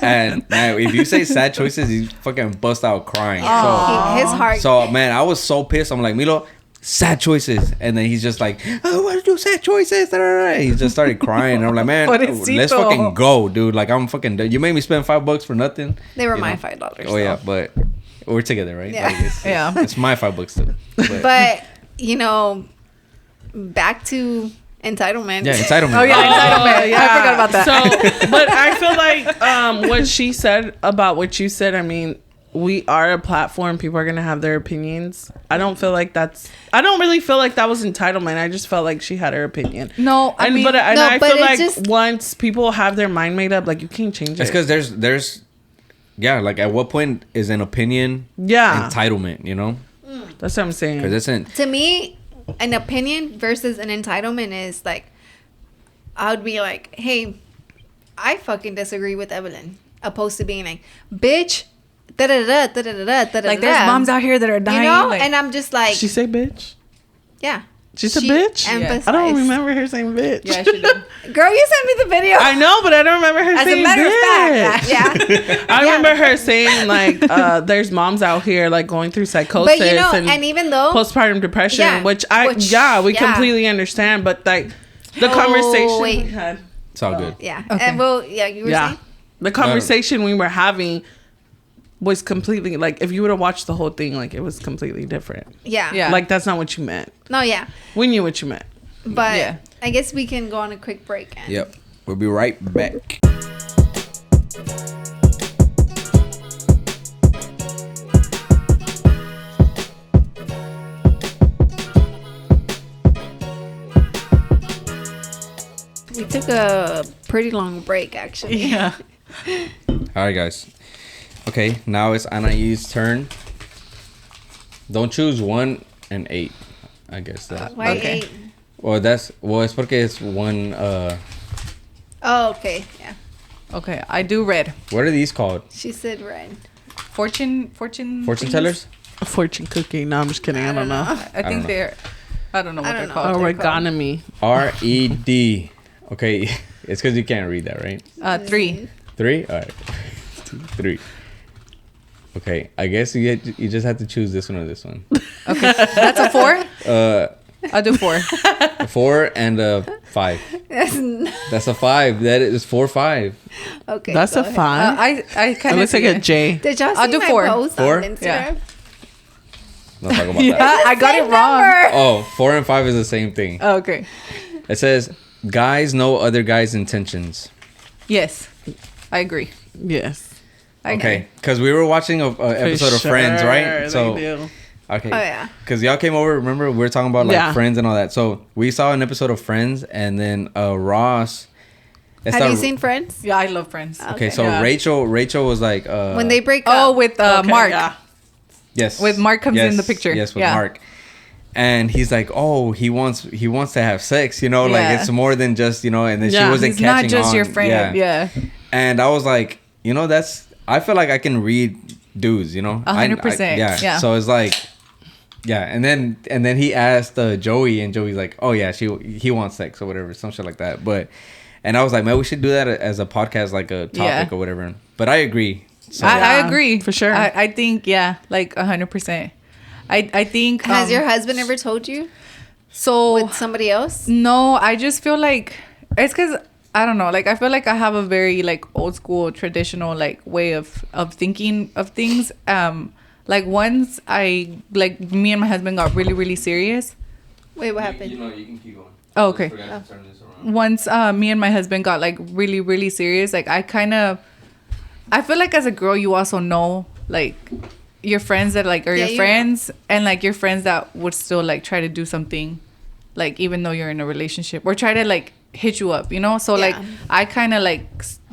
And man, if you say sad choices, he fucking bust out crying. His heart. So, man, I was so pissed. I'm like, Milo, sad choices. And then he's just like, I want to do sad choices. He just started crying. And I'm like, man, let's fucking go, dude. Like, I'm fucking done. You made me spend $5 for nothing. They were my $5. Oh, yeah, but we're together, right? Yeah. Like, it's my $5 too. But back to entitlement. Yeah, entitlement. Oh yeah, entitlement. Yeah, I forgot about that. So, but I feel like what she said about what you said. I mean, we are a platform. People are gonna have their opinions. I don't really feel like that was entitlement. I just felt like she had her opinion. No, I feel like once people have their mind made up, like you can't change it. It's because there's like at what point is an opinion entitlement? That's what I'm saying. Because to me, an opinion versus an entitlement is like, I would be like, hey, I fucking disagree with Evelyn, opposed to being like, bitch, da da da da da da da. Like there's moms out here that are dying, like, and I'm just like, she say bitch. Yeah. She's a bitch? Emphasized. I don't remember her saying bitch. Yeah, she did. Girl, you sent me the video. I know, but I don't remember her saying bitch. As a matter of fact, yeah. I remember her saying, like, there's moms out here, like, going through psychosis and even though postpartum depression, which we completely understand, but, like, the conversation we had. It's all good. Yeah. Okay. And you were saying? The conversation we were having was completely, like, if you would have watched the whole thing, like, it was completely different. Yeah. Like, that's not what you meant. No, yeah. We knew what you meant. But I guess we can go on a quick break. Yep. We'll be right back. We took a pretty long break, actually. Yeah. All right, guys. Okay, now it's Anahy's turn. Don't choose 1 and 8. I guess that. Why 8? Well, it's porque it's one. Oh, okay, yeah. Okay, I do red. What are these called? She said red. Fortune tellers? A fortune cookie. No, I'm just kidding. I don't know. I think they're. I don't know what they're called. Origami. RED. Okay, it's because you can't read that, right? 3. 3. All right. 3. Okay, I guess you just have to choose this one or this one. Okay, that's a 4. I'll do 4. 4 and a 5. That's a 5. That is 4, 5. Okay, that's a 5. I kind of looks like a J. Did y'all see I'll do my 4. post 4? on Instagram? Yeah. Don't talk about that. I got it wrong. Number. Oh, 4 and 5 is the same thing. Oh, okay. It says, guys know other guys' intentions. Yes, I agree. Yes. Okay, because we were watching an episode of Friends, right? So, okay. Oh, yeah. Because y'all came over, remember? We were talking about, like, Friends and all that. So, we saw an episode of Friends, and then Ross Have you seen Friends? Yeah, I love Friends. Okay, so yeah. Rachel was like when they break up. Oh, with Mark. Yeah. Yes. With Mark comes in the picture. Yes, with Mark. And he's like, oh, he wants to have sex, you know, like it's more than just, you know, and then she wasn't catching on. He's not just your friend. Yeah. And I was like, you know, I feel like I can read dudes, you know. 100%. Yeah. So it's like, yeah. And then he asked Joey, and Joey's like, oh yeah, he wants sex or whatever, some shit like that. And I was like, man, we should do that as a podcast, like a topic or whatever. But I agree. So, I agree for sure. I think like 100%. I think. Has your husband ever told you? So with somebody else? No, I just feel like it's because I don't know. Like I feel like I have a very like old school traditional like way of thinking of things. Like once me and my husband got really really serious. Wait, what happened? You can keep going. Oh, okay. Once me and my husband got like really really serious, like I feel like as a girl you also know like your friends that like are your friends and like your friends that would still like try to do something like even though you're in a relationship or try to like hit you up, you know. So like I kind of like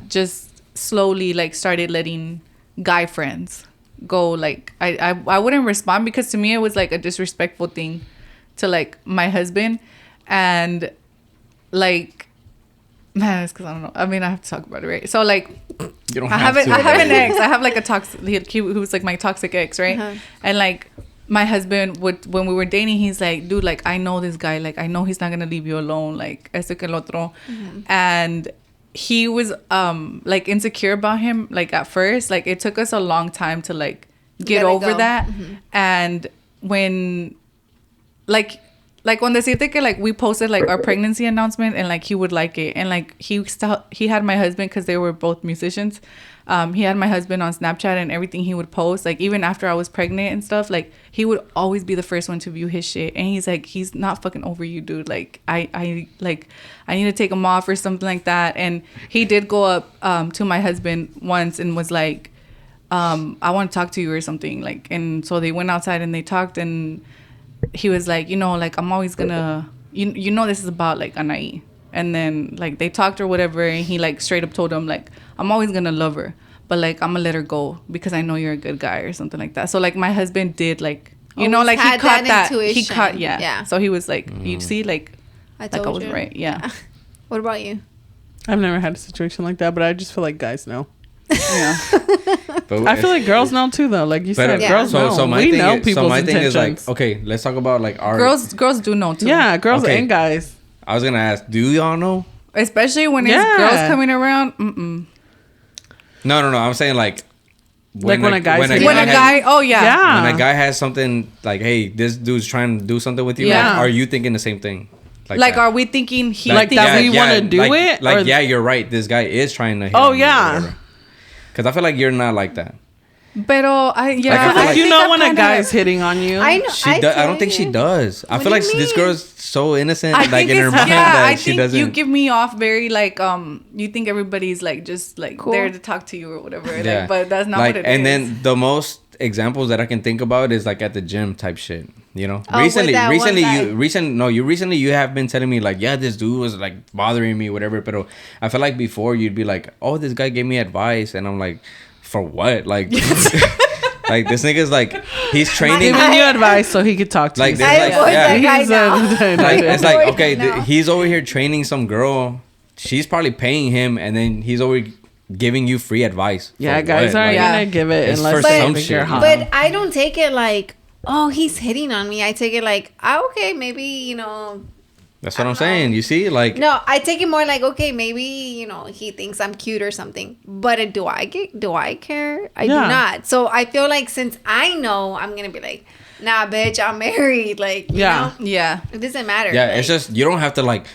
just slowly like started letting guy friends go. Like I wouldn't respond because to me it was like a disrespectful thing to like my husband. And like man, it's because I don't know, I mean I have to talk about it, right? So like I have an ex. I have like a toxic he was like my toxic ex, right? And like my husband would, when we were dating, he's like, dude, like I know this guy, like I know he's not gonna leave you alone, like esto que el otro. And he was like insecure about him like at first. Like it took us a long time to like get over that. And when like on decirte que like we posted like our pregnancy announcement and like he would like it, and like he had my husband because they were both musicians. He had my husband on Snapchat and everything he would post, like even after I was pregnant and stuff, like he would always be the first one to view his shit. And he's like, he's not fucking over you, dude. Like I need to take him off or something like that. And he did go up to my husband once and was like, I want to talk to you or something. Like, and so they went outside and they talked, and he was like, you know, like I'm always gonna, you know, this is about like Anahy. And then like they talked or whatever, and he like straight up told him like, I'm always gonna love her, but like I'm gonna let her go because I know you're a good guy or something like that. So like my husband did like, you know, like he caught that. He caught, yeah. So he was like, you see, like I was right. Yeah. What about you? I've never had a situation like that, but I just feel like guys know. Yeah. But I feel like girls know too, though. Like you said, girls know. So my we thing know is, people's my thing intentions. is like, okay, let's talk about like our girls do know too. Yeah, girls and guys. I was gonna ask, do y'all know? Especially when it's girls coming around. No. I'm saying like when a guy, when a guy has something like, hey, this dude's trying to do something with you. Yeah. Like, are you thinking the same thing? Like are we thinking he like that we want to do it? Like, yeah, you're right. This guy is trying to hit on you. Because I feel like you're not like that. Pero I like you know when a guy's hitting on you. I know. I don't think she does. I feel like this girl's so innocent, like in her mind that she doesn't. You give me off very like you think everybody's like just like cool. there to talk to you or whatever. Yeah. Like, but that's not what it is. And then the most examples that I can think about is like at the gym type shit. You know, recently you have been telling me like, yeah, this dude was like bothering me, whatever. But I feel like before you'd be like, oh, this guy gave me advice, and I'm like, for what? Like, like this nigga's like, he's training, giving you advice so he could talk to you. Like, it's like, okay, he's over here training some girl. She's probably paying him, and then he's over giving you free advice. Yeah, guys aren't gonna give it unless for some shit. But I don't take it like, oh, he's hitting on me. I take it like, okay, maybe, you know. That's what I'm saying. You see, like. No, I take it more like, okay, maybe, you know, he thinks I'm cute or something. But do I care? I do not. So I feel like since I know, I'm gonna be like, nah, bitch, I'm married. Like, you know? Yeah. It doesn't matter. Yeah, like, it's just, you don't have to like,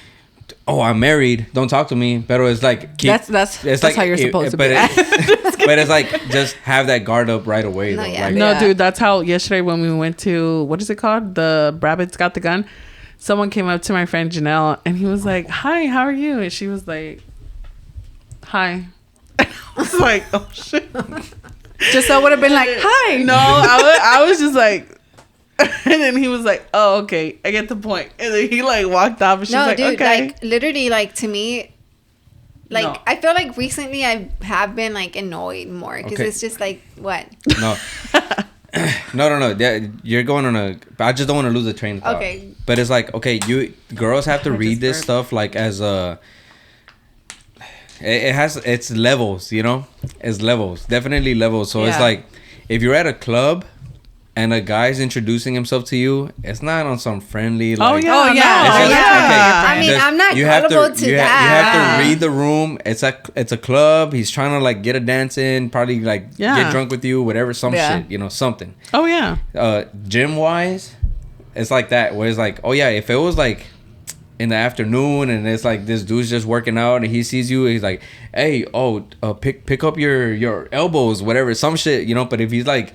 oh, I'm married, don't talk to me. But it's like, that's like, how you're supposed to be. But it's like, just have that guard up right away. No, though. yeah. Like, no, dude, that's how yesterday when we went to, what is it called? The Rabbit's Got the Gun. Someone came up to my friend Janelle and he was like, hi, how are you? And she was like, hi. I was like, oh shit. Gisele would have been like, hi. No, I was just like, and then he was like, oh, okay, I get the point. And then he like walked off and she was like, dude, okay. Like literally, like to me, Like, no. I feel like recently I have been, like, annoyed more. Because it's just, like, what? No. No. Yeah, you're going on a... I just don't want to lose the train of thought. Okay. But it's like, okay, girls have to read this stuff, like, as a... It's levels, you know? It's levels. Definitely levels. So it's like, if you're at a club... and a guy's introducing himself to you, it's not on some friendly, like... Oh, yeah. I mean, I'm not gullible to that. You have to read the room. It's a club. He's trying to, like, get a dance in, probably, like, get drunk with you, whatever, some shit, you know, something. Oh, yeah. Gym-wise, it's like that, where it's like, oh, yeah, if it was, like, in the afternoon, and it's like, this dude's just working out, and he sees you, he's like, hey, pick up your elbows, whatever, some shit, you know, but if he's, like...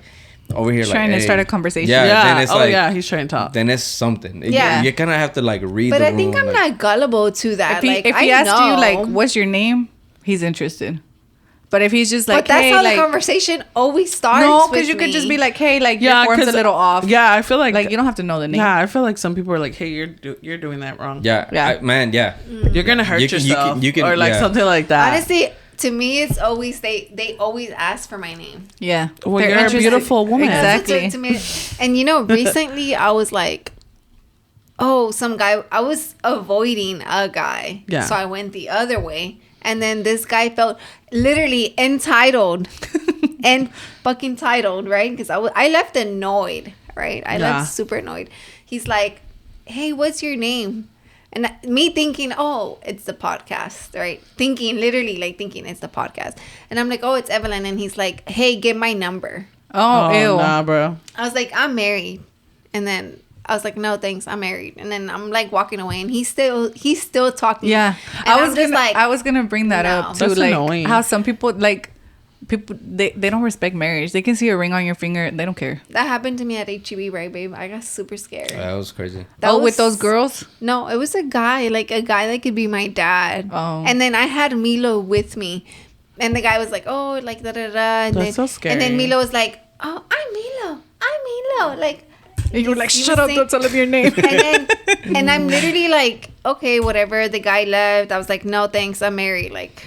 over here trying to start a conversation. Then it's he's trying to talk. Then it's something. Yeah. You kind of have to like read but the I think room, I'm not gullible to that. If he asked you like, what's your name, he's interested. But if he's just like, but that's hey, how like, the conversation always starts. No, because you could just be like, hey, like, your form's a little off. Yeah, I feel like you don't have to know the name. Yeah, I feel like some people are like, hey, you're doing that wrong. Yeah. You're gonna hurt yourself, you can, or like something like that. Honestly, to me, it's always they always ask for my name. Yeah. Well, you're a beautiful woman. Exactly. To me, and you know, recently I was like, oh, some guy. I was avoiding a guy. Yeah. So I went the other way, and then this guy felt literally entitled, and fucking titled, right? Because I left annoyed, right? I left super annoyed. He's like, hey, what's your name? And me thinking, oh, it's the podcast, right? Literally thinking it's the podcast. And I'm like, oh, it's Evelyn. And he's like, hey, get my number. Oh, ew. Nah, bro. I was like, I'm married. And then I was like, no, thanks, I'm married. And then I'm like walking away, and he's still talking. Yeah. And I was gonna bring that up too. That's like annoying. How some people they don't respect marriage. They can see a ring on your finger and they don't care. That happened to me at HEB, right, babe? I got super scared. That was crazy. With those girls? No, it was a guy that could be my dad. Oh. And then I had Milo with me. And the guy was like, oh, like, da-da-da. And That's so scary. And then Milo was like, oh, I'm Milo. Like... And you were like, shut up, don't tell him your name. and I'm literally like, okay, whatever. The guy left. I was like, no, thanks, I'm married. Like...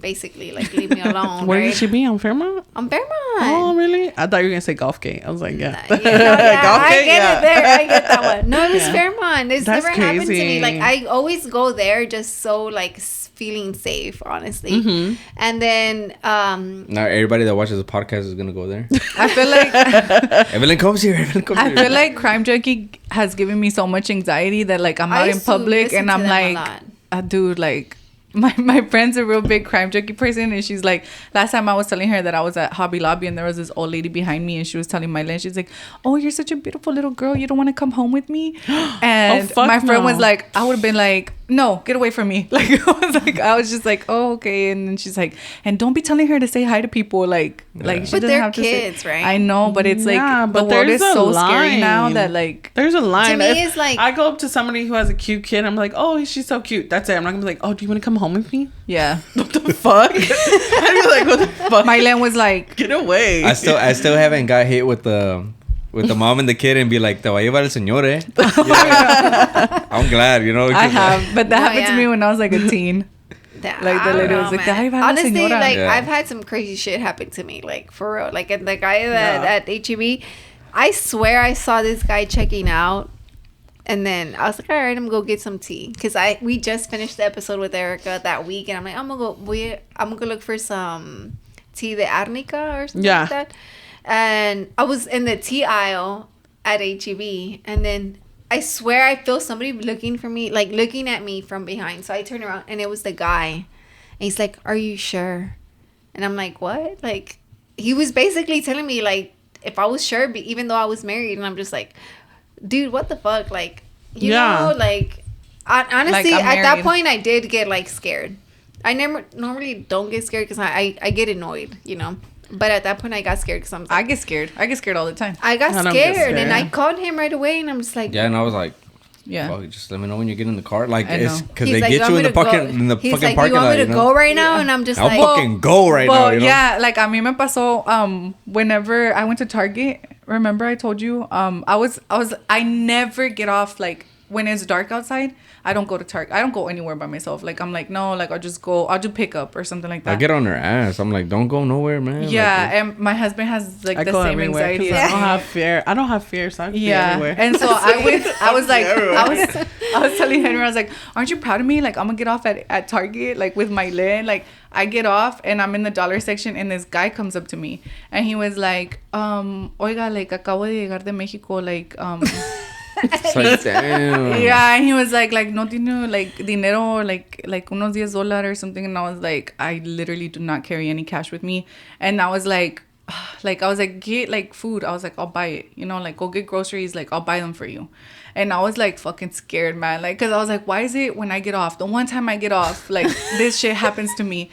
basically, like, leave me alone. Where did she be? On Fairmont? On Fairmont. Oh, really? I thought you were gonna say Golf Gate. I was like, yeah. I get it there. I get that one. No, it was Fairmont. It's That's never happened to crazy. me. Like, I always go there just so, like, feeling safe, honestly. Mm-hmm. And then now everybody that watches the podcast is gonna go there. I feel like Evelyn comes here. I feel like Crime Junkie has given me so much anxiety that, like, I'm out in public and I'm like, dude, like, my friend's a real big Crime Junkie person, and she's like, last time I was telling her that I was at Hobby Lobby and there was this old lady behind me, and she was telling Mylan, she's like, oh, you're such a beautiful little girl, you don't want to come home with me? And my friend was like, I would have been like, no, get away from me. Like, I was just like, oh, okay. And then she's like, and don't be telling her to say hi to people, like she but doesn't they're have to kids, say, right? I know, but it's like, but the world is so line. scary now that, like, there's a line. To me, it's like, I go up to somebody who has a cute kid, I'm like, oh, she's so cute. That's it. I'm not gonna be like, oh, do you want to come home with me? yeah. What the fuck? I'd be like, what the fuck? Mylan was like, get away. I still haven't got hit with the mom and the kid and be like, te va a llevar el señor, eh? Yeah. I'm glad, you know. I have, but that happened to me when I was like a teen. Like, the lady was like, honestly, like, Yeah. I've had some crazy shit happen to me, like, for real. Like, and the guy at HEB, I swear I saw this guy checking out, and then I was like, all right, I'm gonna go get some tea, because we just finished the episode with Erica that week, and I'm like, I'm gonna go look for some tea de arnica or something like that. And I was in the tea aisle at HEB, and then I swear I feel somebody looking at me from behind. So I turn around, and it was the guy. And he's like, are you sure? And I'm like, what? Like, he was basically telling me, like, if I was sure, even though I was married. And I'm just like, dude, what the fuck? Like, you know, like, honestly, like, at that point, I did get, like, scared. I normally don't get scared because I get annoyed, you know. But at that point, I got scared because I'm like... I get scared all the time. I got scared, and I called him right away, and I'm just like... Yeah, and I was like... Yeah. Oh, just let me know when you get in the car. Like, it's because He's they like, get you in the fucking He's fucking like, parking lot. you want me to go right now? And I'm just I'll like... fucking go right now, you know? Yeah, like, a mí me pasó, whenever I went to Target, remember I told you, I never get off, like, when it's dark outside, I don't go to Target. I don't go anywhere by myself. Like, I'm like, no, like, I'll do pickup or something like that. I get on her ass. I'm like, don't go nowhere, man. Yeah, like, and my husband has like the same anxiety. I don't have fear. I don't have fear, so I can be everywhere. And so I was telling Henry, I was like, aren't you proud of me? Like, I'm gonna get off at Target, like, with my Lynn. Like, I get off and I'm in the dollar section and this guy comes up to me and he was like, oiga, like, acabo de llegar de Mexico, like, it's like, damn. Yeah, and he was like no tiene like dinero, like unos $10 or something, and I was like, I literally do not carry any cash with me, and I was like I was like, get like food. I was like, I'll buy it, you know, like go get groceries, like I'll buy them for you. And I was like fucking scared, man, like, because I was like, why is it when I get off, the one time I get off, like this shit happens to me?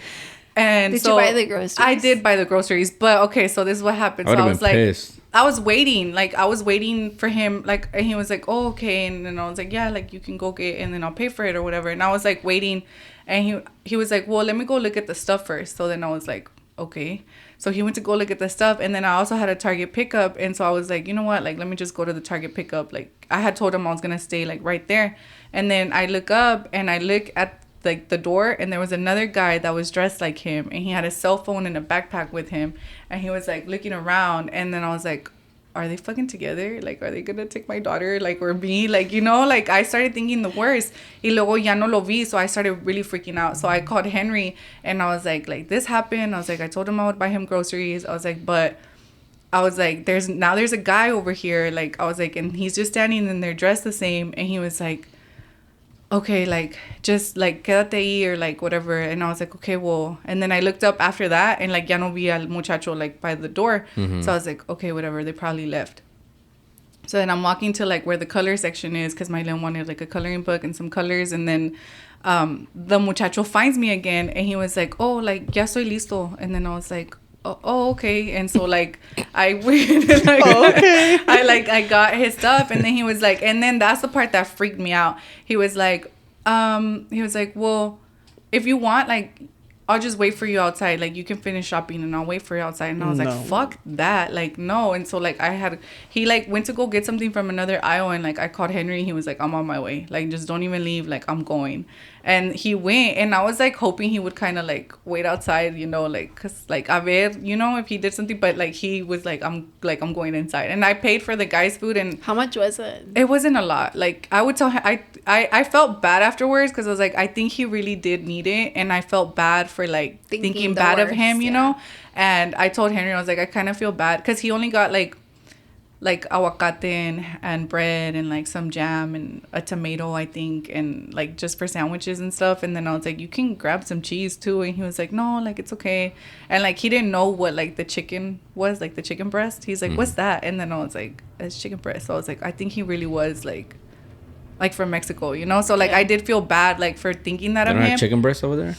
And did you buy the groceries? I did buy the groceries, but okay, so this is what happened. So I was like pissed. I was waiting for him, like, and he was like, oh, okay. And then I was like, yeah, like, you can go get, and then I'll pay for it or whatever. And I was like waiting, and he was like, well, let me go look at the stuff first. So then I was like, okay. So he went to go look at the stuff, and then I also had a Target pickup, and so I was like, you know what, like, let me just go to the Target pickup. Like, I had told him I was gonna stay like right there, and then I look up and I look at like the door, and there was another guy that was dressed like him, and he had a cell phone and a backpack with him, and he was like looking around, and then I was like, are they fucking together? Like, are they gonna take my daughter, like, or me? Like, you know, like, I started thinking the worst. Y luego ya no lo vi, so I started really freaking out. So I called Henry, and I was like, this happened. I was like, I told him I would buy him groceries. I was like, but I was like, there's a guy over here. Like, I was like, and he's just standing and they're dressed the same. And he was like, okay, like, just, like, quédate ahí or, like, whatever. And I was like, okay, well. And then I looked up after that, and, like, ya no vi al muchacho, like, by the door. Mm-hmm. So I was like, okay, whatever. They probably left. So then I'm walking to, like, where the color section is, because my Len wanted, like, a coloring book and some colors. And then the muchacho finds me again, and he was like, oh, like, ya estoy listo. And then I was like, oh, okay. And so, like, I went, like, okay. I got his stuff, and then he was like, and then that's the part that freaked me out. He was like, well, if you want, like, I'll just wait for you outside. Like, you can finish shopping and I'll wait for you outside. And I was like, fuck that. Like, no. And so, like, he, like, went to go get something from another aisle, and, like, I called Henry. He was like, I'm on my way. Like, just don't even leave. Like, I'm going. And he went, and I was, like, hoping he would kind of, like, wait outside, you know, like, because, like, a ver, you know, if he did something. But, like, he was like, I'm going inside. And I paid for the guy's food. And how much was it? It wasn't a lot. Like, I would tell him, I felt bad afterwards, because I was like, I think he really did need it. And I felt bad for, like, thinking bad of him, you know. And I told Henry, I was like, I kind of feel bad, because he only got, like aguacate and bread and, like, some jam and a tomato, I think, and, like, just for sandwiches and stuff. And then I was like, you can grab some cheese too. And he was like, no, like, it's okay. And, like, he didn't know what, like, the chicken was, like, the chicken breast. He's like, what's that? And then I was like, it's chicken breast. So I was like, I think he really was like from Mexico, you know. So, like, I did feel bad, like, for thinking that of him. Chicken breast over there?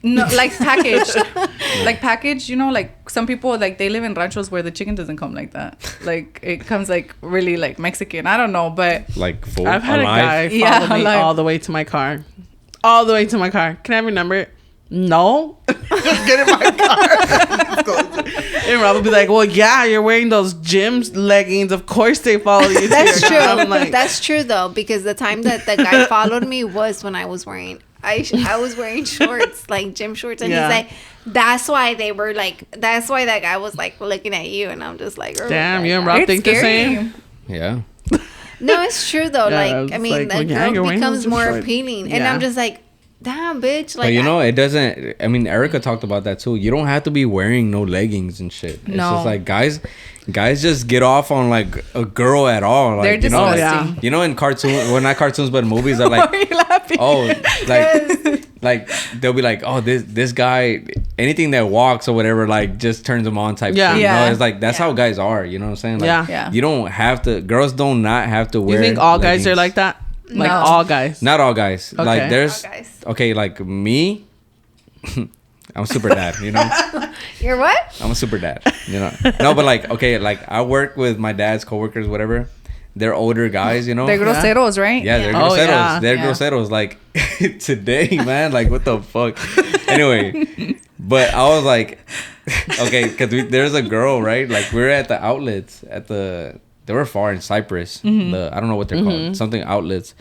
No, like, packaged. Like, packaged, you know, like, some people, like, they live in ranchos where the chicken doesn't come like that. Like, it comes, like, really, like, Mexican. I don't know, but... Like, full I've had alive. A guy follow me all the way to my car. All the way to my car. Can I have your number? No. Just get in my car. And Rob would be like, well, yeah, you're wearing those gym leggings. Of course they follow you. That's true. Like, that's true, though, because the time that the guy followed me was when I was wearing... I was wearing shorts, like gym shorts, and he's like, that's why they were like, that's why that guy was like looking at you, and I'm just like, oh, damn, you and Rob think the same? Yeah. No, it's true though. Like, I mean, like, the girl becomes more appealing, and I'm just like, damn, bitch. Like, but you know, it doesn't. I mean, Erica talked about that too. You don't have to be wearing no leggings and shit. It's just like guys just get off on like a girl at all. Like, they're disgusting. You know, in cartoons, well, not cartoons, but movies are like, oh, like they'll be like, oh, this guy, anything that walks or whatever, like, just turns them on type. Yeah, shit. You know, it's like that's how guys are. You know what I'm saying? Like, you don't have to. Girls do not have to wear. You think all leggings. Guys are like that? Like, all guys? Not all guys. Okay. Like, there's okay, like me. I'm a super dad, you know. You're what? I'm a super dad, you know. No, but like, okay, like I work with my dad's coworkers, whatever. They're older guys, you know. They're groseros, right? Yeah, they're groseros. Yeah. They're groseros. Like today, man. Like, what the fuck? Anyway, but I was like, okay, because there's a girl, right? Like, we're at the outlets at the they were far in Cyprus. I don't know what they're called, something outlets,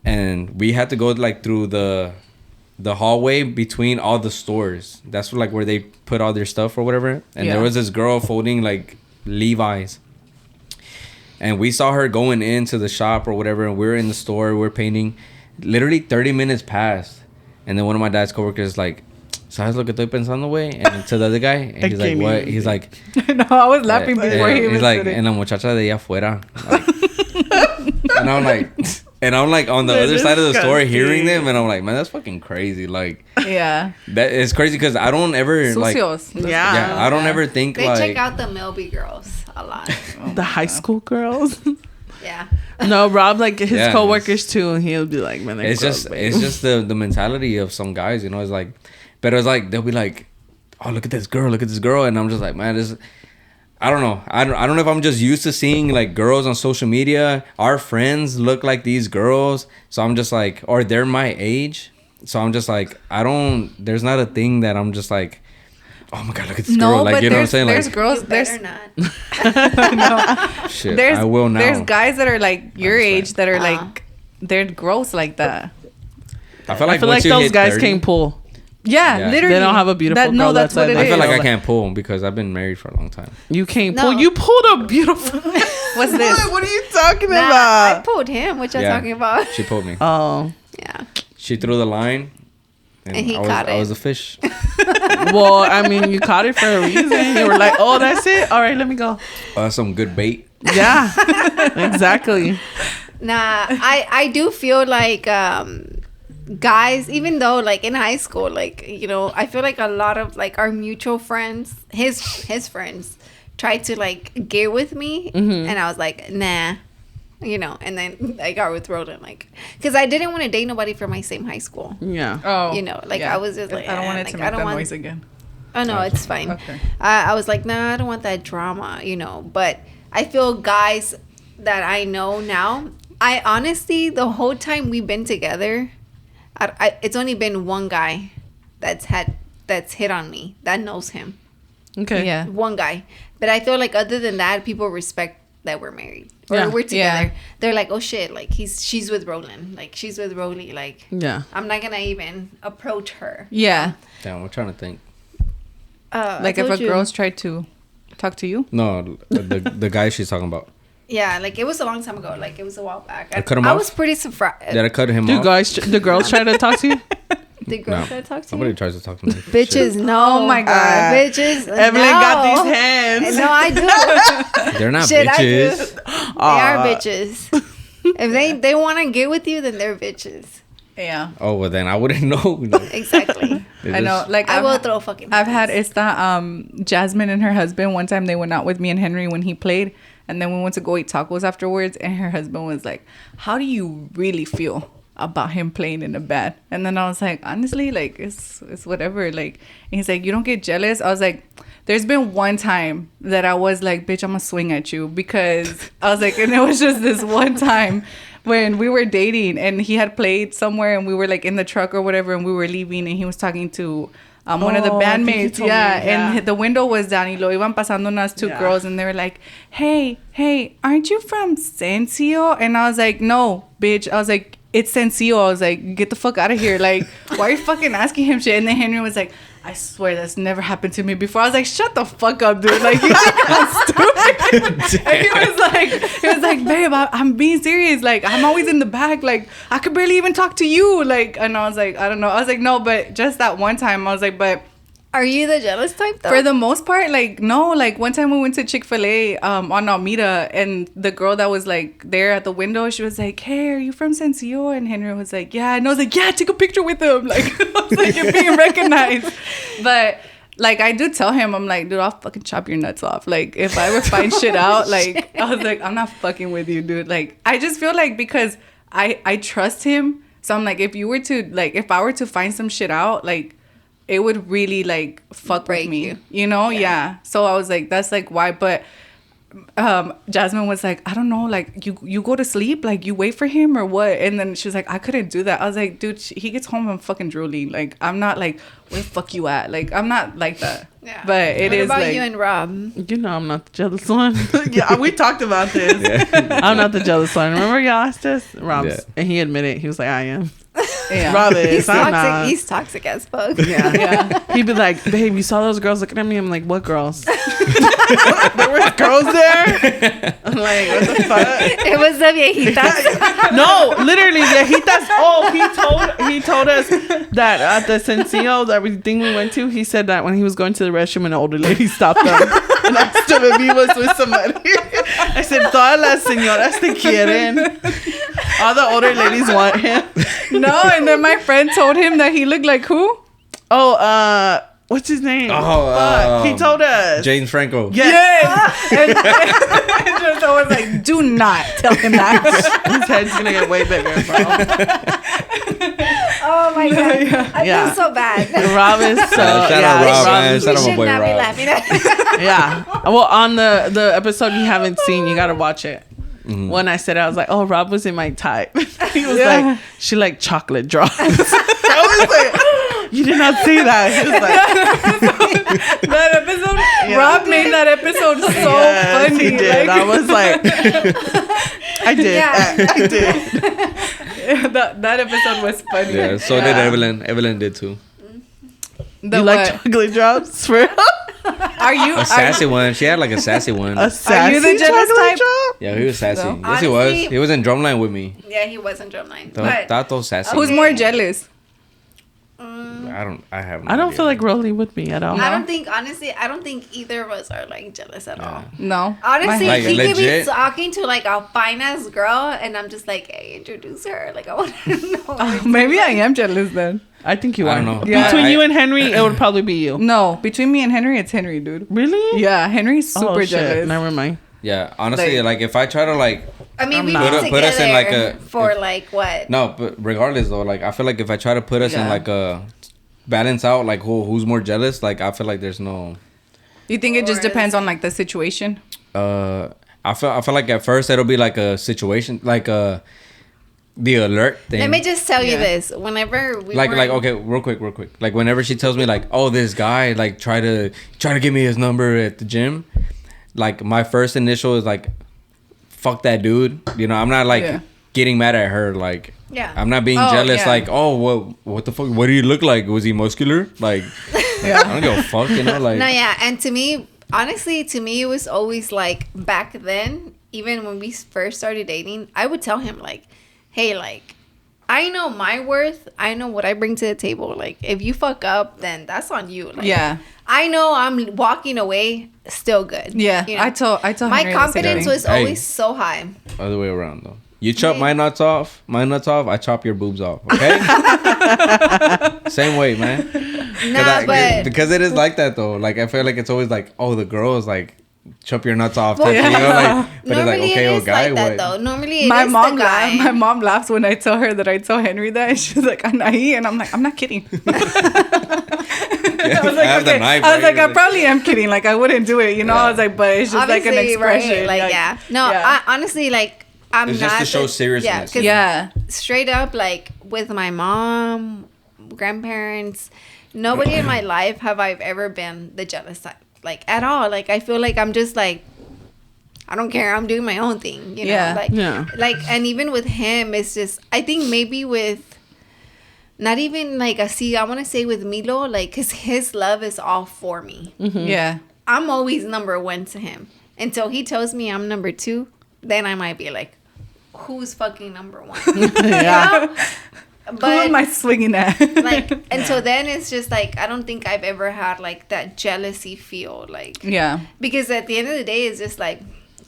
and we had to go like through the hallway between all the stores. That's like where they put all their stuff or whatever. And there was this girl folding like Levi's, and we saw her going into the shop or whatever, and we were in the store, we were painting. Literally 30 minutes passed, and then one of my dad's coworkers like, ¿sabes lo que estoy pensando, güey? And to the other guy, and he's like, what? He's like, no, I was laughing before he was. He's like, en la muchacha de allá afuera. Like, and I'm like on the other side of the store hearing them, and I'm like, man, that's fucking crazy. Like, yeah, that is crazy because I don't ever Sucios. like, I don't ever think they like check out the Milby girls a lot. The high school girls. Yeah. No, Rob, like his coworkers too, and he'll be like, man, it's just the mentality of some guys, you know. It's like, but it's like they'll be like, oh, look at this girl, and I'm just like, man, this. I don't know. I don't know if I'm just used to seeing like girls on social media. Our friends look like these girls, so I'm just like, or they're my age, so I'm just like, there's not a thing that I'm just like, oh my god, look at this girl. Like, you know what I'm saying? There's like, girls. There's not. No. Shit, I will now. There's guys that are like your age that are like, they're gross like that. I feel like once those guys 30, can't pull. Yeah, literally. They don't have a beautiful girl. No, that's what it is. I feel like I can't pull because I've been married for a long time. You can't pull. You pulled a beautiful. What's this? What are you talking I about? pulled him. What y'all talking about? She pulled me. Oh. Yeah. She threw the line. And he caught it. I was a fish. Well, I mean, you caught it for a reason. You were like, oh, that's it. All right, let me go. That's some good bait. Yeah, exactly. Nah, I do feel like guys, even though like in high school, like, you know, I feel like a lot of like our mutual friends, his friends, tried to like get with me, and I was like, nah, you know. And then I got with Roland, like, because I didn't want to date nobody from my same high school. Yeah. Oh, you know, like I was just like, I don't want it like, to make that noise again. Oh no, it's fine. Okay. I was like, nah, I don't want that drama, you know. But I feel guys that I know now, I honestly, the whole time we've been together, it's only been one guy that's hit on me that knows him. Okay. Yeah. One guy. But I feel like other than that, people respect that we're married or we're together. Yeah. They're like, oh shit, like she's with Roland, like she's with Rollie, like I'm not gonna even approach her. Yeah. Damn, I'm trying to think. Like if a girl's tried to talk to you? No, the guy she's talking about. Yeah, like it was a long time ago. Like it was a while back. I was pretty surprised. Did I cut him off? The girls try to talk to you? The girls try to talk to you? Nobody tries to talk to me. Bitches, no. Oh my god. Bitches, Evelyn got these hands. No, I do. They're not Shit, bitches. They are bitches. If they want to get with you, then they're bitches. Yeah. Oh, well then I wouldn't know. Exactly. I know. Like I will throw fucking. I've had Jasmine and her husband. One time they went out with me and Henry when he played, and then we went to go eat tacos afterwards. And her husband was like, "How do you really feel about him playing in a band?" And then I was like, honestly, like it's whatever. Like, and he's like, "You don't get jealous?" I was like, there's been one time that I was like, bitch, I'm gonna swing at you, because I was like, and it was just this one time when we were dating and he had played somewhere and we were like in the truck or whatever and we were leaving and he was talking to one of the bandmates. And the window was down y lo iban pasando unas two girls and they were like, hey, aren't you from Sensio? And I was like, no, bitch. I was like, it's Sensio. I was like, get the fuck out of here. Like, why are you fucking asking him shit? And then Henry was like, I swear that's never happened to me before. I was like, shut the fuck up, dude. Like, you think I'm stupid? And he was like, babe, I'm being serious. Like, I'm always in the back. Like, I could barely even talk to you. Like, and I was like, I don't know. I was like, no, but just that one time, I was like, but. Are you the jealous type though? For the most part, like, no. Like, one time we went to Chick-fil-A on Almeda, and the girl that was like there at the window, she was like, hey, are you from Sensio? And Henry was like, yeah. And I was like, yeah, take a picture with him. Like, I was like, you're being recognized. But like, I do tell him, I'm like, dude, I'll fucking chop your nuts off. Like, if I ever find shit out, like, I was like, I'm not fucking with you, dude. Like, I just feel like because I trust him, so I'm like, if I were to find some shit out, like, it would really like fuck with me, you know? Yeah. So I was like, that's like why. But Jasmine was like, I don't know, like you go to sleep, like you wait for him or what? And then she was like, I couldn't do that. I was like, dude, he gets home, I'm fucking drooling. Like I'm not like, where the fuck you at? Like I'm not like that. Yeah. But it is what about like, you and Rob? You know I'm not the jealous one. Yeah, we talked about this. Yeah. I'm not the jealous one. Remember y'all asked us? Rob's, and he admitted, he was like, I am. Yeah. Rob is. I'm not. He's toxic as fuck. Yeah. He'd be like, babe, you saw those girls looking at me? I'm like, what girls? There were girls there? I'm like, what the fuck? It was the viejitas. No, literally viejitas. Oh, he told us that at the Sencillo, everything we went to, he said that when he was going to the restroom, an older lady stopped him and asked him if he was with somebody. I said, todas las señoras te quieren. All the older ladies want him. No, and then my friend told him that he looked like who? Oh, what's his name? Oh, he told us. James Franco. Yes. And just I was like, do not tell him that. His head's gonna get way bigger, bro. Oh my god, I feel so bad. Rob is so shout out Rob, man. Shout We out my should boy not be Rob. laughing at. Yeah. Well, on the episode you haven't seen, you gotta watch it. When I said it, I was like, oh, Rob was in my type. He was like, she liked chocolate drops. I was like, you did not see that. He was like, That episode, Rob made that episode so funny. He did. I was like, I did. Yeah. I did. That episode was funny. Yeah, so did Evelyn. Evelyn did too. You like chocolate drops? For real? Are you a sassy one? She had like a sassy one. A sassy Are you the jealous type? Drop? Yeah, he was sassy. No. Yes, he was. He was in drumline with me. Yeah, he was in drumline. Tato sassy. Who's more jealous? I don't feel like Rollie with me at all. I don't think either of us are like jealous at all. No. Honestly, Like, he could be legit? talking to like a fine ass girl, and I'm just like, hey, introduce her. Like I want to know. Maybe I am jealous then. I think you are. I don't know. Yeah. Between you and Henry, it would probably be you. No, between me and Henry, it's Henry, dude. Really? Yeah, Henry's super jealous. Never mind. Yeah, honestly, like if I try to like I mean, we not. been Put us in, like, together a- for like what? no, but regardless though, like I feel like if I try to put us in like a balance out, like who's more jealous, like I feel like there's no. You think it just depends on like the situation? I feel like at first it'll be like a situation, like the alert thing. Let me just tell you this. Whenever we like okay, real quick. Like whenever she tells me like, oh, this guy like try to give me his number at the gym, like my first initial is like, fuck that dude. You know, I'm not like getting mad at her. Like, I'm not being jealous. Yeah. Like, oh, what the fuck? What do you look like? Was he muscular? Like, I don't give a fuck. You know, like. No, yeah, and to me, honestly, it was always like back then, even when we first started dating, I would tell him like, hey, like, I know my worth. I know what I bring to the table. Like, if you fuck up, then that's on you. Like, I know I'm walking away still good. Yeah, you know? I told my Henry confidence was always so high. Other way around though. You chop my nuts off, I chop your boobs off. Okay. Same way, man. Because it is like that though. Like I feel like it's always like, oh, the girl is like, chop your nuts off. Well, you know, like, but normally it's like, okay, it is guy, like that what? though. Normally it my is mom the guy. My mom laughs when I tell her that I tell Henry that. And she's like, Anahy, and I'm like, I'm not kidding. I was like, I probably am kidding. Like I wouldn't do it, you know. I was like, but it's just obviously, like an expression. Right? Like, No, I honestly like. It's just to show seriousness. Yeah, straight up, like with my mom, grandparents, nobody in my life have I ever been the jealous type, like at all. Like I feel like I'm just like, I don't care. I'm doing my own thing, you know. Like, and even with him, it's just I think maybe with not even like I want to say with Milo, like, cause his love is all for me. Mm-hmm. Yeah, I'm always number one to him until he tells me I'm number two. Then I might be like, who's fucking number one? Yeah. But who am I swinging at? Like, until then, it's just like, I don't think I've ever had like that jealousy feel. Like, because at the end of the day, it's just like,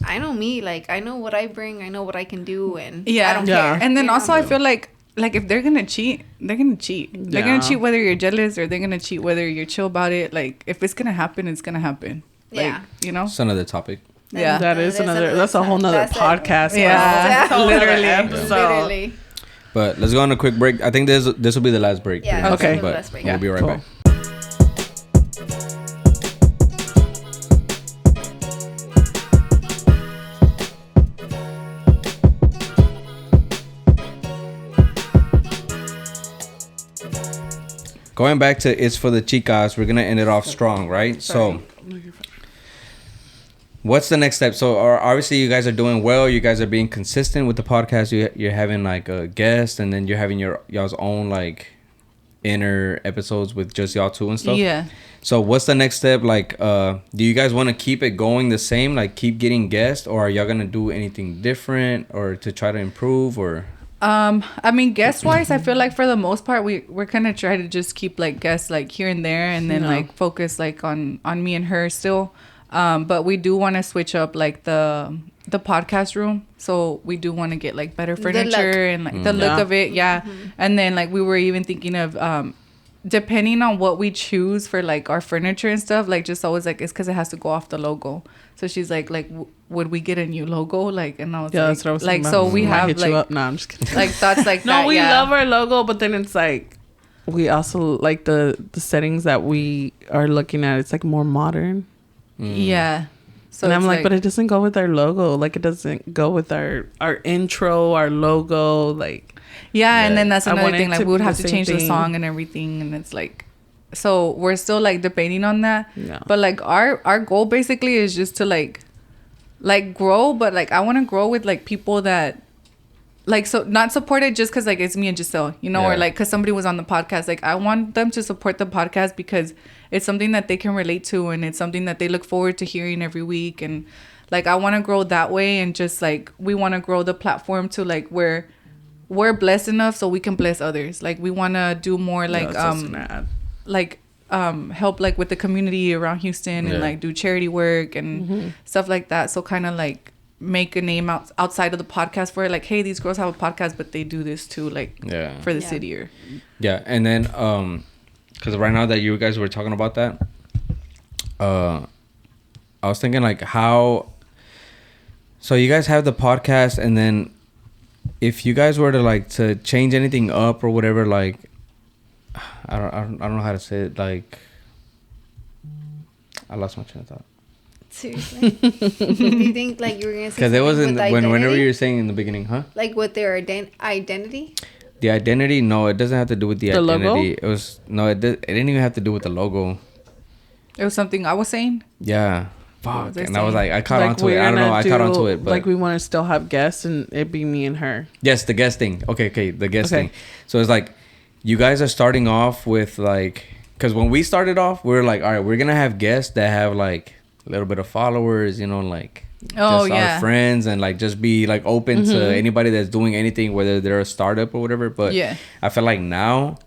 I know me. Like, I know what I bring. I know what I can do. And I don't care. And then also, I feel like if they're going to cheat, they're going to cheat. They're going to cheat whether you're jealous or they're going to cheat whether you're chill about it. Like, if it's going to happen, it's going to happen. Like, you know? It's another topic. Yeah, that's a whole nother podcast. Literally. But let's go on a quick break. I think this will be the last break. Yeah. Okay. But we'll be right back. going back to It's For The Chicas, we're gonna end it off strong, right? So what's the next step? So obviously you guys are doing well. You guys are being consistent with the podcast. You're having like a guest, and then you're having y'all's own like inner episodes with just y'all two and stuff. Yeah. So what's the next step? Like, do you guys want to keep it going the same? Like keep getting guests, or are y'all gonna do anything different, or to try to improve, or? I mean, guest wise, I feel like for the most part we're gonna try to just keep like guests like here and there, and then like focus like on me and her still. But we do want to switch up like the podcast room, so we do want to get like better furniture and like the look of it, and then like we were even thinking of depending on what we choose for like our furniture and stuff, like just always like it's because it has to go off the logo. So she's like would we get a new logo? Like, and I was that's what I was like about. So we have hit like you up. No, I'm just kidding. like thoughts like no, that. we love our logo, but then it's like we also like the settings that we are looking at. It's like more modern. Yeah. So and I'm like, but it doesn't go with our logo. Like it doesn't go with our intro, our logo. Like and then that's another thing. Like we would have to change the song thing. and everything, and it's like, so we're still like debating on that. Yeah. But like our goal basically is just to like grow, but like I want to grow with like people that like, so not support it just because like it's me and Gisele, you know, or like because somebody was on the podcast. Like I want them to support the podcast because it's something that they can relate to, and it's something that they look forward to hearing every week. And like I want to grow that way, and just like we want to grow the platform to like where we're blessed enough so we can bless others. Like we want to do more like help like with the community around Houston and like do charity work and stuff like that. So kind of like make a name outside of the podcast for it. Like, hey, these girls have a podcast, but they do this too, like for the city or and then because right now that you guys were talking about that, I was thinking like how. So you guys have the podcast, and then if you guys were to like to change anything up or whatever, like I don't know how to say it. Like I lost my train of thought. Seriously? Do you think like you were gonna say? Because it wasn't whenever you were saying in the beginning, huh? Like with their identity. The identity, no, it doesn't have to do with the identity. Logo? It was it didn't even have to do with the logo. It was something I was saying. Yeah. Fuck. And I was like, I caught onto it. I don't know. I caught onto it. But like we want to still have guests, and it be me and her. Yes, the guest thing. Okay, the guest thing. So it's like, you guys are starting off with like, because when we started off, we were like, all right, we're gonna have guests that have like a little bit of followers, you know, like just our friends, and like just be like open to anybody that's doing anything, whether they're a startup or whatever. But I feel like now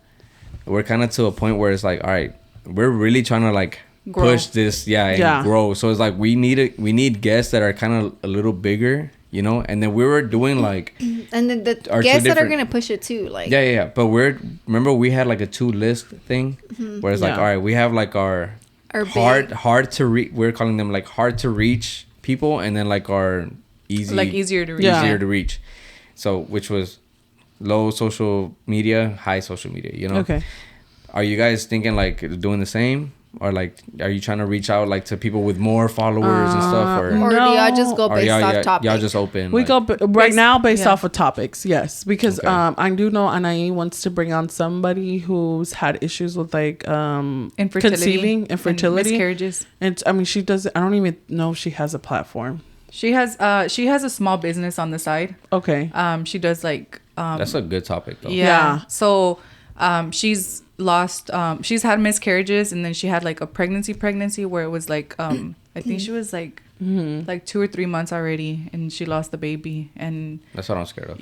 we're kind of to a point where it's like, all right, we're really trying to like push this and grow. So it's like we need guests that are kind of a little bigger, you know. And then we were doing like, and then the guests that are gonna push it too, like but remember we had like a 2 list thing where it's like, all right, we have like our hard to reach, we're calling them like hard to reach people, and then like our easier to reach, so which was low social media, high social media, you know. Are you guys thinking like doing the same, or like are you trying to reach out like to people with more followers and stuff, or do y'all just go based off topic? Y'all just open? We go right now based off of topics, yes, because I do know Anahy wants to bring on somebody who's had issues with like infertility, miscarriages, and I mean she does. I don't even know if she has a platform. She has a small business on the side. She does like that's a good topic though. So she's lost she's had miscarriages, and then she had like a pregnancy where it was like I think she was like like 2 or 3 months already, and she lost the baby, and that's what I'm scared of.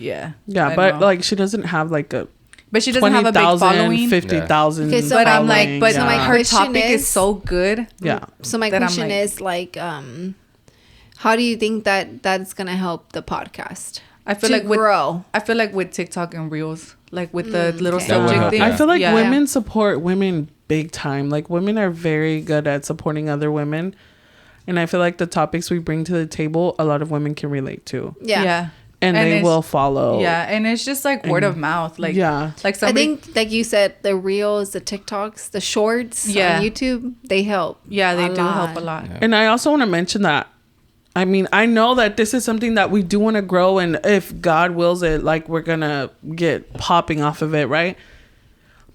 But like she doesn't have like a but she doesn't have a big following, 50,000. Okay, so but I'm like, but so like her topic is so good. So my question is like, how do you think that that's gonna help the podcast? I feel like grow. I feel like with TikTok and Reels, like with the little subject things. I feel like women support women big time. Like women are very good at supporting other women, and I feel like the topics we bring to the table, a lot of women can relate to. And they will follow. And it's just like word of mouth. Like like somebody, I think like you said, the Reels, the TikToks, the shorts on YouTube, they help. They do help a lot. And I also want to mention that, I mean, I know that this is something that we do want to grow, and if God wills it, like we're gonna get popping off of it, right?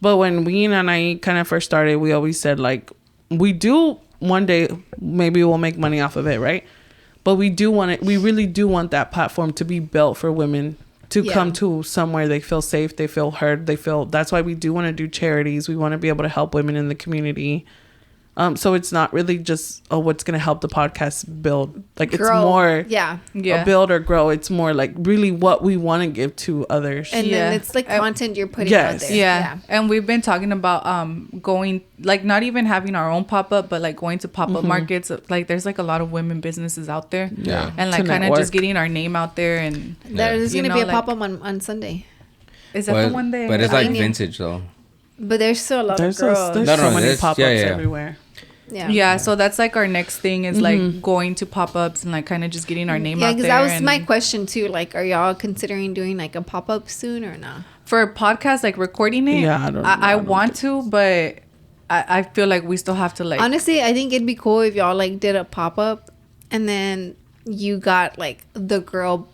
But when we and Anahy kind of first started, we always said, like, we do one day, maybe we'll make money off of it, right? But we really do want that platform to be built for women to come to somewhere they feel safe, they feel heard, that's why we do want to do charities. We want to be able to help women in the community. So it's not really just what's gonna help the podcast build. Like grow. It's more build or grow. It's more like really what we want to give to others. And then it's like content you're putting out there. Yeah. And we've been talking about going, like, not even having our own pop-up, but like going to pop-up markets. Like there's like a lot of women businesses out there. Yeah. And like kind of just getting our name out there. And there's gonna be a pop-up on Sunday. Is that the one day? But it's like vintage though. But there's still a lot of girls. There's so many pop-ups everywhere. Yeah, so that's like our next thing is like going to pop-ups and like kind of just getting our name out there. Yeah, because that was my question too. Like, are y'all considering doing like a pop-up soon or not? For a podcast, like recording it? Yeah, I want to, but I feel like we still have to like... Honestly, I think it'd be cool if y'all like did a pop-up and then you got like the girl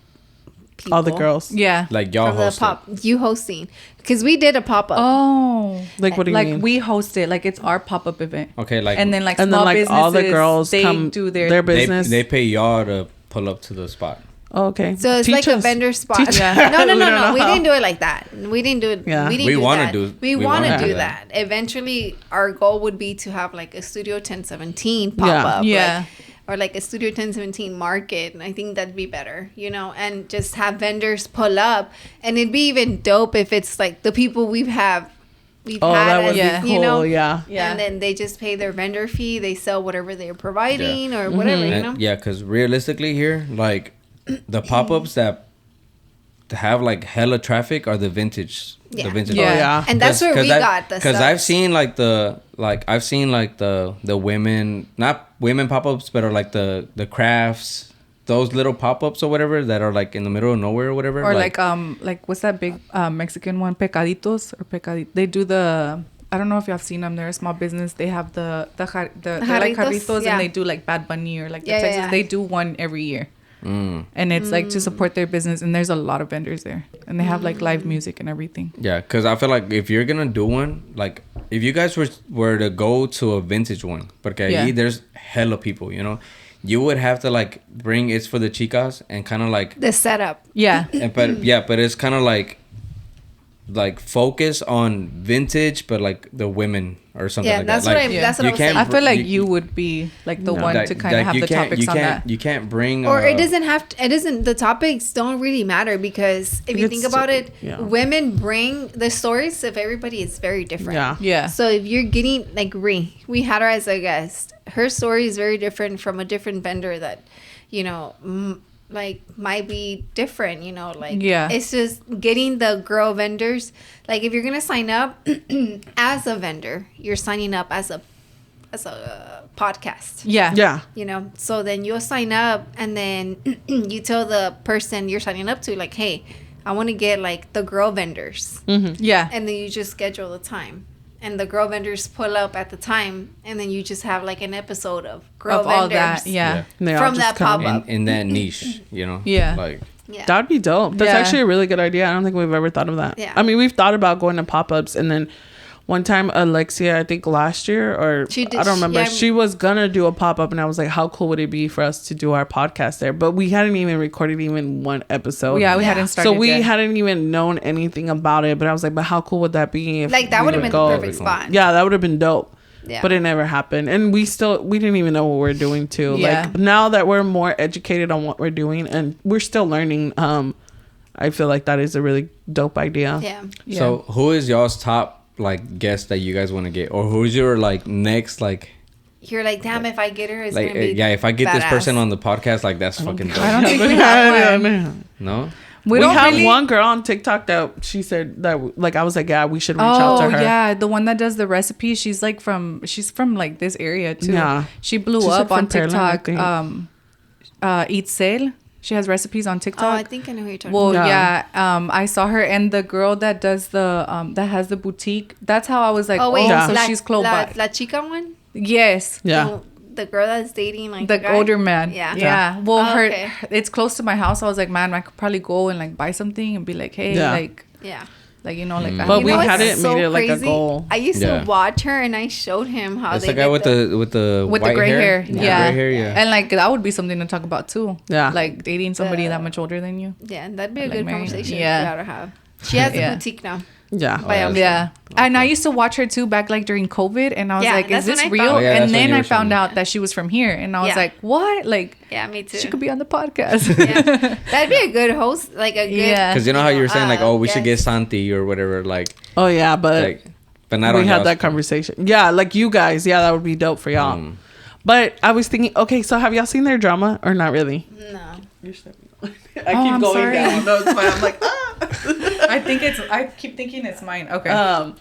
people. All the girls. Yeah. Like y'all hosting. You hosting. Because we did a pop-up. Oh. Like what do you mean? Like we host it. Like it's our pop-up event. Okay, like... And then like small businesses, all the girls they come do their business. They pay y'all to pull up to the spot. Oh, okay. So it's like a vendor spot. No. We didn't do it like that. We didn't do it. Yeah. We want to do. We want to do that. Eventually, our goal would be to have like a Studio 1017 pop-up. Yeah. Or like a Studio 1017 market. And I think that'd be better, you know, and just have vendors pull up. And it'd be even dope if it's like the people we've had that would be cool. You know? Yeah. And then they just pay their vendor fee. They sell whatever they're providing or whatever, you know? Yeah, because realistically here, like the pop-ups that have like hella traffic are the vintage. Yeah. The vintage. Yeah. Yeah. And that's where we got the stuff. Because I've seen the women, not women pop-ups, but are like the crafts, those little pop-ups or whatever that are like in the middle of nowhere or whatever. Or like what's that big Mexican one? Pecaditos or Pecadit. They do the, I don't know if y'all have seen them. They're a small business. They have the they're like jarritos and they do like Bad Bunny or like the Texas. Yeah. They do one every year. And it's like to support their business, and there's a lot of vendors there, and they have like live music and everything. Yeah, because I feel like if you're gonna do one, like if you guys were to go to a vintage one, porque ahí there's hella people, you know, you would have to like bring It's For The Chicas and kind of like the setup. Yeah. But it's kind of like focus on vintage, but like the women or something like that. That's what I was saying. I feel like you would be like the one to kind of have the topics on that. You can't bring... Or it doesn't... The topics don't really matter because if you think about it, women bring... The stories of everybody is very different. Yeah. So if you're getting... Like we had her as a guest. Her story is very different from a different vendor that, you know... like might be different, you know, like it's just getting the girl vendors. Like if you're gonna sign up as a vendor, you're signing up as a podcast. Yeah. You know, so then you'll sign up and then you tell the person you're signing up to, like, hey, I want to get like the girl vendors. Yeah. And then you just schedule the time. And the girl vendors pull up at the time, and then you just have like an episode of girl vendors. All that, from that pop up in that niche, you know. Like that'd be dope. That's actually a really good idea. I don't think we've ever thought of that. I mean, we've thought about going to pop-ups, and then one time Alexia, I think last year or I don't remember, she was gonna do a pop-up, and I was like, how cool would it be for us to do our podcast there? But we hadn't even recorded even one episode. We hadn't started so we hadn't even known anything about it. But I was like, but how cool would that be if like that would have been the perfect spot? Yeah, that would have been dope. But it never happened, and we didn't even know what we're doing too. Like now that we're more educated on what we're doing, and we're still learning, I feel like that is a really dope idea. So who is y'all's top like guest that you guys want to get, or who's your like next like you're like, damn, if I get her, it's like gonna be if I get badass. This person on the podcast, like that's fucking dope. I don't think we have one. No, we have really... one girl on TikTok that she said that like I was like, yeah, we should reach out to her. Oh yeah, the one that does the recipes. She's from like this area too. Yeah, she blew up on TikTok. Gisele. She has recipes on TikTok. Oh, I think I know who you're talking about. Well, I saw her, and the girl that does the that has the boutique. That's how I was like, so she's close by. La Chica one? Yes. Yeah. The girl that's dating like the older man. Yeah. Well, it's close to my house. I was like, man, I could probably go and like buy something and be like, hey, like. Yeah. Like, you know, like, but we hadn't made it like a goal. I used to watch her and I showed him how it's the guy with the white gray hair. Yeah. Gray hair, yeah. And like that would be something to talk about too. Yeah. Like dating somebody that much older than you. Yeah, that'd be a good conversation for y'all to have. She has a boutique now. Yeah. Yeah. Okay. And I used to watch her too back like during COVID, and I was like, is this real? And then I found out that she was from here, and I was like, what? Like, yeah, me too. She could be on the podcast. That'd be a good host, like a good. Because you know how you were saying like, oh, we should get Santi or whatever, like. Oh yeah, but like, not we had that conversation. Yeah, like you guys. Yeah, that would be dope for y'all. But I was thinking, okay, so have y'all seen their drama or not really? No. I keep going down. No, it's fine. I'm like, I keep thinking it's mine. Okay.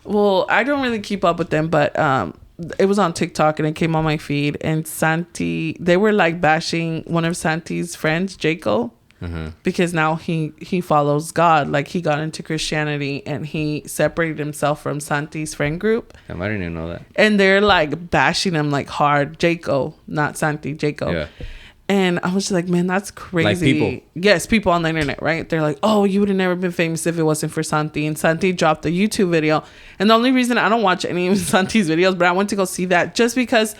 Well, I don't really keep up with them, but it was on TikTok and it came on my feed. And Santi, they were like bashing one of Santi's friends, Jaco, because now he follows God. Like he got into Christianity and he separated himself from Santi's friend group. I didn't even know that. And they're like bashing him like hard. Jaco, not Santi, Jaco. Yeah. And I was just like, man, that's crazy. Like people. Yes, people on the internet, right? They're like, oh, you would have never been famous if it wasn't for Santi. And Santi dropped a YouTube video. And the only reason I don't watch any of Santi's videos, but I went to go see that just because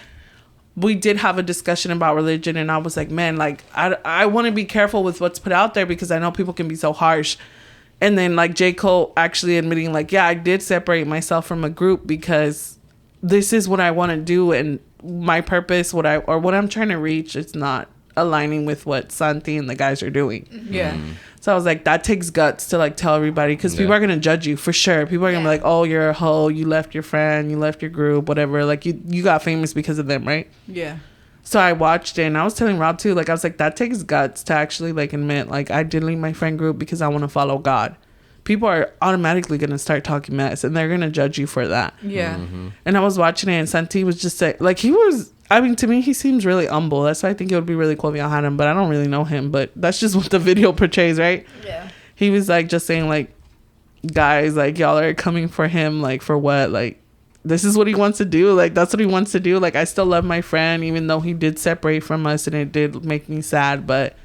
we did have a discussion about religion. And I was like, man, like, I want to be careful with what's put out there because I know people can be so harsh. And then like J. Cole actually admitting like, yeah, I did separate myself from a group because this is what I want to do. And my purpose, what I'm trying to reach, it's not aligning with what Santi and the guys are doing. Yeah. So I was like, that takes guts to like tell everybody because people are going to judge you for sure. People are going to be like, oh, you're a hoe. You left your friend. You left your group, whatever. Like you got famous because of them, right? Yeah. So I watched it and I was telling Rob too, like I was like, that takes guts to actually like admit like I did leave my friend group because I want to follow God. People are automatically going to start talking mess and they're going to judge you for that. Yeah. And I was watching it and Santi was just like he was, I mean, to me, he seems really humble. That's why I think it would be really cool if y'all had him, but I don't really know him. But that's just what the video portrays, right? Yeah. He was like just saying like, guys, like y'all are coming for him, like for what? Like, this is what he wants to do. Like, that's what he wants to do. Like, I still love my friend, even though he did separate from us and it did make me sad. But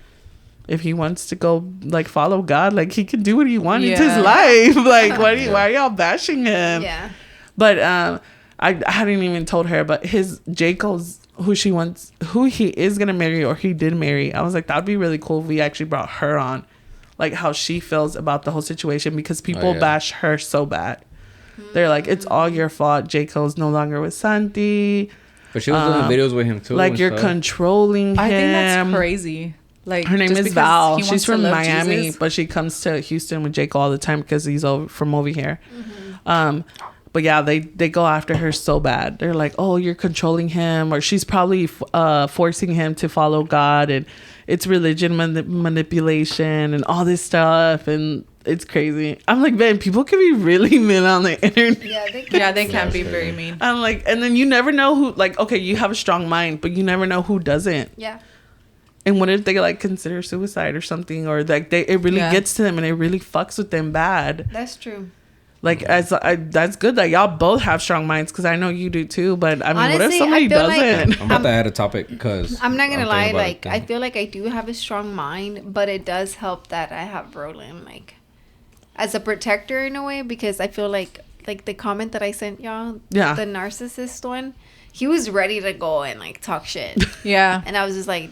if he wants to go like follow God, like he can do what he wants. It's his life. Like, why are y'all bashing him? Yeah. But I hadn't even told her, but his J. Cole's who he is gonna marry or he did marry. I was like, that'd be really cool if we actually brought her on, like how she feels about the whole situation because people bash her so bad. They're like, it's all your fault. J. Cole's no longer with Santi. But she was doing videos with him too. Like you're controlling him. I think that's crazy. Like her name is Val. She's from Miami, Jesus. But she comes to Houston with J. Cole all the time because he's from over here. But yeah, they go after her so bad. They're like, oh, you're controlling him. Or she's probably forcing him to follow God. And it's religion manipulation and all this stuff. And it's crazy. I'm like, man, people can be really mean on the internet. Yeah, they can be very mean. I'm like, and then you never know who, like, okay, you have a strong mind, but you never know who doesn't. Yeah. And what if they like consider suicide or something? Or like it really gets to them and it really fucks with them bad. That's true. Like that's good that y'all both have strong minds because I know you do too. But I mean, honestly, what if somebody doesn't? Like, I'm about to add a topic because I'm not gonna lie. Like I feel like I do have a strong mind, but it does help that I have Roland like as a protector in a way because I feel like the comment that I sent y'all, the narcissist one, he was ready to go and like talk shit. Yeah, and I was just like,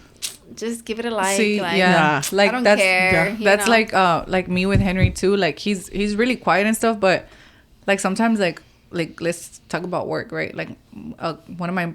just give it a like. See, like, like I don't care. Yeah. That's like me with Henry too. Like he's really quiet and stuff, but like sometimes like let's talk about work, right? Like one of my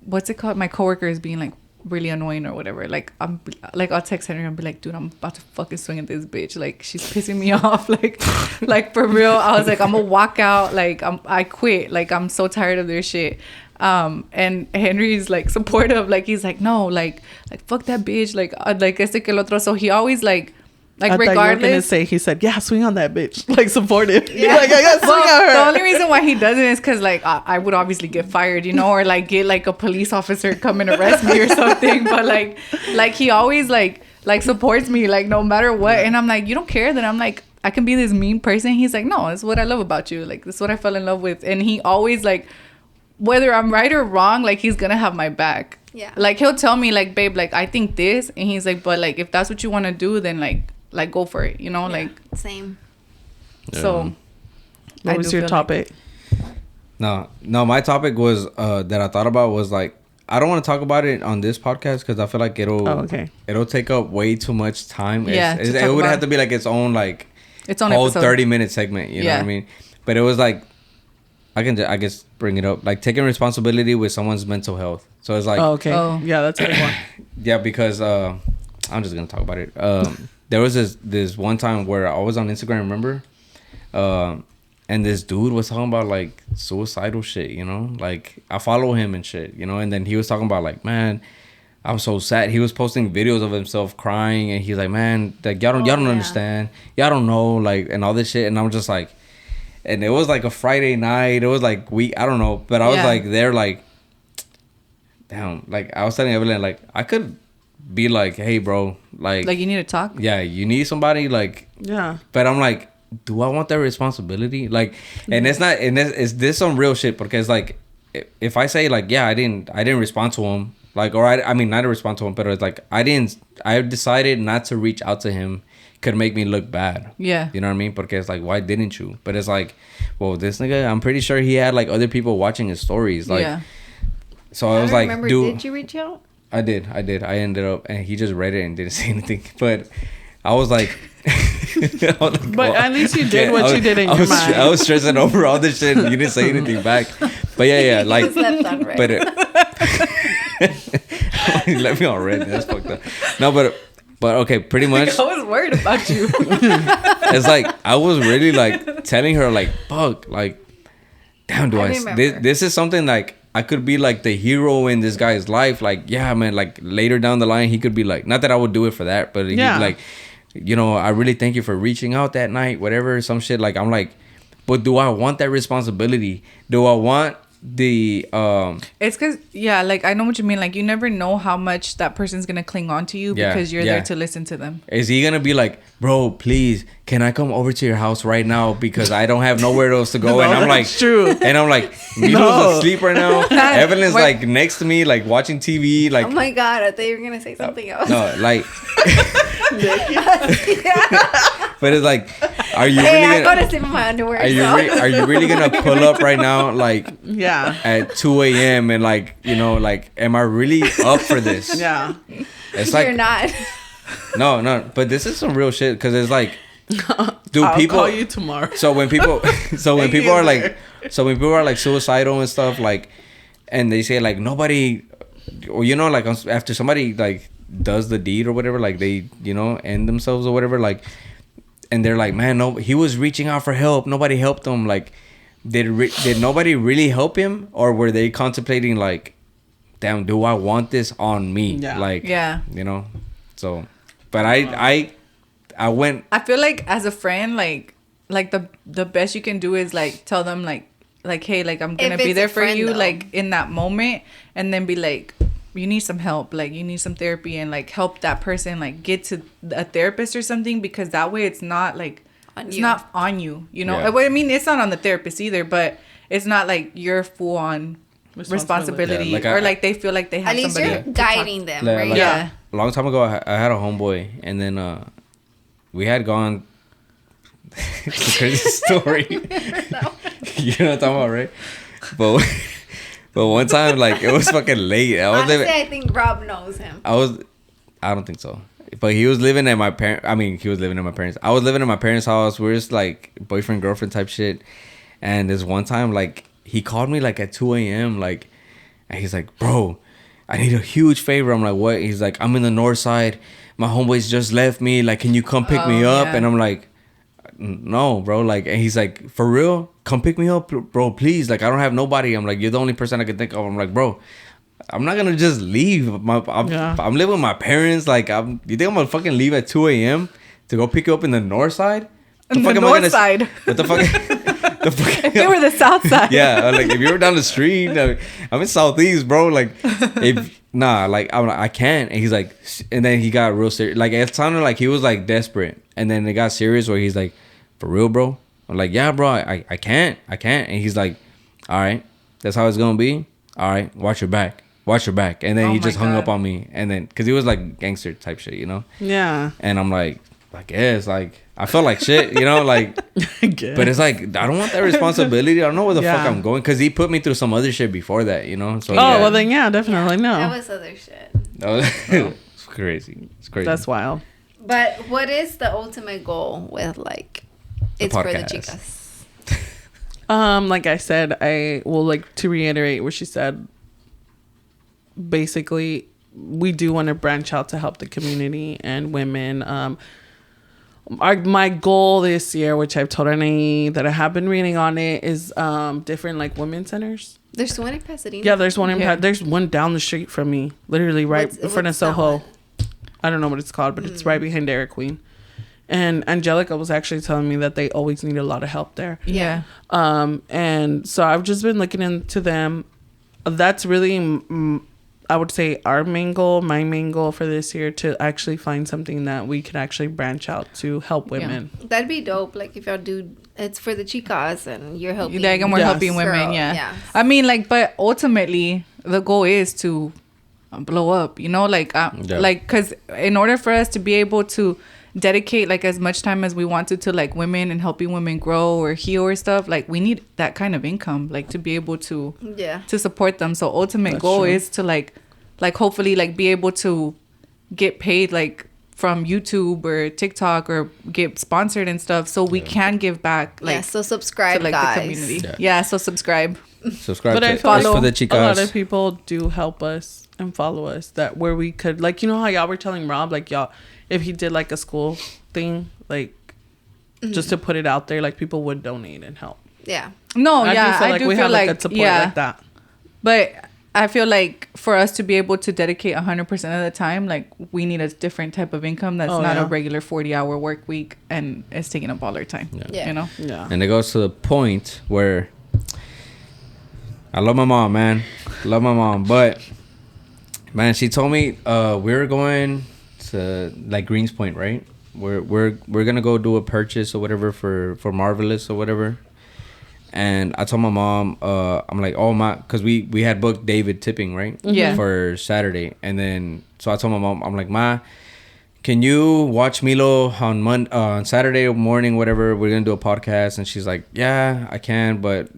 what's it called? My coworker is being like really annoying or whatever. Like I'll text Henry and be like, dude, I'm about to fucking swing at this bitch. Like she's pissing me off. Like for real. I was like, I'm gonna walk out. Like I quit. Like I'm so tired of their shit. And Henry's like supportive, like he's like, no, like fuck that bitch, like este que el otro. So he always like I regardless. Thought you were gonna say he said, yeah, swing on that bitch, like supportive. Yeah, like I got swing on her. The only reason why he doesn't is because like I would obviously get fired, you know, or like get like a police officer come and arrest me or something. But like he always like supports me like no matter what, and I'm like, you don't care that I'm like I can be this mean person. He's like, no, it's what I love about you. Like this is what I fell in love with, and he always like. Whether I'm right or wrong, like he's gonna have my back. Yeah. Like he'll tell me like, babe, like I think this, and he's like, but like if that's what you want to do, then like go for it, you know, like same. So, what was your topic? No, my topic was that I thought about was like, I don't want to talk about it on this podcast because I feel like it'll take up way too much time. Yeah, it would have to be like its own whole 30-minute segment. You know what I mean? But it was like, I guess bring it up, like taking responsibility with someone's mental health. So it's like, yeah, that's a good one. Yeah, because I'm just gonna talk about it. There was this one time where I was on Instagram, remember? And this dude was talking about like suicidal shit, you know? Like I follow him and shit, you know? And then he was talking about like, man, I'm so sad. He was posting videos of himself crying, and he's like, man, like y'all don't understand. Y'all don't know, like, and all this shit. And I'm just like, and it was like a Friday night. It was like I don't know. But I was like there like, damn, like I was telling Evelyn, like I could be like, hey bro, like you need to talk. Yeah, you need somebody, like, yeah. But I'm like, do I want that responsibility? Like, and it's not, and it's this some real shit, because like if I say like, yeah, I didn't respond to him, like, or I mean not to respond to him, but it's like I decided not to reach out to him, could make me look bad. Yeah, you know what I mean? Because it's like, why didn't you? But it's like, well, this nigga, I'm pretty sure he had like other people watching his stories, like. Yeah. So I was like, dude, did you reach out? I did. I ended up, and he just read it and didn't say anything. But I was like, but at least you did what you did in your mind. I was stressing over all this shit, and you didn't say anything back. But yeah, like, but he left me on red. That's fucked up. No, but okay, pretty much. I was worried about you. It's like I was really like telling her like, fuck, like, damn, this is something like. I could be like the hero in this guy's life. Like, yeah, man, like later down the line, he could be like, not that I would do it for that, but he'd be like, you know, I really thank you for reaching out that night, whatever, some shit. Like, I'm like, but do I want that responsibility? Do I want the it's because like I know what you mean, like you never know how much that person's gonna cling on to you because you're there to listen to them. Is he gonna be like, bro, please, can I come over to your house right now because I don't have nowhere else to go? And I'm like, true. And I'm like, Milo's asleep right now. Evelyn's like next to me, like watching TV, like, oh my god, I thought you were gonna say something else. No, like but it's like, are you really I go to sleep in my underwear. Are you really gonna pull up right now, like, at 2 a.m. and like, you know, like, am I really up for this? Yeah, it's like, you're not. No, but this is some real shit, because it's like, I'll call you tomorrow. So when people are like suicidal and stuff, like, and they say like nobody, or you know, like after somebody like does the deed or whatever, like they, you know, end themselves or whatever, like, and they're like, man, no, he was reaching out for help, nobody helped him. Like, did nobody really help him, or were they contemplating like, damn, do I want this on me? Yeah. Like, you know. So, but I went. I feel like as a friend, like the best you can do is like tell them like hey, like I'm gonna be there for you, though, like in that moment, and then be like, you need some help, like you need some therapy, and like help that person like get to a therapist or something, because that way it's not like not on you, you know. I mean, it's not on the therapist either, but it's not like you're full on responsibility, like or like they feel like they have at least somebody you're guiding them, right? Like, a long time ago, I had a homeboy, and then we had gone. It's a crazy story. You know what I'm talking about, right? But one time, like, it was fucking late. I think Rob knows him. I don't think so. But he was living at my parents. I mean, he was living at my parents. I was living at my parents' house. We were just like boyfriend, girlfriend type shit. And this one time, like, he called me like at 2 a.m. Like, and he's like, bro, I need a huge favor. I'm like, what? He's like, I'm in the north side. My homeboys just left me. Like, can you come pick me up? Yeah. And I'm like, no, bro. Like, and he's like, for real? Come pick me up, bro, please. Like, I don't have nobody. I'm like, you're the only person I can think of. I'm like, bro, I'm not gonna just leave. I'm living with my parents. Like, you think I'm gonna fucking leave at 2 a.m. to go pick you up in the north side? The north side. What the fuck? If you were the south side. Yeah, like if you were down the street, I'm in southeast, bro. Like, I can't. And he's like, and then he got real serious. Like, it sounded like he was like desperate, and then it got serious where he's like, for real, bro? I'm like, yeah, bro, I can't. And he's like, all right, that's how it's gonna be. All right, watch your back. And then he just hung up on me, and then because he was like gangster type shit, you know. Yeah. And I'm like, I guess, like, I felt like shit, you know, like, but it's like, I don't want that responsibility. I don't know where the fuck I'm going, because he put me through some other shit before that, you know. So well, then definitely no. That was other shit. It's crazy. It's crazy. That's wild. But what is the ultimate goal with like it's for the chicas? Like I said, I will like to reiterate what she said. Basically, we do want to branch out to help the community and women. My goal this year, which I've told Anahy that I have been reading on it, is different like women's centers. There's one in Pasadena. Yeah, there's one in there's one down the street from me, literally right in front of Soho. I don't know what it's called, but it's right behind Dairy Queen. And Angelica was actually telling me that they always need a lot of help there. Yeah. And so I've just been looking into them. That's really, I would say, our main goal, my main goal for this year, to actually find something that we could actually branch out to help women. Yeah. That'd be dope. Like if y'all do, it's for the chicas and you're helping. Like, and we're helping women. Yeah. I mean, like, but ultimately the goal is to blow up, you know, like, like, because in order for us to be able to dedicate like as much time as we want to like women and helping women grow or heal or stuff, like we need that kind of income, like to be able to to support them. So ultimate goal is to like hopefully like be able to get paid like from YouTube or TikTok or get sponsored and stuff, so we can give back. Like, so subscribe to, like, guys. The community. Yeah, so subscribe. But I feel like for the chicas, a lot of people do help us and follow us, that where we could, like, you know how y'all were telling Rob, like, y'all, if he did like a school thing, like just to put it out there, like people would donate and help. Yeah. No, I do feel like we have like a support like that. But I feel like for us to be able to dedicate 100% of the time, like we need a different type of income that's not a regular 40-hour work week, and it's taking up all our time. Yeah. You know? Yeah. And it goes to the point where I love my mom, man. Love my mom. But man, she told me we were going to like Greens Point, right? We're gonna go do a purchase or whatever for Marvelous or whatever. And I told my mom, I'm like, oh my, because we had booked David tipping, right? Yeah. For Saturday. And then so I told my mom, I'm like, Ma, can you watch Milo on Saturday morning, whatever? We're gonna do a podcast. And she's like, yeah, I can, but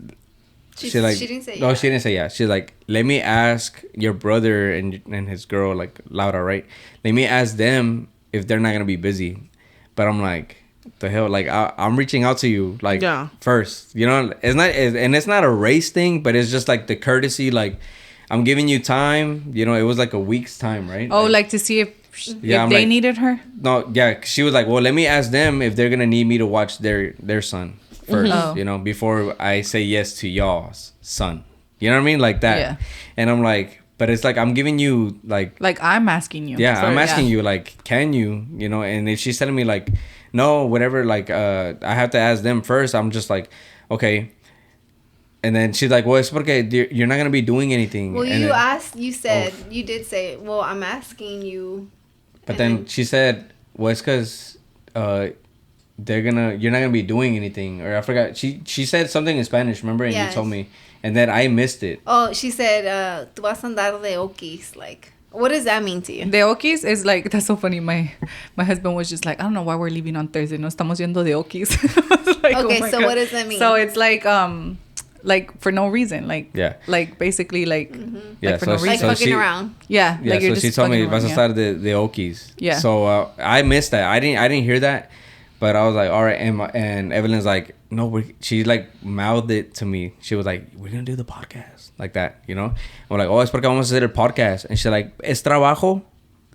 she didn't say no, she didn't say yeah. She's like, let me ask your brother and his girl, like Laura, right? Let me ask them if they're not gonna be busy. But I'm like, the hell, like I'm reaching out to you, like first, you know. It's not a race thing, but it's just like the courtesy, like I'm giving you time, you know. It was like a week's time, right? Oh, like to see if they needed her. No, yeah, she was like, well, let me ask them if they're gonna need me to watch their son first, you know, before I say yes to y'all's son. You know what I mean? Like that. Yeah. And I'm like, but it's like I'm giving you like I'm asking you. Yeah, I'm asking you, like, can you, you know? And if she's telling me like, no, whatever, like I have to ask them first, I'm just like, okay. And then she's like, well, it's porque you're not gonna be doing anything. Well, you did say, well, I'm asking you. But then she said, well, it's because you're not gonna be doing anything, or I forgot. She said something in Spanish, remember? And you told me, and then I missed it. Oh, she said, "Tú vas a andar de okis." Like, what does that mean to you? De okis is like, that's so funny. My husband was just like, I don't know why we're leaving on Thursday. No estamos yendo de okis. Like, okay, so God. What does that mean? So it's like for no reason, like like basically like like for no reason, like fucking around. Yeah. Like so she told me vas a estar de okis. Yeah. So I missed that. I didn't hear that. But I was like, all right, and Evelyn's like, no, she like mouthed it to me. She was like, we're gonna do the podcast like that, you know. I'm like, oh, es porque vamos a hacer el podcast, and she's like, es trabajo.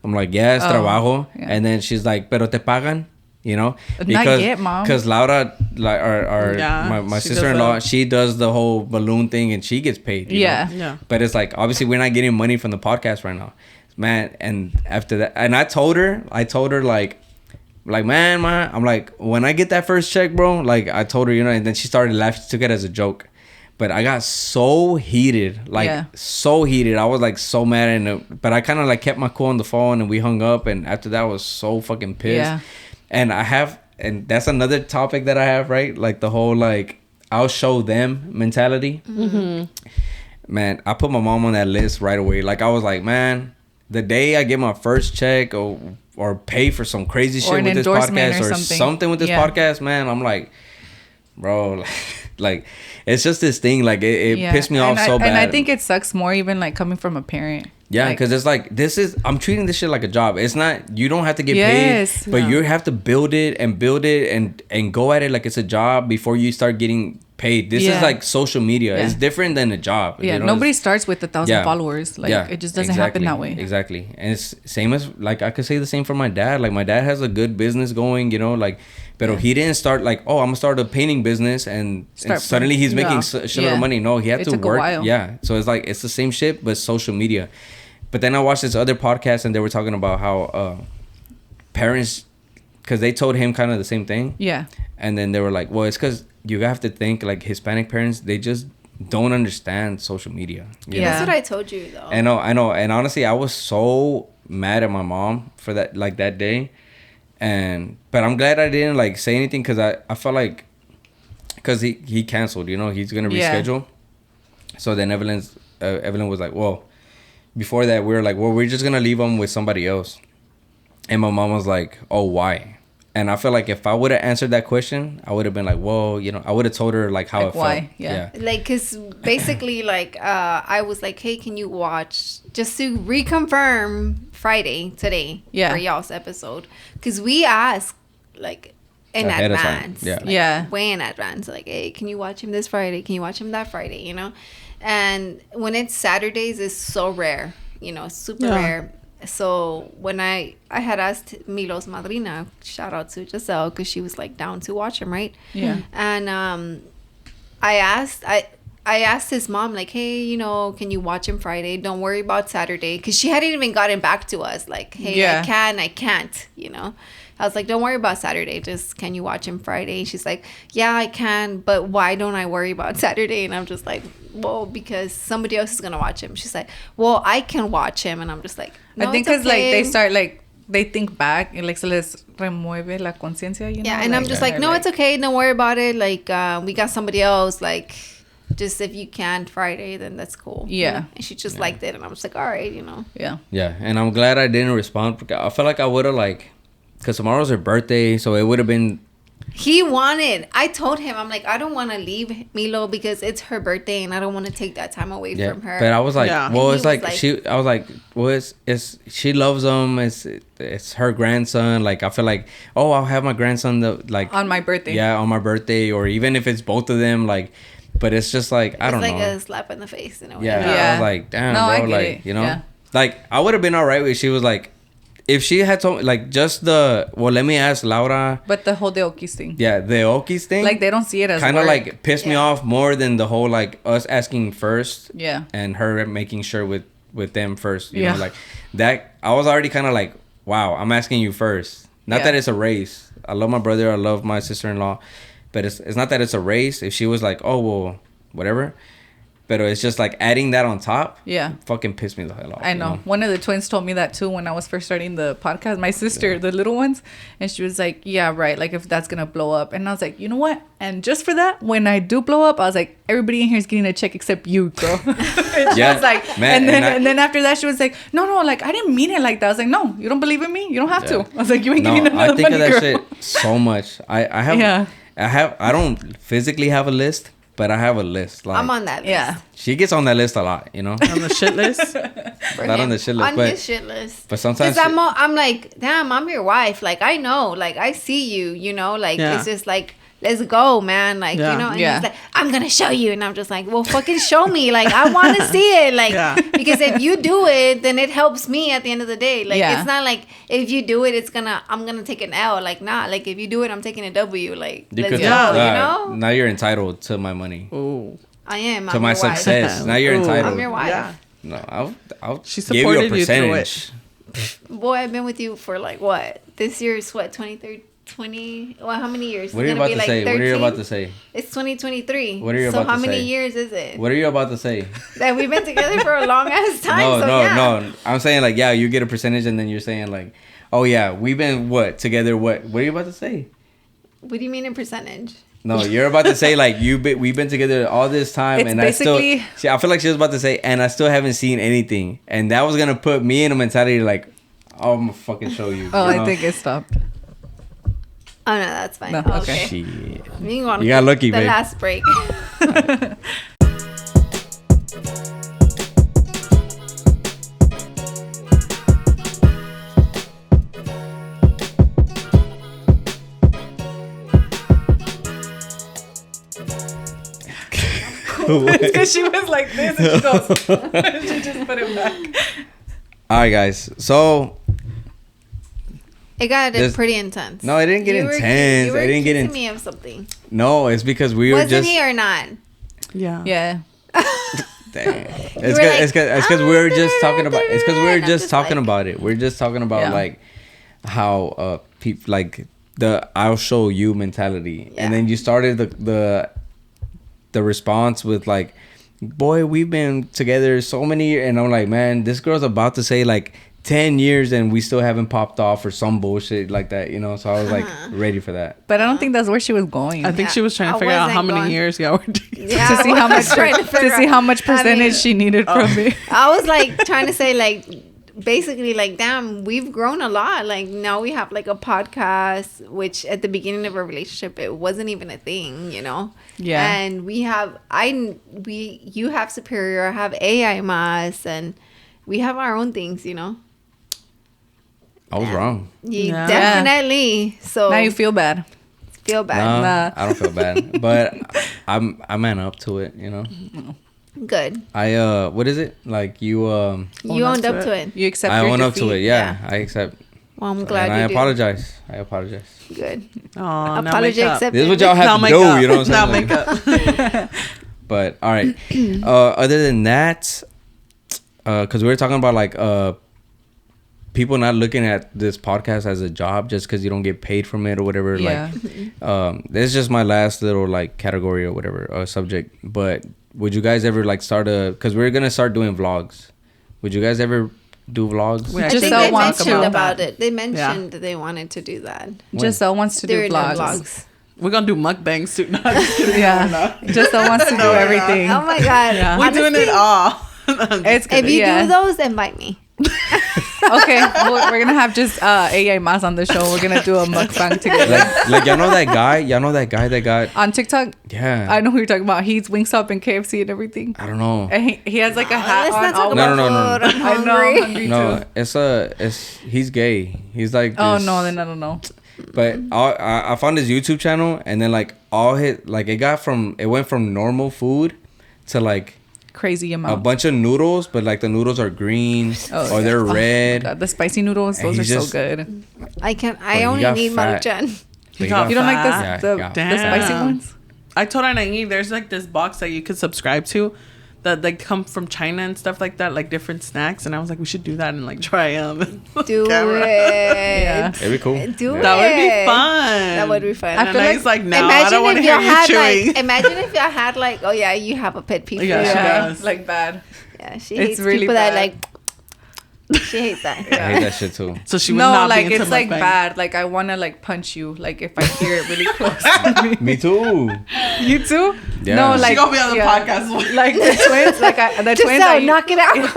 I'm like, yeah, es trabajo. Yeah. And then she's like, pero te pagan, you know, because Laura, like my sister-in-law, she does the whole balloon thing and she gets paid. You know? Yeah. But it's like, obviously, we're not getting money from the podcast right now, man. And after that, and I told her like, man, I'm like, when I get that first check, bro, like I told her, you know, and then she started laughing. She took it as a joke. But I got so heated, so heated. I was like so mad, but I kind of like kept my cool on the phone, and we hung up. And after that, I was so fucking pissed. Yeah. And that's another topic that I have, right? Like the whole like I'll show them mentality. Mm-hmm. Man, I put my mom on that list right away. Like I was like, man, the day I get my first check or pay for some crazy shit with this podcast or something with this podcast, man, I'm like, bro, like it's just this thing. Like it pissed me off so bad. And I think it sucks more even like coming from a parent. Yeah, because it's like I'm treating this shit like a job. It's not, you don't have to get paid, but you have to build it and go at it like it's a job before you start getting paid. This is like social media. It's different than a job. Yeah, nobody starts with 1,000 followers. Like it just doesn't happen that way. Exactly. And it's same as, like, I could say the same for my dad. Like my dad has a good business going, like, but he didn't start like, oh, I'm gonna start a painting business and suddenly he's making a shitload of money. No, he had to work. A while. Yeah. So it's like, it's the same shit, but social media. But then I watched this other podcast and they were talking about how parents, because they told him kind of the same thing. Yeah. And then they were like, well, it's because you have to think like Hispanic parents, they just don't understand social media. Yeah. That's what I told you though. I know. And honestly, I was so mad at my mom for that, like that day. But I'm glad I didn't like say anything because I felt like, because he canceled, he's going to reschedule. So then Evelyn was like, well, before that, we were like, well, we're just going to leave them with somebody else. And my mom was like, oh, why? And I feel like if I would have answered that question, I would have been like, well, I would have told her like how like it why? Felt. Yeah. Like, because basically, like, I was like, hey, can you watch, just to reconfirm Friday today for y'all's episode? Because we asked, like, in advance. Way in advance. Like, hey, can you watch him this Friday? Can you watch him that Friday? And when it's Saturdays, it's so rare, super rare. So when I had asked Milo's madrina, shout out to Gisele, because she was like down to watch him, right? Yeah. And I asked his mom, like, hey, can you watch him Friday? Don't worry about Saturday, because she hadn't even gotten back to us. Like, hey, I can't. I was like, don't worry about Saturday. Just, can you watch him Friday? She's like, yeah, I can, but why don't I worry about Saturday? And I'm just like, well, because somebody else is going to watch him. She's like, well, I can watch him. And I'm just like, no, I think because, like, they start, like, they think back and, like, se les remueve la conciencia, Yeah, and like, I'm just like, no, it's okay. Don't worry about it. Like, we got somebody else. Like, just if you can Friday, then that's cool. Yeah. And she just liked it. And I was like, all right, Yeah. Yeah, and I'm glad I didn't respond. Because I felt like I would have, like, because tomorrow's her birthday, so it would have been... I told him, I'm like, I don't want to leave Milo because it's her birthday and I don't want to take that time away from her. But I was like, well, it's like, I was like, well, it's she loves him. It's her grandson. Like, I feel like, oh, I'll have my grandson, like... On my birthday. Yeah, on my birthday. Or even if it's both of them, like... But it's just like, I don't know. It's like a slap in the face in a way. Yeah. I was like, damn, bro. I get like, it. Yeah. Like, I would have been all right with she was like... If she had told me, like, just let me ask Laura. But the whole de Oquis thing. Yeah, the Oquis thing. Like, they don't see it as kind of, like, pissed me off more than the whole, like, us asking first. Yeah. And her making sure with them first. You know, like, that. I was already kind of like, wow, I'm asking you first. Not that it's a race. I love my brother. I love my sister-in-law. But it's not that it's a race. If she was like, oh, well, whatever. But it's just like adding that on top. Yeah. Fucking pissed me the hell off. I know. One of the twins told me that too when I was first starting the podcast. My sister, the little ones. And she was like, yeah, right. Like, if that's going to blow up. And I was like, you know what? And just for that, when I do blow up, I was like, everybody in here is getting a check except you, girl. And she was like, man, and then after that, she was like, no, like, I didn't mean it like that. I was like, no, you don't believe in me? You don't have to. I was like, you ain't getting another money, girl. I think of that shit so much. I don't physically have a list. But I have a list. Like, I'm on that list. Yeah. She gets on that list a lot, On the shit list? Not on the shit list. On his shit list. But sometimes... Because I'm like, damn, I'm your wife. Like, I know. Like, I see you, Like, it's just like... Let's go, man. Like, and he's like, I'm going to show you. And I'm just like, well, fucking show me. Like, I want to see it. Like, because if you do it, then it helps me at the end of the day. Like, it's not like if you do it, I'm going to take an L. Like, nah. Like, if you do it, I'm taking a W. Like, let's go, Now you're entitled to my money. Ooh. I am. To my success. Now you're entitled. I'm your wife. Yeah. No, I'll she supported give you a percentage. Boy, I've been with you for like, what? This year is what, 20? Well, how many years? What are you about to say? 13? What are you about to say? It's 2023. What are you about to say? So how many years is it? What are you about to say? That we've been together for a long ass time. No. I'm saying like, yeah, you get a percentage, and then you're saying like, oh yeah, we've been together? What are you about to say? What do you mean in percentage? No, you're about to say like we've been together all this time, It's and I feel like she was about to say, and I still haven't seen anything, and that was gonna put me in a mentality like, oh, I'm gonna fucking show you. Oh, I think it stopped. Oh no, that's fine. No, Okay. Shit. You got lucky, babe. The last break. Because she was like this and she goes, she just put it back. All right, guys. So It got pretty intense. no, it didn't get intense. You were I didn't get accusing me of something. No, it's because we were Wasn't just. he or not? Yeah. Dang. It's because we were just talking about. It's because we were just talking about it. We're just talking about like how people like the "I'll show you" mentality, and then you started the response with like, boy, we've been together so many years, and I'm like, man, this girl's about to say like 10 years and we still haven't popped off or some bullshit like that, you know. So I was like ready for that. But I don't think that's where she was going. I think she was trying to figure out how many years y'all were together. Yeah, to see how much percentage she needed from me. I was like trying to say like basically like, damn, we've grown a lot. Like now we have like a podcast, which at the beginning of our relationship it wasn't even a thing, you know. Yeah. And you have Superior, I have AI Mas, and we have our own things, you know. I was wrong. Yeah. Definitely. So now you feel bad. Feel bad. No, Nah. I don't feel bad, but I man up to it, you know. Good. I what is it like you You owned up to it. You accept. I your own up defeat. to it. Yeah, I accept. Well, I'm glad and you I did. apologize. I apologize. Good. Oh, Apology accepted. This is what y'all have to do. You know what I'm saying? Makeup. But all right. Other than that, because we were talking about like people not looking at this podcast as a job just because you don't get paid from it or whatever. Yeah. Like, this is just my last little like category or whatever subject. But would you guys ever like start because we're gonna start doing vlogs? Would you guys ever do vlogs? I think they mentioned about it. They mentioned they wanted to do that. Gisele wants to do vlogs. We're gonna do mukbangs too. No, just kidding. Yeah. Gisele wants to do everything. Oh my god. Yeah. We're doing it all. If you do those, invite me. Okay, we're gonna have just AA Mas on the show. We're gonna do a mukbang together. Like y'all know that guy that got on TikTok. Yeah, I know who you're talking about. He eats Wingstop and KFC and everything. I don't know. And he has like a hat on. No. I know. I'm hungry no, too. He's gay. He's like this, oh no, then I don't know. But I found his YouTube channel, and then like it went from normal food to like crazy amount. A bunch of noodles, but like the noodles are green or they're red. God, the spicy noodles, those are so good. I only need Maruchan. You don't like the spicy ones? I told Anahy there's like this box that you could subscribe to that like come from China and stuff like that, like different snacks, and I was like, we should do that and like try them. Do it. Yeah. It'd be cool. That would be fun. That would be fun. I feel like it's like, no, I don't want to hear you chewing. Like, imagine if y'all had like, oh yeah, you have a pet peeve. Yeah, she does. Like bad. Yeah, she hates really people bad. That like. She hates that. Yeah. I hate that shit too. So she would not like be into it's like mukbang. bad. Like I want to like punch you. Like if I hear it really close to me. Me too. You too? Yeah. No, like she gonna be on the podcast. Like the twins. Like the twins. Knock it out.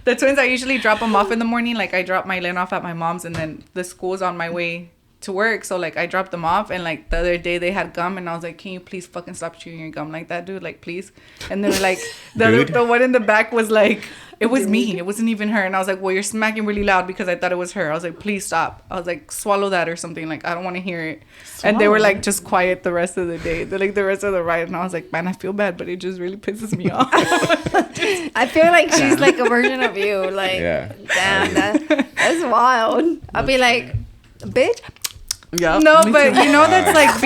The twins. I usually drop them off in the morning. Like I drop my Lynn off at my mom's, and then the school's on my way to work. So like I dropped them off, and like the other day they had gum, and I was like, can you please fucking stop chewing your gum like that, dude? Like please. And they were like, the one in the back was like. It was me. It wasn't even her. And I was like, well, you're smacking really loud because I thought it was her. I was like, please stop. I was like, swallow that or something. Like, I don't want to hear it. And they were like, just quiet the rest of the day. They're like, the rest of the ride. And I was like, man, I feel bad, but it just really pisses me off. I feel like she's like a version of you. Like, damn, that's wild. I'll be like, bitch. Yeah. No, but you know that's like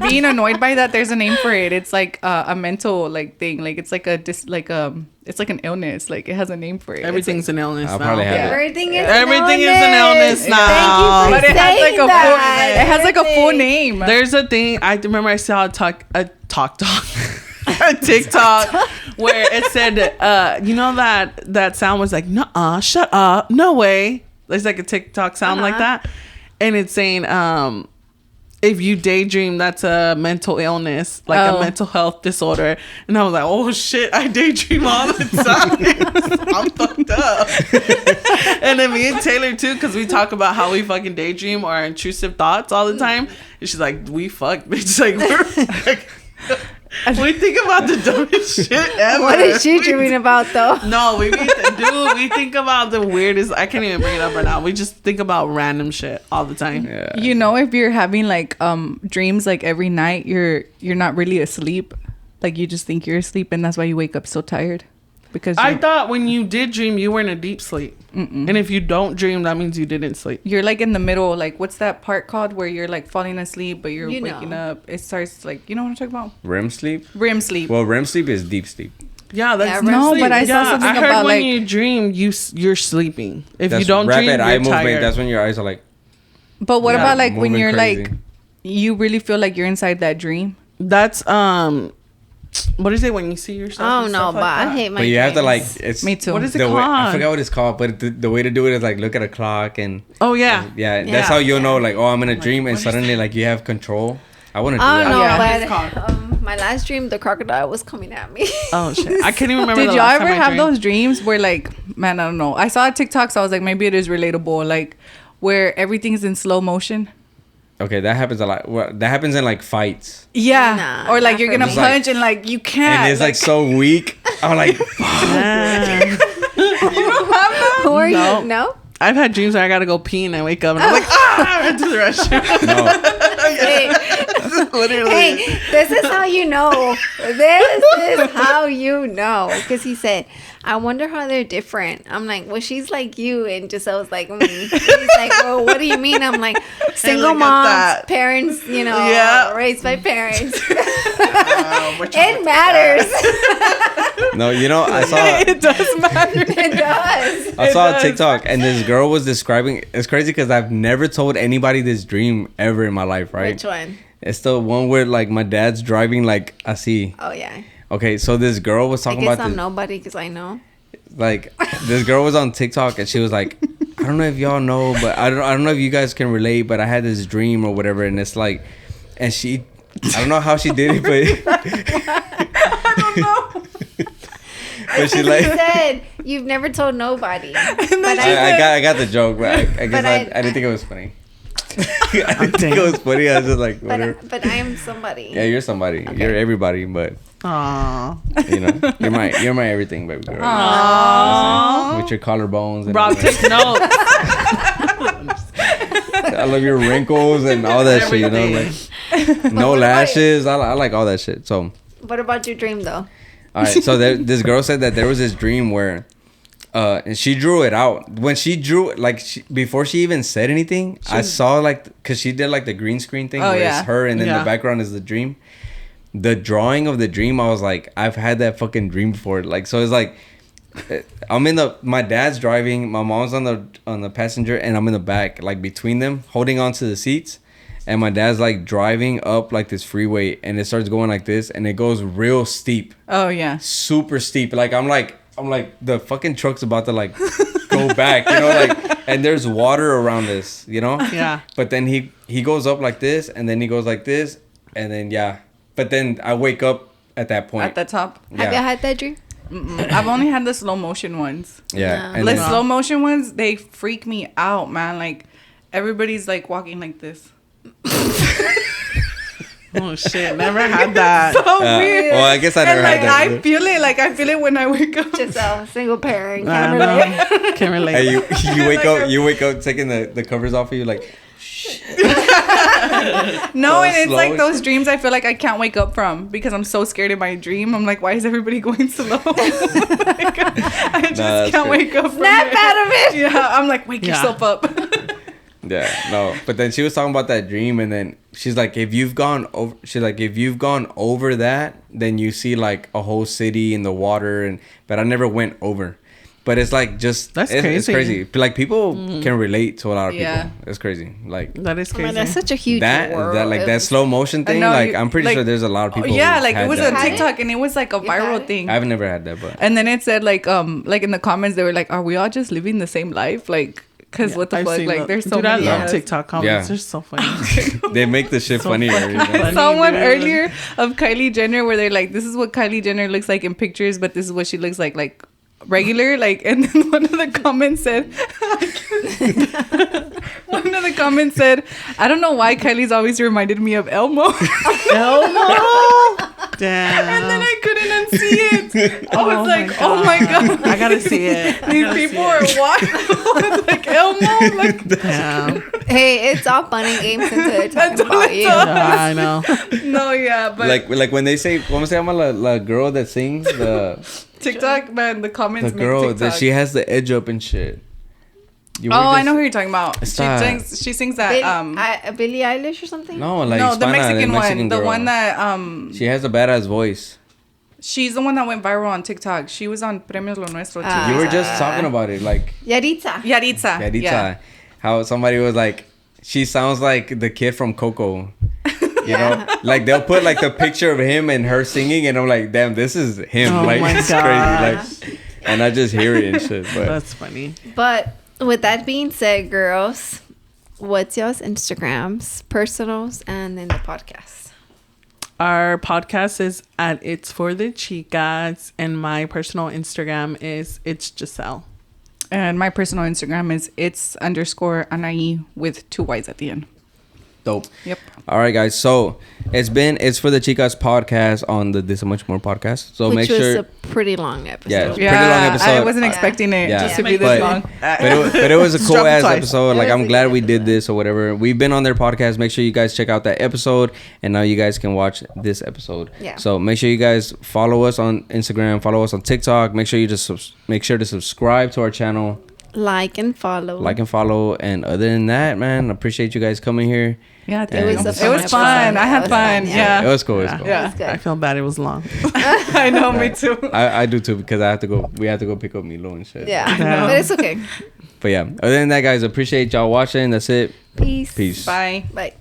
being annoyed by that. There's a name for it. It's like a mental like thing. Like it's like it's like an illness. Like it has a name for it. Everything's an illness now. Everything is an illness now. Thank you for saying that. It has like a full name. There's a thing. I remember I saw a TikTok where it said, you know that sound was like, nuh-uh, shut up, no way. There's like a TikTok sound like that. And it's saying, if you daydream, that's a mental illness, like a mental health disorder. And I was like, oh shit, I daydream all the time. I'm fucked up. And then me and Taylor too, because we talk about how we fucking daydream or intrusive thoughts all the time. And she's like, we fuck, bitch. Like, we're like, we think about the dumbest shit ever. What is she dreaming about though? No, we think about the weirdest. I can't even bring it up right now. We just think about random shit all the time. Yeah. You know, if you're having like dreams like every night, you're not really asleep. Like you just think you're asleep, and that's why you wake up so tired. Because I thought when you did dream, you were in a deep sleep. Mm-mm. And if you don't dream, that means you didn't sleep. You're like in the middle. Like, what's that part called where you're like falling asleep, but you're waking up? It starts like, you know what I'm talking about? REM sleep? REM sleep. Well, REM sleep is deep sleep. Yeah, that's no, sleep. but I saw something I heard about when like you dream, you're sleeping. If That's you don't dream, rapid you're eye movement. tired. That's when your eyes are like. But what about like when moving you're crazy. like, you really feel like you're inside that dream? That's what is it when you see yourself? Oh and no, stuff but like I that? hate my But you have to like. dreams. It's Me too. What is it the called? way, I forgot what it's called, but the way to do it is like look at a clock and. Oh yeah. Yeah, that's how you'll know. Like, oh, I'm in a dream, and suddenly like you have control. I want to do Oh that. no, Yeah. but my last dream, the crocodile was coming at me. Oh shit, I can't even remember. Did the y'all last ever time I have dreamed. those dreams where like, man, I don't know. I saw a TikTok, so I was like, maybe it is relatable. Like, where everything's in slow motion. Okay, that happens a lot. Well, that happens in like fights, Yeah, Nah, or like not you're for gonna me. punch and like you can't. and it's like so weak. I'm like, Who are No. you? No. I've had dreams where I gotta go pee and I wake up and I'm like, I went to the restroom. no. Hey, Literally. hey, this is how you know. This is how you know. Because he said, I wonder how they're different. I'm like, well, she's like you. And Gisele was like, He's like, well, what do you mean? I'm like, single look at moms, that. parents, you know, Yeah. raised by parents. Which It matters. No, you know, I saw it does matter. It does. I saw a TikTok and this girl was describing. It's crazy because I've never told anybody this dream ever in my life. Right? Which one? It's the one where like my dad's driving like así. Oh, yeah. Okay, so this girl was I talking guess about I'm this. nobody because I know. Like this girl was on TikTok and she was like, I don't know if y'all know, but I don't know if you guys can relate, but I had this dream or whatever, and it's like, and she, I don't know how she did it, but I don't know. but she He like. said, you've never told nobody. But I got the joke, but I guess But I I didn't think it was funny. I didn't think it was funny. I was just like, whatever. but I am somebody. Yeah, you're somebody. Okay. You're everybody, but Aww. you know, you're my everything, baby girl. Aww. With your collarbones and all Rob, that. take notes. I love your wrinkles and all that shit. You know, like no what about lashes. I like all that shit. So, What about your dream, though? all right. So this girl said that there was this dream where, and she drew it out. When she drew, like before she even said anything, I saw like, cause she did like the green screen thing where it's her and then the background is the dream. The drawing of the dream, I was like, I've had that fucking dream before. Like, so it's like, I'm in my dad's driving, my mom's on the passenger, and I'm in the back, like between them, holding onto the seats. And my dad's like driving up like this freeway, and it starts going like this, and it goes real steep. Oh yeah. Super steep. Like I'm like the fucking truck's about to like go back, you know, like, and there's water around this, you know. Yeah. But then he goes up like this, and then he goes like this, and then yeah. But then I wake up at that point. At the top. Yeah. Have you had that dream? I've only had the slow motion ones. Yeah. No. And The then, slow motion ones, they freak me out, man. Like everybody's like walking like this. Oh shit, never had that. So weird. well, I guess I never And like had that. I feel it, like I feel it when I wake up. Just a single parent. I Can't don't relate. know. Can't relate. Hey, you wake up taking the covers off of you like. No, So and it's slow like and those dreams I feel like I can't wake up from because I'm so scared in my dream. I'm like, why is everybody going slow? Like, I just that's can't crazy. wake up from Snap it. out of it. Yeah, I'm like, wake Yeah. yourself up. Yeah, no. But then she was talking about that dream, and then she's like, if you've gone over that, then you see like a whole city in the water, but I never went over. But it's like just That's it's crazy. crazy. Like people can relate to a lot of people. Yeah. It's crazy. Like That is I mean, crazy. that's such a huge world. that slow motion thing. know, Like I'm pretty like- sure there's a lot of people. Yeah, who like had it was that. a Had it? TikTok and it was like a You had viral it? thing. I've never had that, but And then it said like in the comments they were like, are we all just living the same life? Like Because what the I've fuck? seen Like, there's so dude, many. I love TikTok comments. Yeah. They're so funny. They make the shit funnier. You know? I saw one earlier of Kylie Jenner where they're like, this is what Kylie Jenner looks like in pictures, but this is what she looks like regular. Like, and then one of the comments said, I don't know why Kylie's always reminded me of Elmo. Elmo. Damn. And then I couldn't unsee it. I was like, oh my God. I gotta see it. These people are wild. Like Elmo. Like, Damn. Hey, it's all fun and games until they're talking about you. I know. No, yeah, but like when they say, ¿cómo se llama la girl that sings the TikTok, man, the comments the make girl TikTok. that she has the edge up and shit. I know who you're talking about. Está- She sings that Billie Eilish or something? No, like no, the Hispana, Mexican one. The girl. one that She has a badass voice. she's the one that went viral on TikTok. She was on Premios Lo Nuestro too. You were just talking about it, like Yaritza. Yaritza. Yeah. how somebody was like, she sounds like the kid from Coco. You know, like they'll put like the picture of him and her singing, and I'm like, damn, this is him. Oh like my it's God. crazy. Like, and I just hear it and shit. But That's funny. But with that being said, girls, what's y'all's Instagrams, personals, and then the podcast? Our podcast is at It's For The Chicas, and my personal Instagram is It's Gisele. And my personal Instagram is its_Anahy with 2 Y's at the end. dope. Yep. All right, guys. So it's For The Chicas podcast on the This and Much More podcast. So Which make was sure. a pretty long episode. Yeah, pretty long episode. I wasn't expecting it Yeah. just to be But- this long. But it was a cool Drop it ass twice. episode. Like It was I'm a glad good we did episode. this or whatever. We've been on their podcast. Make sure you guys check out that episode, and now you guys can watch this episode. Yeah. So make sure you guys follow us on Instagram, follow us on TikTok. Make sure you just make sure to subscribe to our channel, Like and follow. and other than that, man, appreciate you guys coming here. Yeah, It was it a was fun. I had fun. It Yeah. was cool. It was cool. Yeah. It was good. I feel bad it was long. I know, me too. I do too because I have to go. We have to go pick up Milo and shit. Yeah. Yeah. But it's okay. But yeah, other than that, guys, appreciate y'all watching. That's it. Peace. Peace. Bye. Bye.